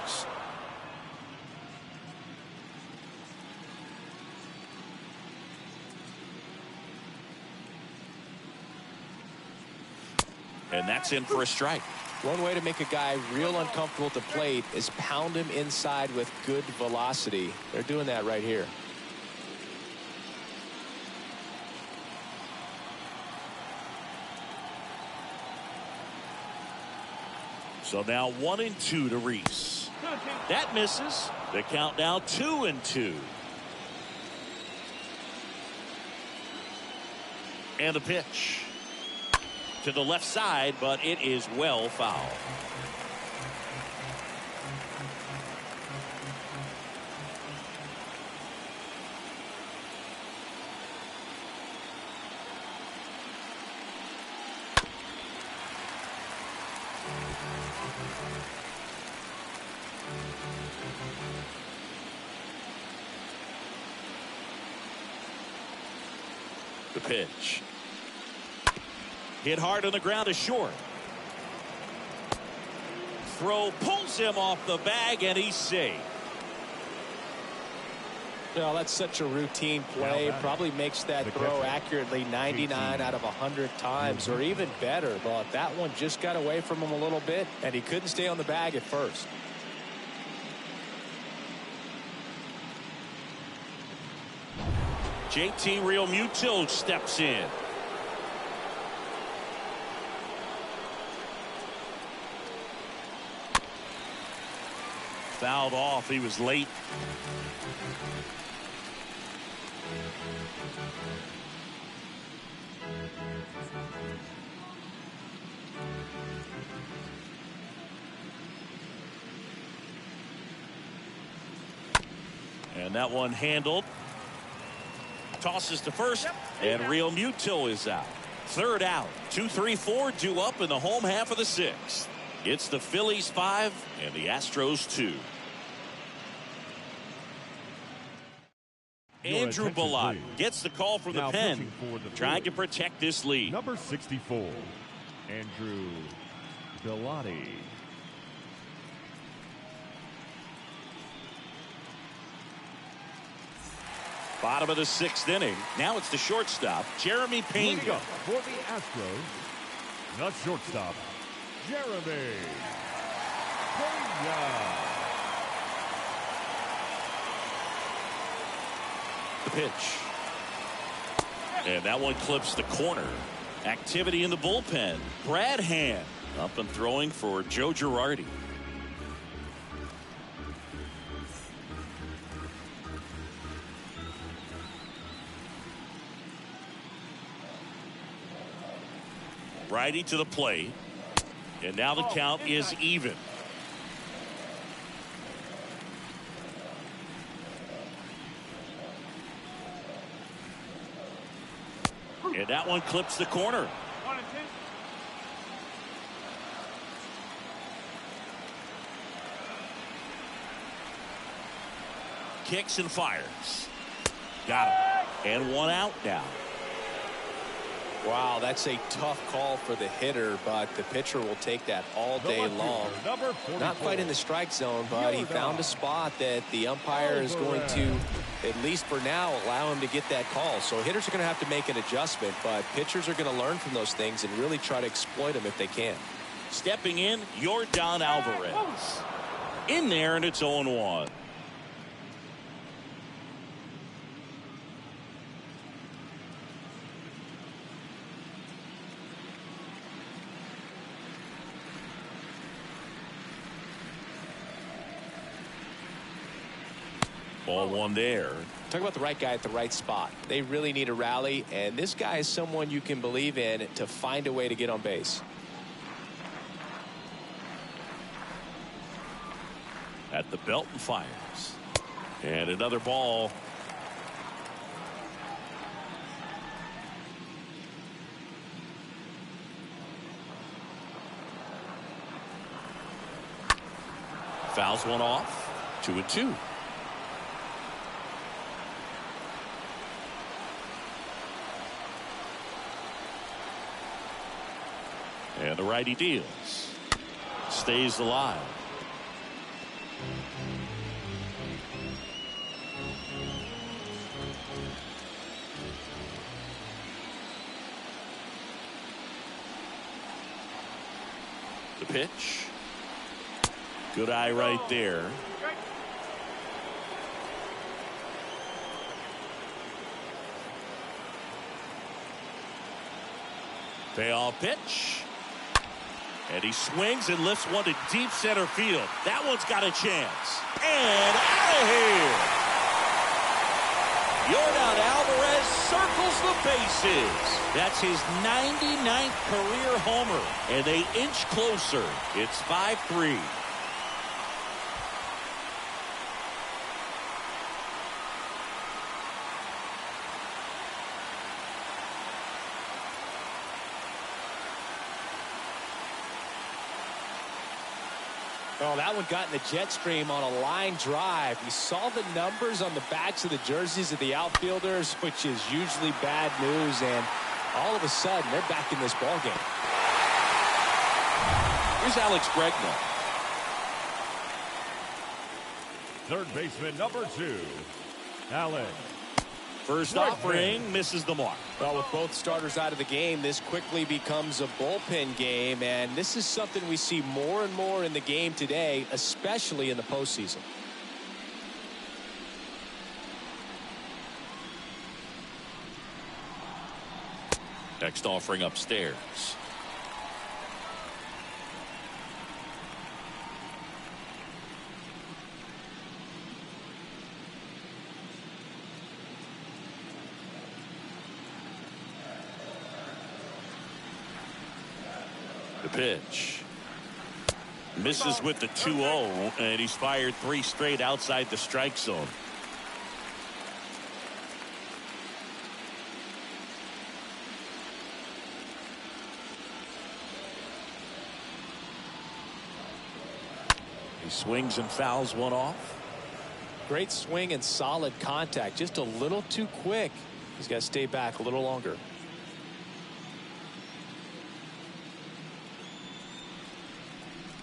And that's in for a strike. One way to make a guy real uncomfortable at the plate is pound him inside with good velocity. They're doing that right here. So now 1-2 to Rhys. That misses. The count now 2-2. And the pitch to the left side, but it is well foul. The pitch. Hit hard on the ground is short. Throw pulls him off the bag, and he's safe. Well, that's such a routine play. Probably makes that throw accurately 99 out of 100 times, or even better. But that one just got away from him a little bit, and he couldn't stay on the bag at first. JT Realmuto steps in. Fouled off. He was late. And that one handled. Tosses to first, and Realmuto is out. Third out. 2, 3, 4 due up in the home half of the 6th. It's the Phillies 5 and the Astros 2. Andrew Bellotti gets the call from the pen, trying to protect this lead. Number 64, Andrew Bellotti. Bottom of the 6th inning. Now it's the shortstop, Jeremy Pena. For the Astros, the shortstop, Jeremy Pena. The pitch. And that one clips the corner. Activity in the bullpen. Brad Hand up and throwing for Joe Girardi. Righty to the plate. And now the count is even. And that one clips the corner. 1-2. Kicks and fires. Got him. And one out now. Wow, that's a tough call for the hitter, but the pitcher will take that all day long. Not quite in the strike zone, but he found a spot that the umpire is going to, at least for now, allow him to get that call. So hitters are going to have to make an adjustment, but pitchers are going to learn from those things and really try to exploit them if they can. Stepping in, Yordan Alvarez. In there, and it's 0-1. Ball one there. Talk about the right guy at the right spot. They really need a rally, and this guy is someone you can believe in to find a way to get on base. At the belt and fires. And another ball. Fouls one off. 2-2. And the righty deals. Stays alive. The pitch. Good eye right there. Payoff pitch. And he swings and lifts one to deep center field. That one's got a chance. And out of here. Yordan Alvarez circles the bases. That's his 99th career homer. And they inch closer. It's 5-3. Oh, that one got in the jet stream on a line drive. We saw the numbers on the backs of the jerseys of the outfielders, which is usually bad news, and all of a sudden they're back in this ball game. Here's Alex Bregman. Third baseman number 2, Alex. First offering misses the mark. Well, with both starters out of the game, this quickly becomes a bullpen game, and this is something we see more and more in the game today, especially in the postseason. Next offering upstairs. The pitch. Misses with the 2-0, and he's fired 3 straight outside the strike zone. He swings and fouls one off. Great swing and solid contact. Just a little too quick. He's got to stay back a little longer.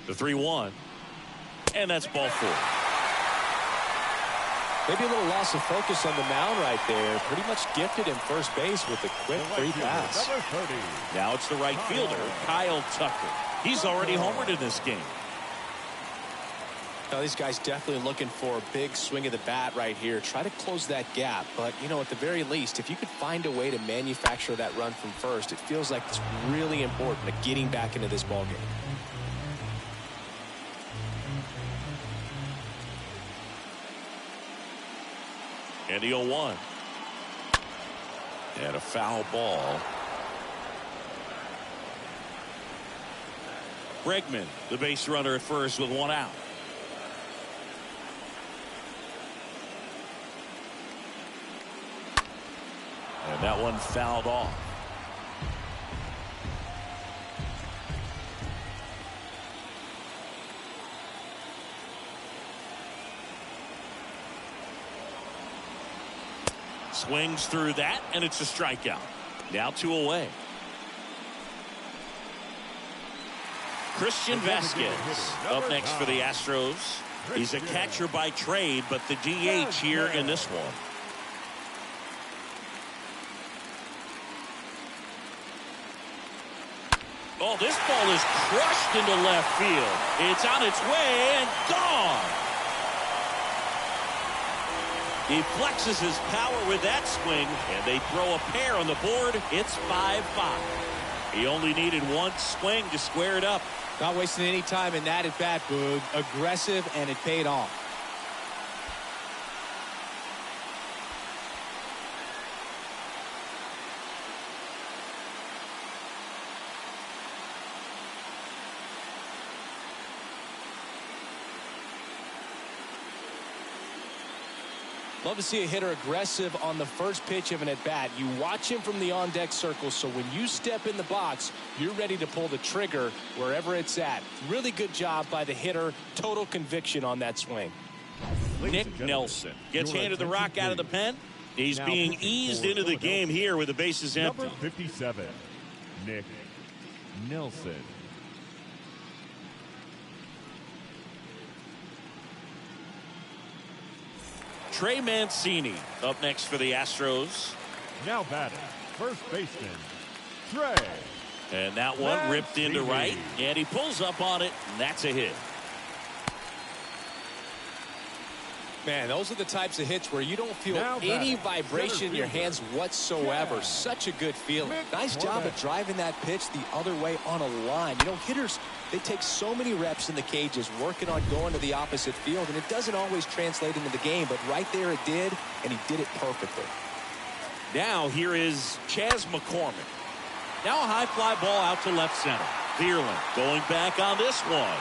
The 3-1. And that's ball 4. Maybe a little loss of focus on the mound right there. Pretty much gifted him first base with a quick free pass. Now it's the right fielder, Kyle Tucker. He's already homered in this game. Now, these guys definitely looking for a big swing of the bat right here. Try to close that gap. But, you know, at the very least, if you could find a way to manufacture that run from first, it feels like it's really important to getting back into this ballgame. And the 0-1. And a foul ball. Bregman, the base runner at first with 1 out. And that one fouled off. Swings through that, and it's a strikeout. Now 2 away. Christian Vasquez up next for the Astros. He's a catcher by trade, but the DH here in this one. Oh, this ball is crushed into left field. It's on its way and gone. He flexes his power with that swing, and they throw a pair on the board. It's 5-5. He only needed one swing to square it up. Not wasting any time in that at bat, Boog. Aggressive, and it paid off. Love to see a hitter aggressive on the first pitch of an at-bat. You watch him from the on-deck circle, so when you step in the box, you're ready to pull the trigger wherever it's at. Really good job by the hitter. Total conviction on that swing. Nick Nelson gets handed the rock out of the pen. He's being eased into the game here with the bases empty. Number 57, Nick Nelson. Trey Mancini up next for the Astros. Now batting, first baseman, Trey. And that one ripped into right, and he pulls up on it, and that's a hit. Man, those are the types of hits where you don't feel any vibration in your hands whatsoever. Yeah. Such a good feeling. Nice job of driving that pitch the other way on a line. You know, hitters, they take so many reps in the cages working on going to the opposite field, and it doesn't always translate into the game, but right there it did, and he did it perfectly. Now here is Chas McCormick. Now a high fly ball out to left center. Vierling going back on this one.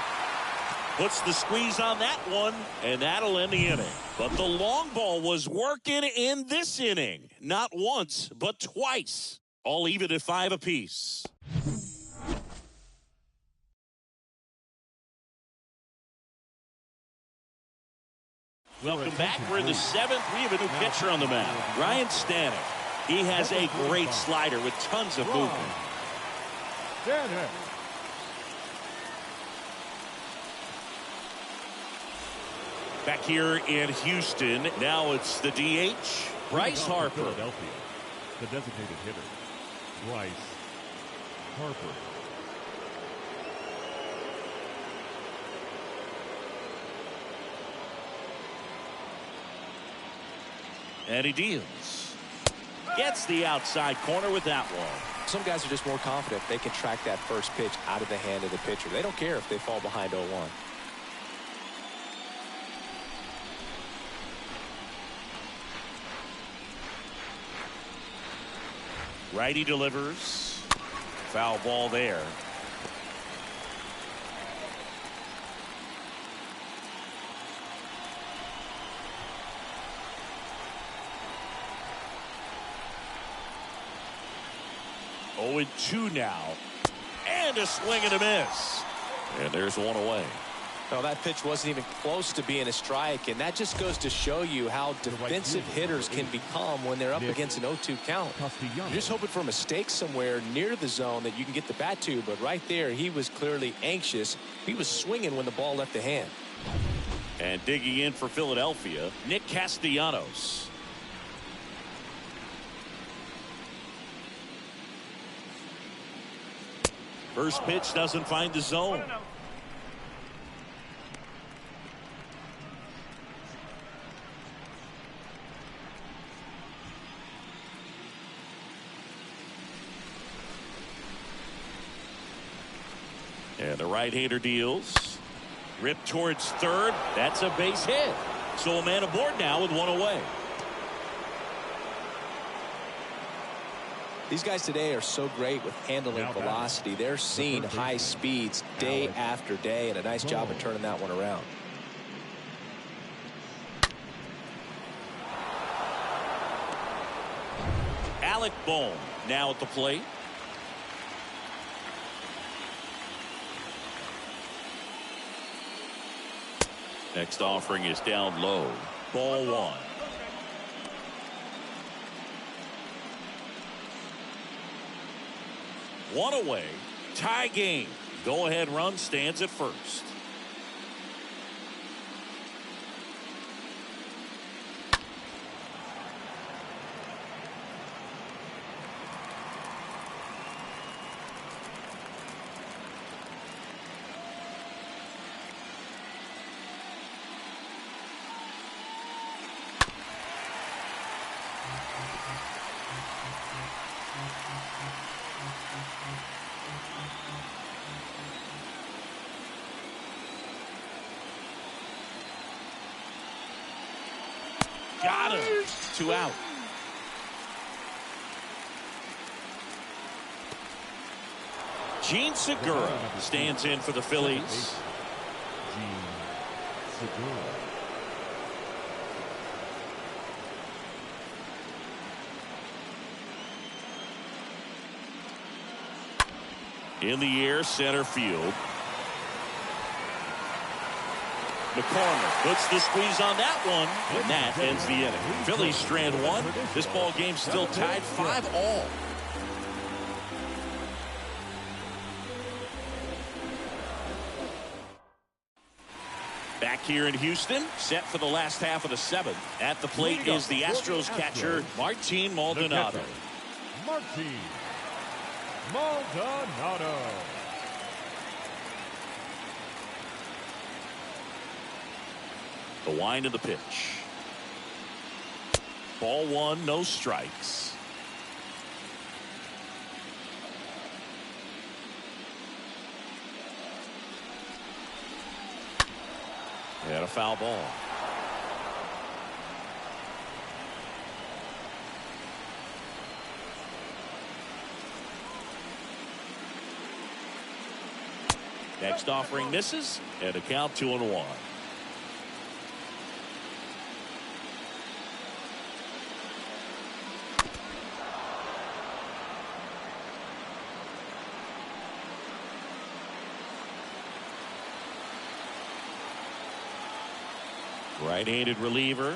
Puts the squeeze on that one, and that'll end the inning. But the long ball was working in this inning. Not once, but twice. All even at 5 apiece. Welcome back. We're in the 7th. We have a new pitcher on the mound, Ryan Stanek. He has a great slider with tons of movement. Back here in Houston, now it's the DH, Bryce Harper. Philadelphia, the designated hitter, Bryce Harper. And he deals. Gets the outside corner with that one. Some guys are just more confident they can track that first pitch out of the hand of the pitcher. They don't care if they fall behind 0-1. Righty delivers. Foul ball there. Oh, 2 now. And a swing and a miss. And there's one away. Well, that pitch wasn't even close to being a strike, and that just goes to show you how defensive hitters can become when they're up against an 0-2 count. You're just hoping for a mistake somewhere near the zone that you can get the bat to, but right there, he was clearly anxious. He was swinging when the ball left the hand. And digging in for Philadelphia, Nick Castellanos. First pitch doesn't find the zone. And the right-hander deals. Ripped towards third. That's a base hit. So a man aboard now with 1 away. These guys today are so great with handling velocity. They're seeing high speeds day after day, and a nice job of turning that one around. Alec Bohm now at the plate. Next offering is down low. Ball 1. One away. Tie game. Go-ahead run stands at first. Got him. 2 out. Gene Segura stands in for the Phillies. Gene Segura. In the air, center field. McCormick puts the squeeze on that one, and that ends the inning. Phillies strand 1. This ball game still tied 5-all. Back here in Houston, set for the last half of the 7th. At the plate is the Astros catcher, Martin Maldonado. Martin Maldonado. The wind of the pitch. Ball 1, no strikes. And a foul ball. Next offering misses, and a count 2-1. Right-handed reliever.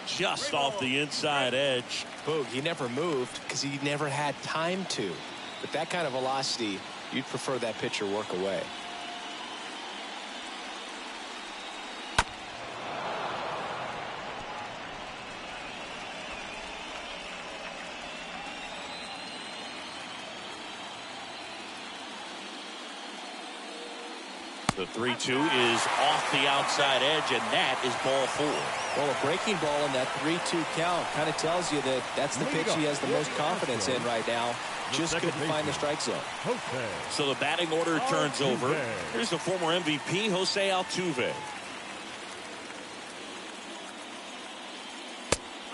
Just off the inside edge. Boog, he never moved because he never had time to. With that kind of velocity, you'd prefer that pitcher work away. The 3-2 is off the outside edge, and that is ball 4. Well, a breaking ball in that 3-2 count kind of tells you that that's the pitch he has the most confidence in right now. Just couldn't find the strike zone. So the batting order turns over. Here's the former MVP, Jose Altuve.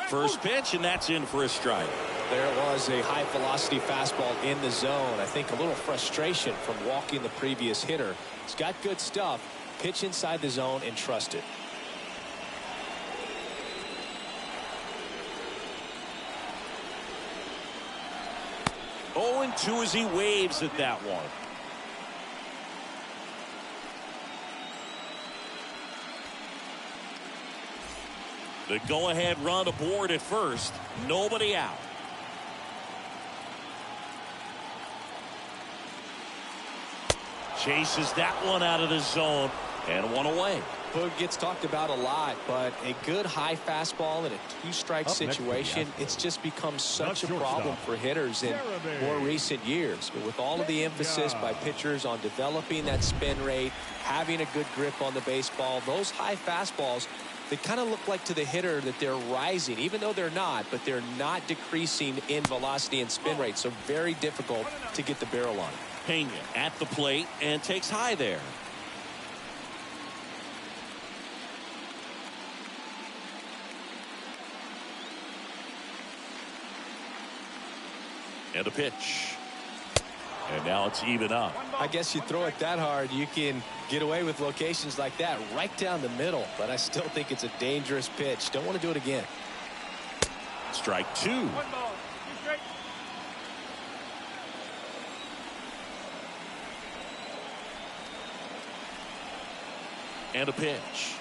First pitch, and that's in for a strike. There was a high velocity fastball in the zone. I think a little frustration from walking the previous hitter. He's got good stuff. Pitch inside the zone and trust it. Oh, and 2 as he waves at that one. The go-ahead run aboard at first. Nobody out. Chases that one out of the zone, and 1 away. Boog gets talked about a lot, but a good high fastball in a 2-strike situation, it's just become such a problem for hitters in more recent years. But with all of the emphasis by pitchers on developing that spin rate, having a good grip on the baseball, those high fastballs, they kind of look like to the hitter that they're rising, even though they're not, but they're not decreasing in velocity and spin rate. So very difficult to get the barrel on. Pena at the plate and takes high there. And a pitch. And now it's even up. I guess you throw it that hard, you can get away with locations like that right down the middle. But I still think it's a dangerous pitch. Don't want to do it again. Strike 2. 1 ball. 2 straight. And a pitch.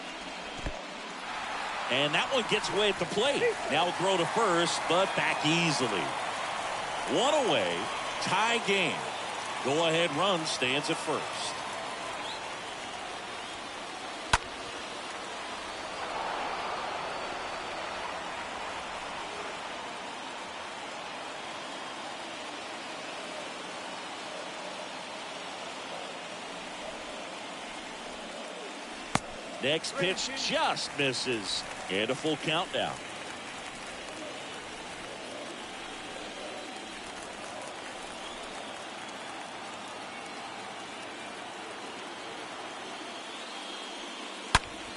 And that one gets away at the plate. Now a throw to first, but back easily. 1 away. Tie game. Go-ahead run stands at first. Next pitch just misses. And a full count now.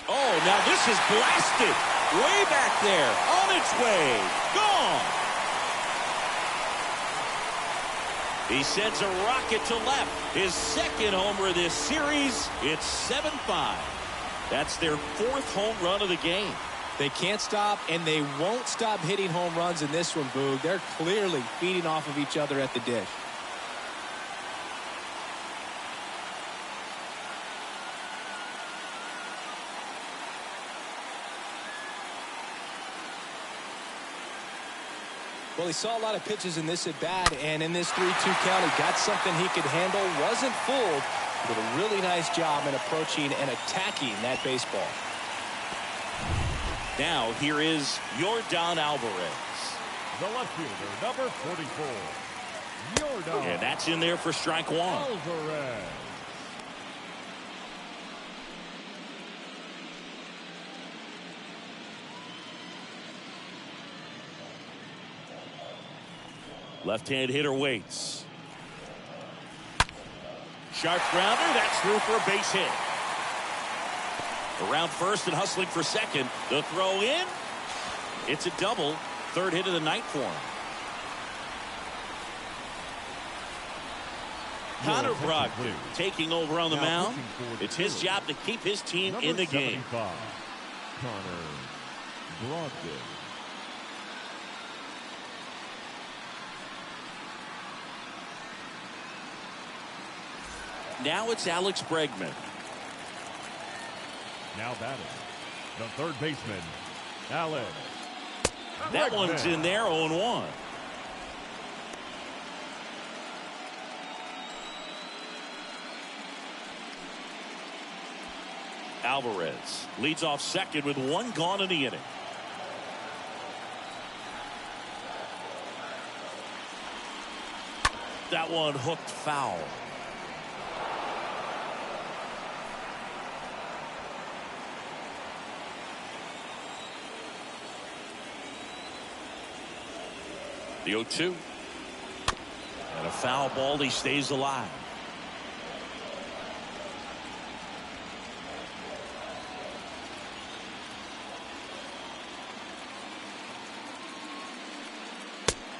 Oh, now this is blasted. Way back there. On its way. Gone. He sends a rocket to left. His second homer of this series. It's 7-5. That's their fourth home run of the game. They can't stop, and they won't stop hitting home runs in this one, Boog. They're clearly feeding off of each other at the dish. Well, he saw a lot of pitches in this at bat, and in this 3-2 count, he got something he could handle. Wasn't fooled. Did a really nice job in approaching and attacking that baseball. Now here is Yordan Alvarez. The left fielder, number 44. Yordan. And that's in there for strike one. Alvarez. Left-hand hitter waits. Sharp grounder. That's through for a base hit. Around first and hustling for second. The throw in. It's a double. Third hit of the night for him. Connor Brogdon taking over on the mound. It's his job to keep his team in the game. Connor Brogdon. Now it's Alex Bregman. Now batting, the third baseman, Alex. That one's in there, 0-1. Alvarez leads off second with one gone in the inning. That one hooked foul. The 0-2. And a foul ball. He stays alive.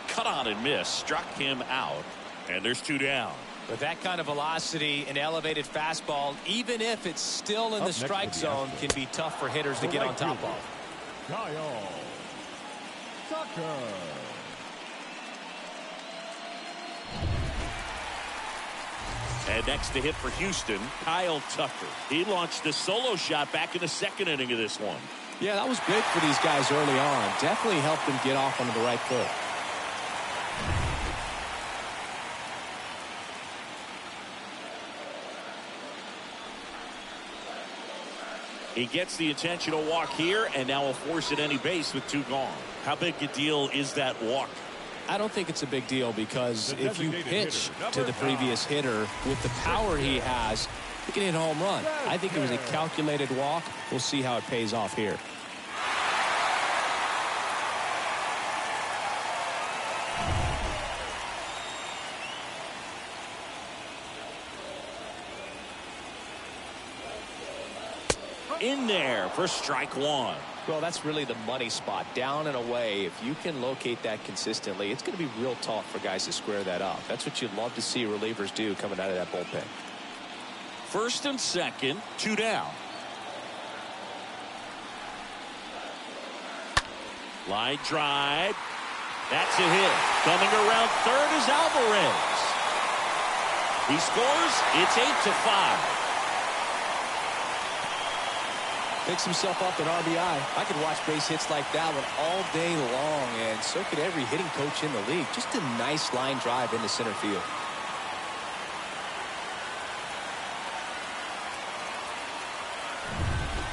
Cut on and miss. Struck him out. And there's two down. With that kind of velocity and elevated fastball, even if it's still in the strike zone, can be tough for hitters to get on top of. Kyle Tucker. And next to hit for Houston, Kyle Tucker. He launched a solo shot back in the second inning of this one. Yeah, that was big for these guys early on. Definitely helped them get off onto the right foot. He gets the intentional walk here, and now will force at any base with two gone. How big a deal is that walk? I don't think it's a big deal because if you pitch to the previous hitter with the power he has, he can hit a home run. I think it was a calculated walk. We'll see how it pays off here. In there for strike one. Well, that's really the money spot, down and away. If you can locate that consistently, it's going to be real tough for guys to square that up. That's what you'd love to see relievers do coming out of that bullpen. First and second, two down. Line drive. That's a hit. Coming around third is Alvarez. He scores. It's 8-5. Picks himself up an RBI. I could watch base hits like that one all day long, and so could every hitting coach in the league. Just a nice line drive into center field.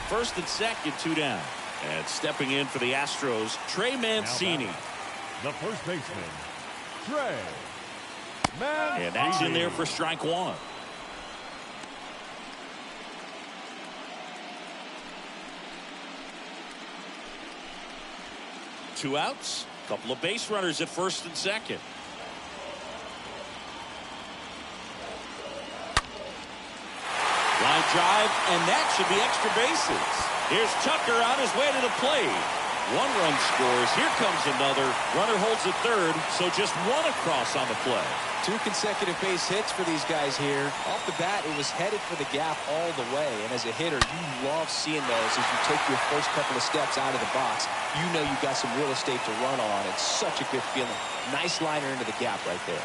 First and second, 2 down. And stepping in for the Astros, Trey Mancini. The first baseman, Trey Mancini. And that's in there for strike 1. Two outs. Couple of base runners at first and second. Line drive, and that should be extra bases. Here's Tucker on his way to the plate. 1 run scores. Here comes another. Runner holds at third, so just 1 across on the play. 2 consecutive base hits for these guys here. Off the bat, it was headed for the gap all the way. And as a hitter, you love seeing those as you take your first couple of steps out of the box. You know you've got some real estate to run on. It's such a good feeling. Nice liner into the gap right there.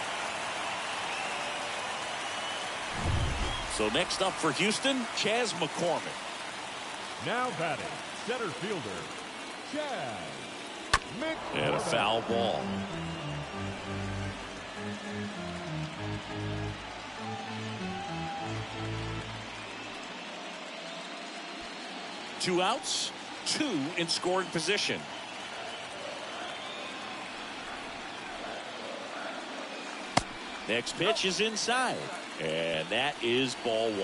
So next up for Houston, Chas McCormick. Now batting, center fielder, Chas McCormick. And a foul ball. Two outs, 2 in scoring position. Next pitch is inside, and that is ball 1.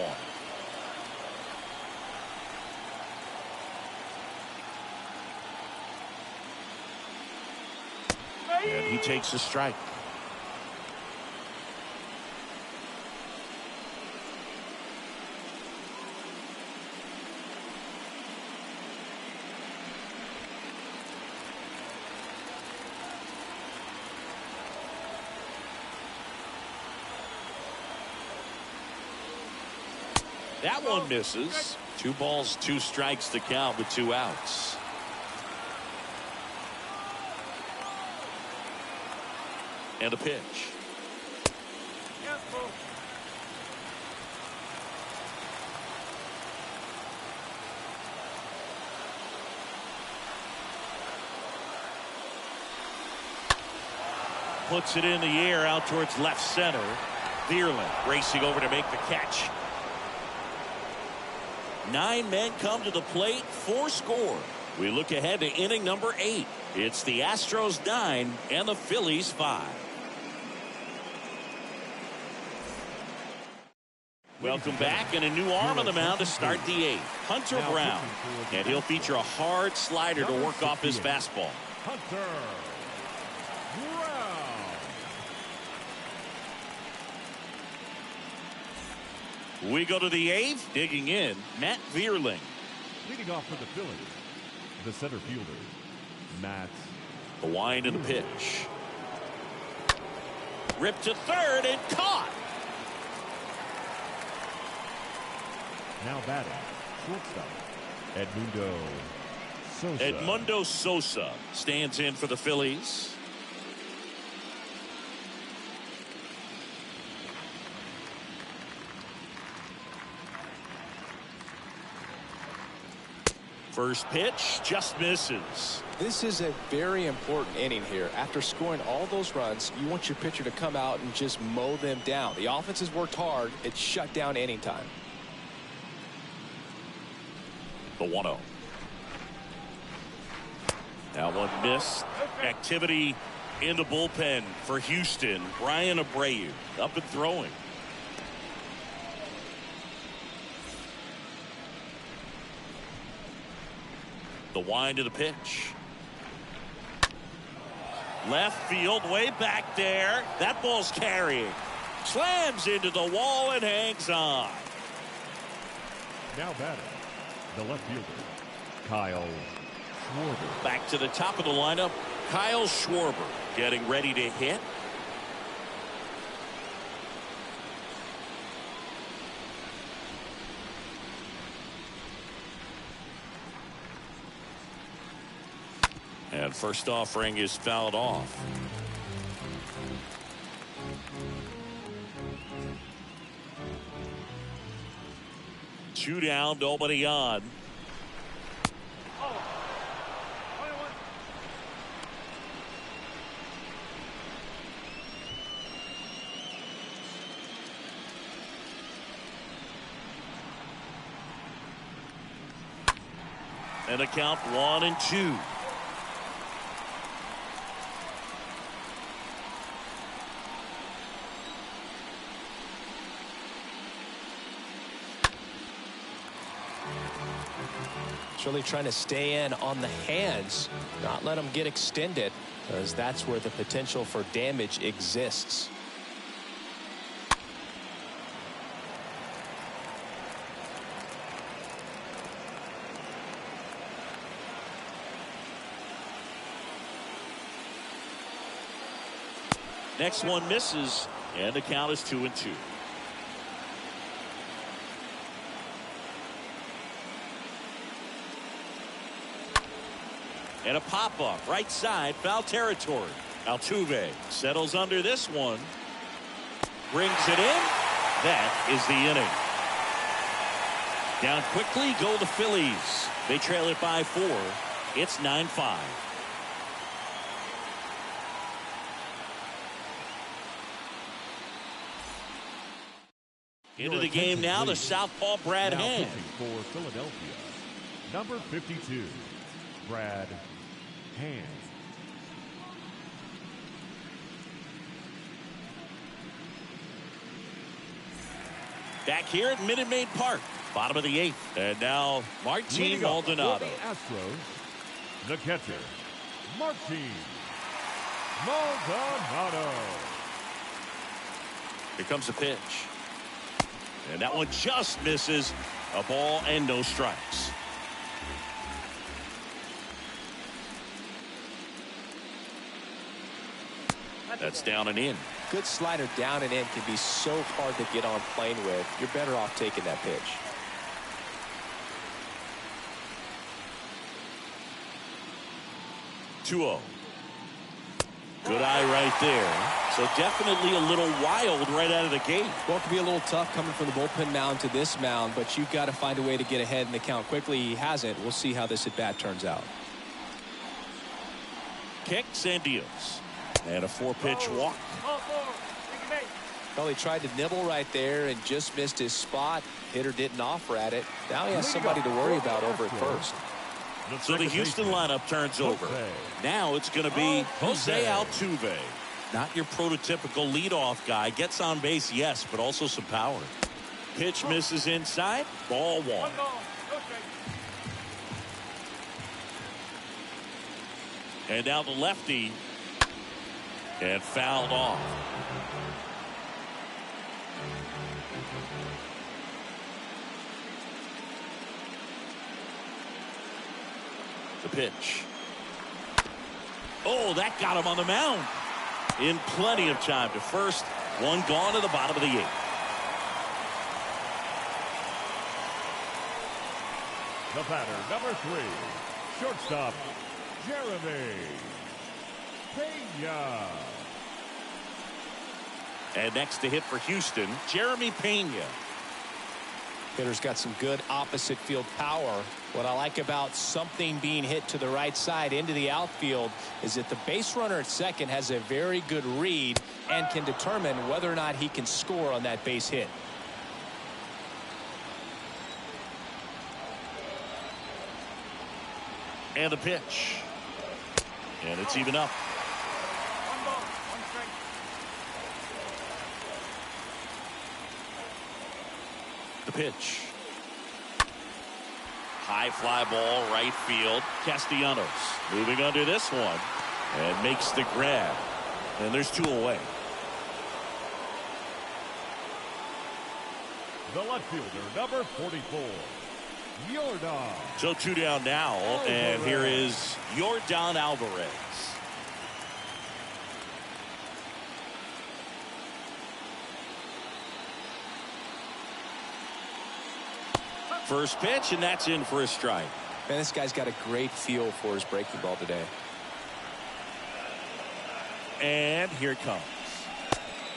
And he takes a strike. That one misses. 2 balls, 2 strikes to count with 2 outs. And a pitch. Puts it in the air out towards left center. Vierling racing over to make the catch. 9 men come to the plate, 4 score. We look ahead to inning number 8. It's the Astros 9 and the Phillies 5. Welcome back, and a new arm on the mound to start the 8th. Hunter Brown, and he'll feature a hard slider to work off his fastball. Hunter Brown. We go to the 8th, digging in, Matt Vierling. Leading off for the Phillies, the center fielder, Matt. The wind and the pitch. Ripped to third and caught. Now batting, shortstop, Edmundo Sosa. Edmundo Sosa stands in for the Phillies. First pitch just misses. This is a very important inning here. After scoring all those runs, you want your pitcher to come out and just mow them down. The offense has worked hard. It's shut down inning time. The 1-0. Now one missed. Activity in the bullpen for Houston. Brian Abreu up and throwing. The wind of the pitch. Left field, way back there. That ball's carrying. Slams into the wall and hangs on. Now batting, the left fielder, Kyle Schwarber. Back to the top of the lineup, Kyle Schwarber getting ready to hit. And first offering is fouled off. Two down, nobody on. And the count 1-2. It's really trying to stay in on the hands, not let them get extended, because that's where the potential for damage exists. Next one misses, and the count is 2-2. And a pop-up right side, foul territory. Altuve settles under this one. Brings it in. That is the inning. Down quickly go the Phillies. They trail it by 4. It's 9-5. Into the game now, the southpaw Brad Hand. For Philadelphia, number 52, Brad Hand. Back here at Minute Maid Park, bottom of the 8th. And now Martin Maldonado. For the Astros, the catcher, Martin Maldonado. Here comes the pitch. And that one just misses. A ball and no strikes. That's down and in. Good slider down and in can be so hard to get on plane with. You're better off taking that pitch. Good eye right there. So definitely a little wild right out of the gate. Well, it can be a little tough coming from the bullpen mound to this mound, but you've got to find a way to get ahead in the count quickly. He hasn't. We'll see how this at bat turns out. Kicks and deals. And a 4-pitch walk. Well, he tried to nibble right there and just missed his spot. Hitter didn't offer at it. Now he has somebody to worry about over at first. So the Houston lineup turns over. Now it's going to be Jose Altuve. Not your prototypical leadoff guy. Gets on base, yes, but also some power. Pitch misses inside. Ball 1. And now the lefty. And fouled off. The pitch. Oh, that got him on the mound. In plenty of time to first. One gone to the bottom of the 8th. The batter, number 3, shortstop, Jeremy Pena. And next to hit for Houston, Jeremy Pena. Hitter's got some good opposite field power. What I like about something being hit to the right side into the outfield is that the base runner at second has a very good read and can determine whether or not he can score on that base hit. And the pitch. And it's even up. The pitch. High fly ball, right field. Castellanos moving under this one and makes the grab. And there's 2 away. The left fielder, number 44, Yordan. So 2 down now, and here is Yordan Alvarez. First pitch, and that's in for a strike. Man, this guy's got a great feel for his breaking ball today. And here it comes.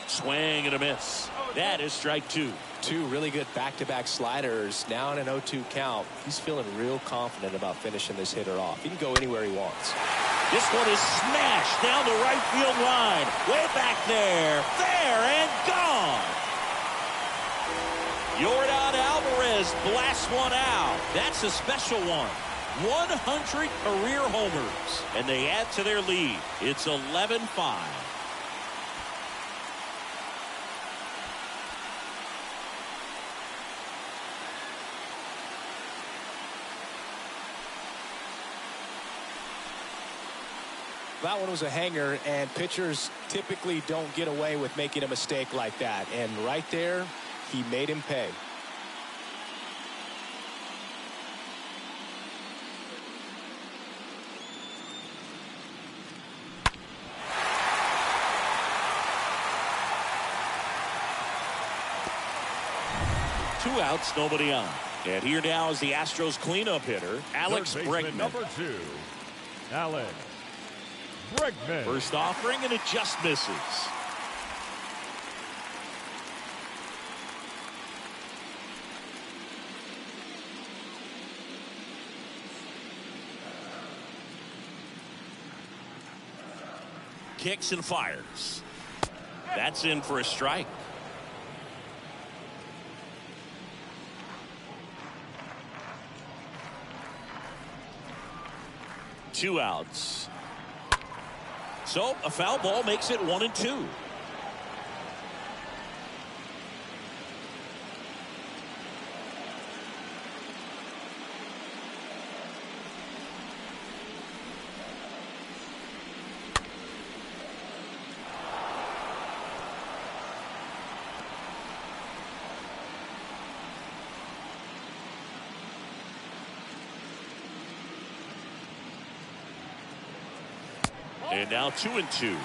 Swing and a miss. That is strike 2. 2 really good back-to-back sliders. Now in an 0-2 count. He's feeling real confident about finishing this hitter off. He can go anywhere he wants. This one is smashed down the right field line. Way back there. There and gone. Yordan Alvarez blasts one out. That's a special one. 100 career homers, and they add to their lead. It's 11-5. That one was a hanger, and pitchers typically don't get away with making a mistake like that. And right there, he made him pay. Two outs, nobody on. And here now is the Astros cleanup hitter, Alex Bregman. Number 2, Alex Bregman. First offering, and it just misses. Kicks and fires. That's in for a strike. Two outs. So a foul ball makes it 1-2. And now 2-2.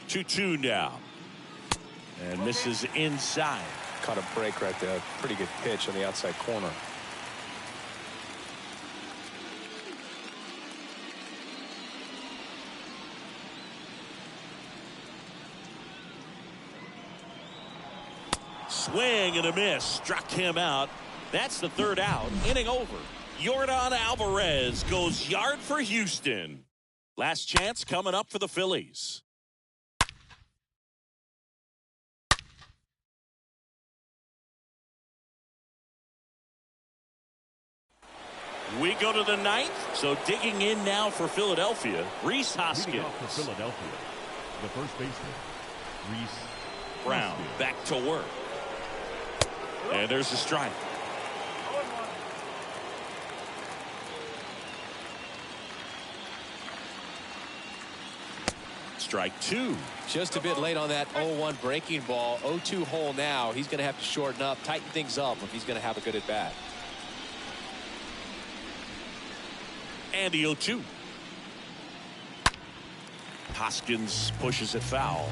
2-2 now. And misses inside. Caught a break right there. Pretty good pitch on the outside corner. Swing and a miss. Struck him out. That's the third out. Inning over. Yordan Alvarez goes yard for Houston. Last chance coming up for the Phillies. We go to the ninth. So digging in now for Philadelphia, Rhys Hoskins. For Philadelphia, the first baseman, Rhys Brown back to work. And there's a strike. Strike two. Just a bit late on that 0-1 breaking ball. 0-2 hole now. He's going to have to shorten up, tighten things up if he's going to have a good at bat. And the 0-2. Hoskins pushes it foul.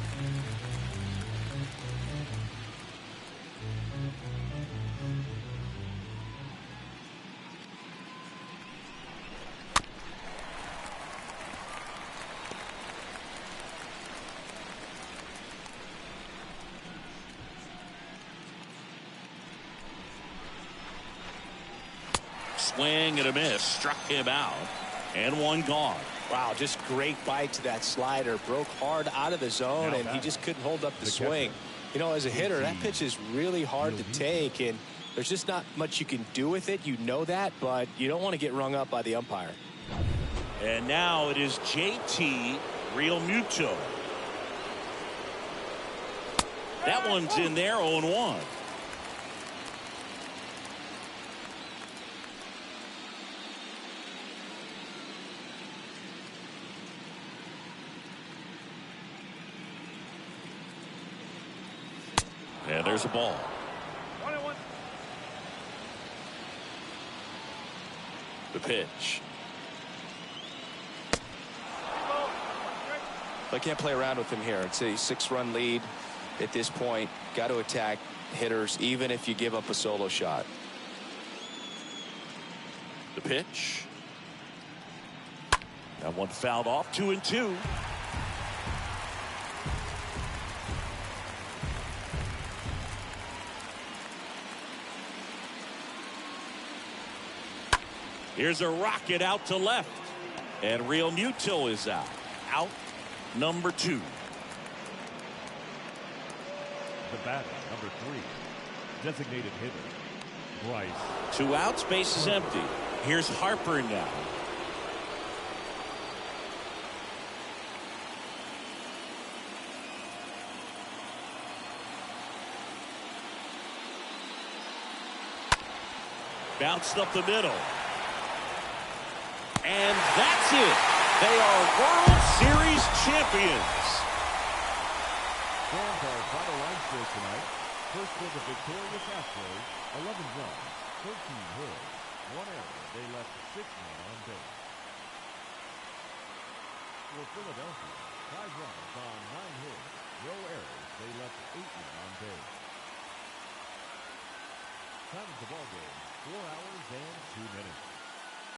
Swing and a miss. Struck him out. And one gone. Wow, just great bite to that slider. Broke hard out of the zone, and he just couldn't hold up the swing. You know, as a hitter, that pitch is really hard to take, and there's just not much you can do with it. You know that, but you don't want to get rung up by the umpire. And now it is JT Realmuto. That one's in there, 0-1. And there's a ball. 1-1. The pitch. I can't play around with him here. It's a 6-run lead at this point. Got to attack hitters, even if you give up a solo shot. The pitch. That one fouled off. 2-2. Here's a rocket out to left. And Real Muto is out. Out number 2. The batter, number 3. Designated hitter, Bryce. 2 outs, base is empty. Here's Harper now. Bounced up the middle. And that's it. They are World Series champions. Fans are final line score tonight. First for the victorious Astros, 11 runs, 13 hits, 1 error. They left 6 men on base. For Philadelphia, 5 runs on 9 hits, no errors. They left 8 men on base. Time of the ball game.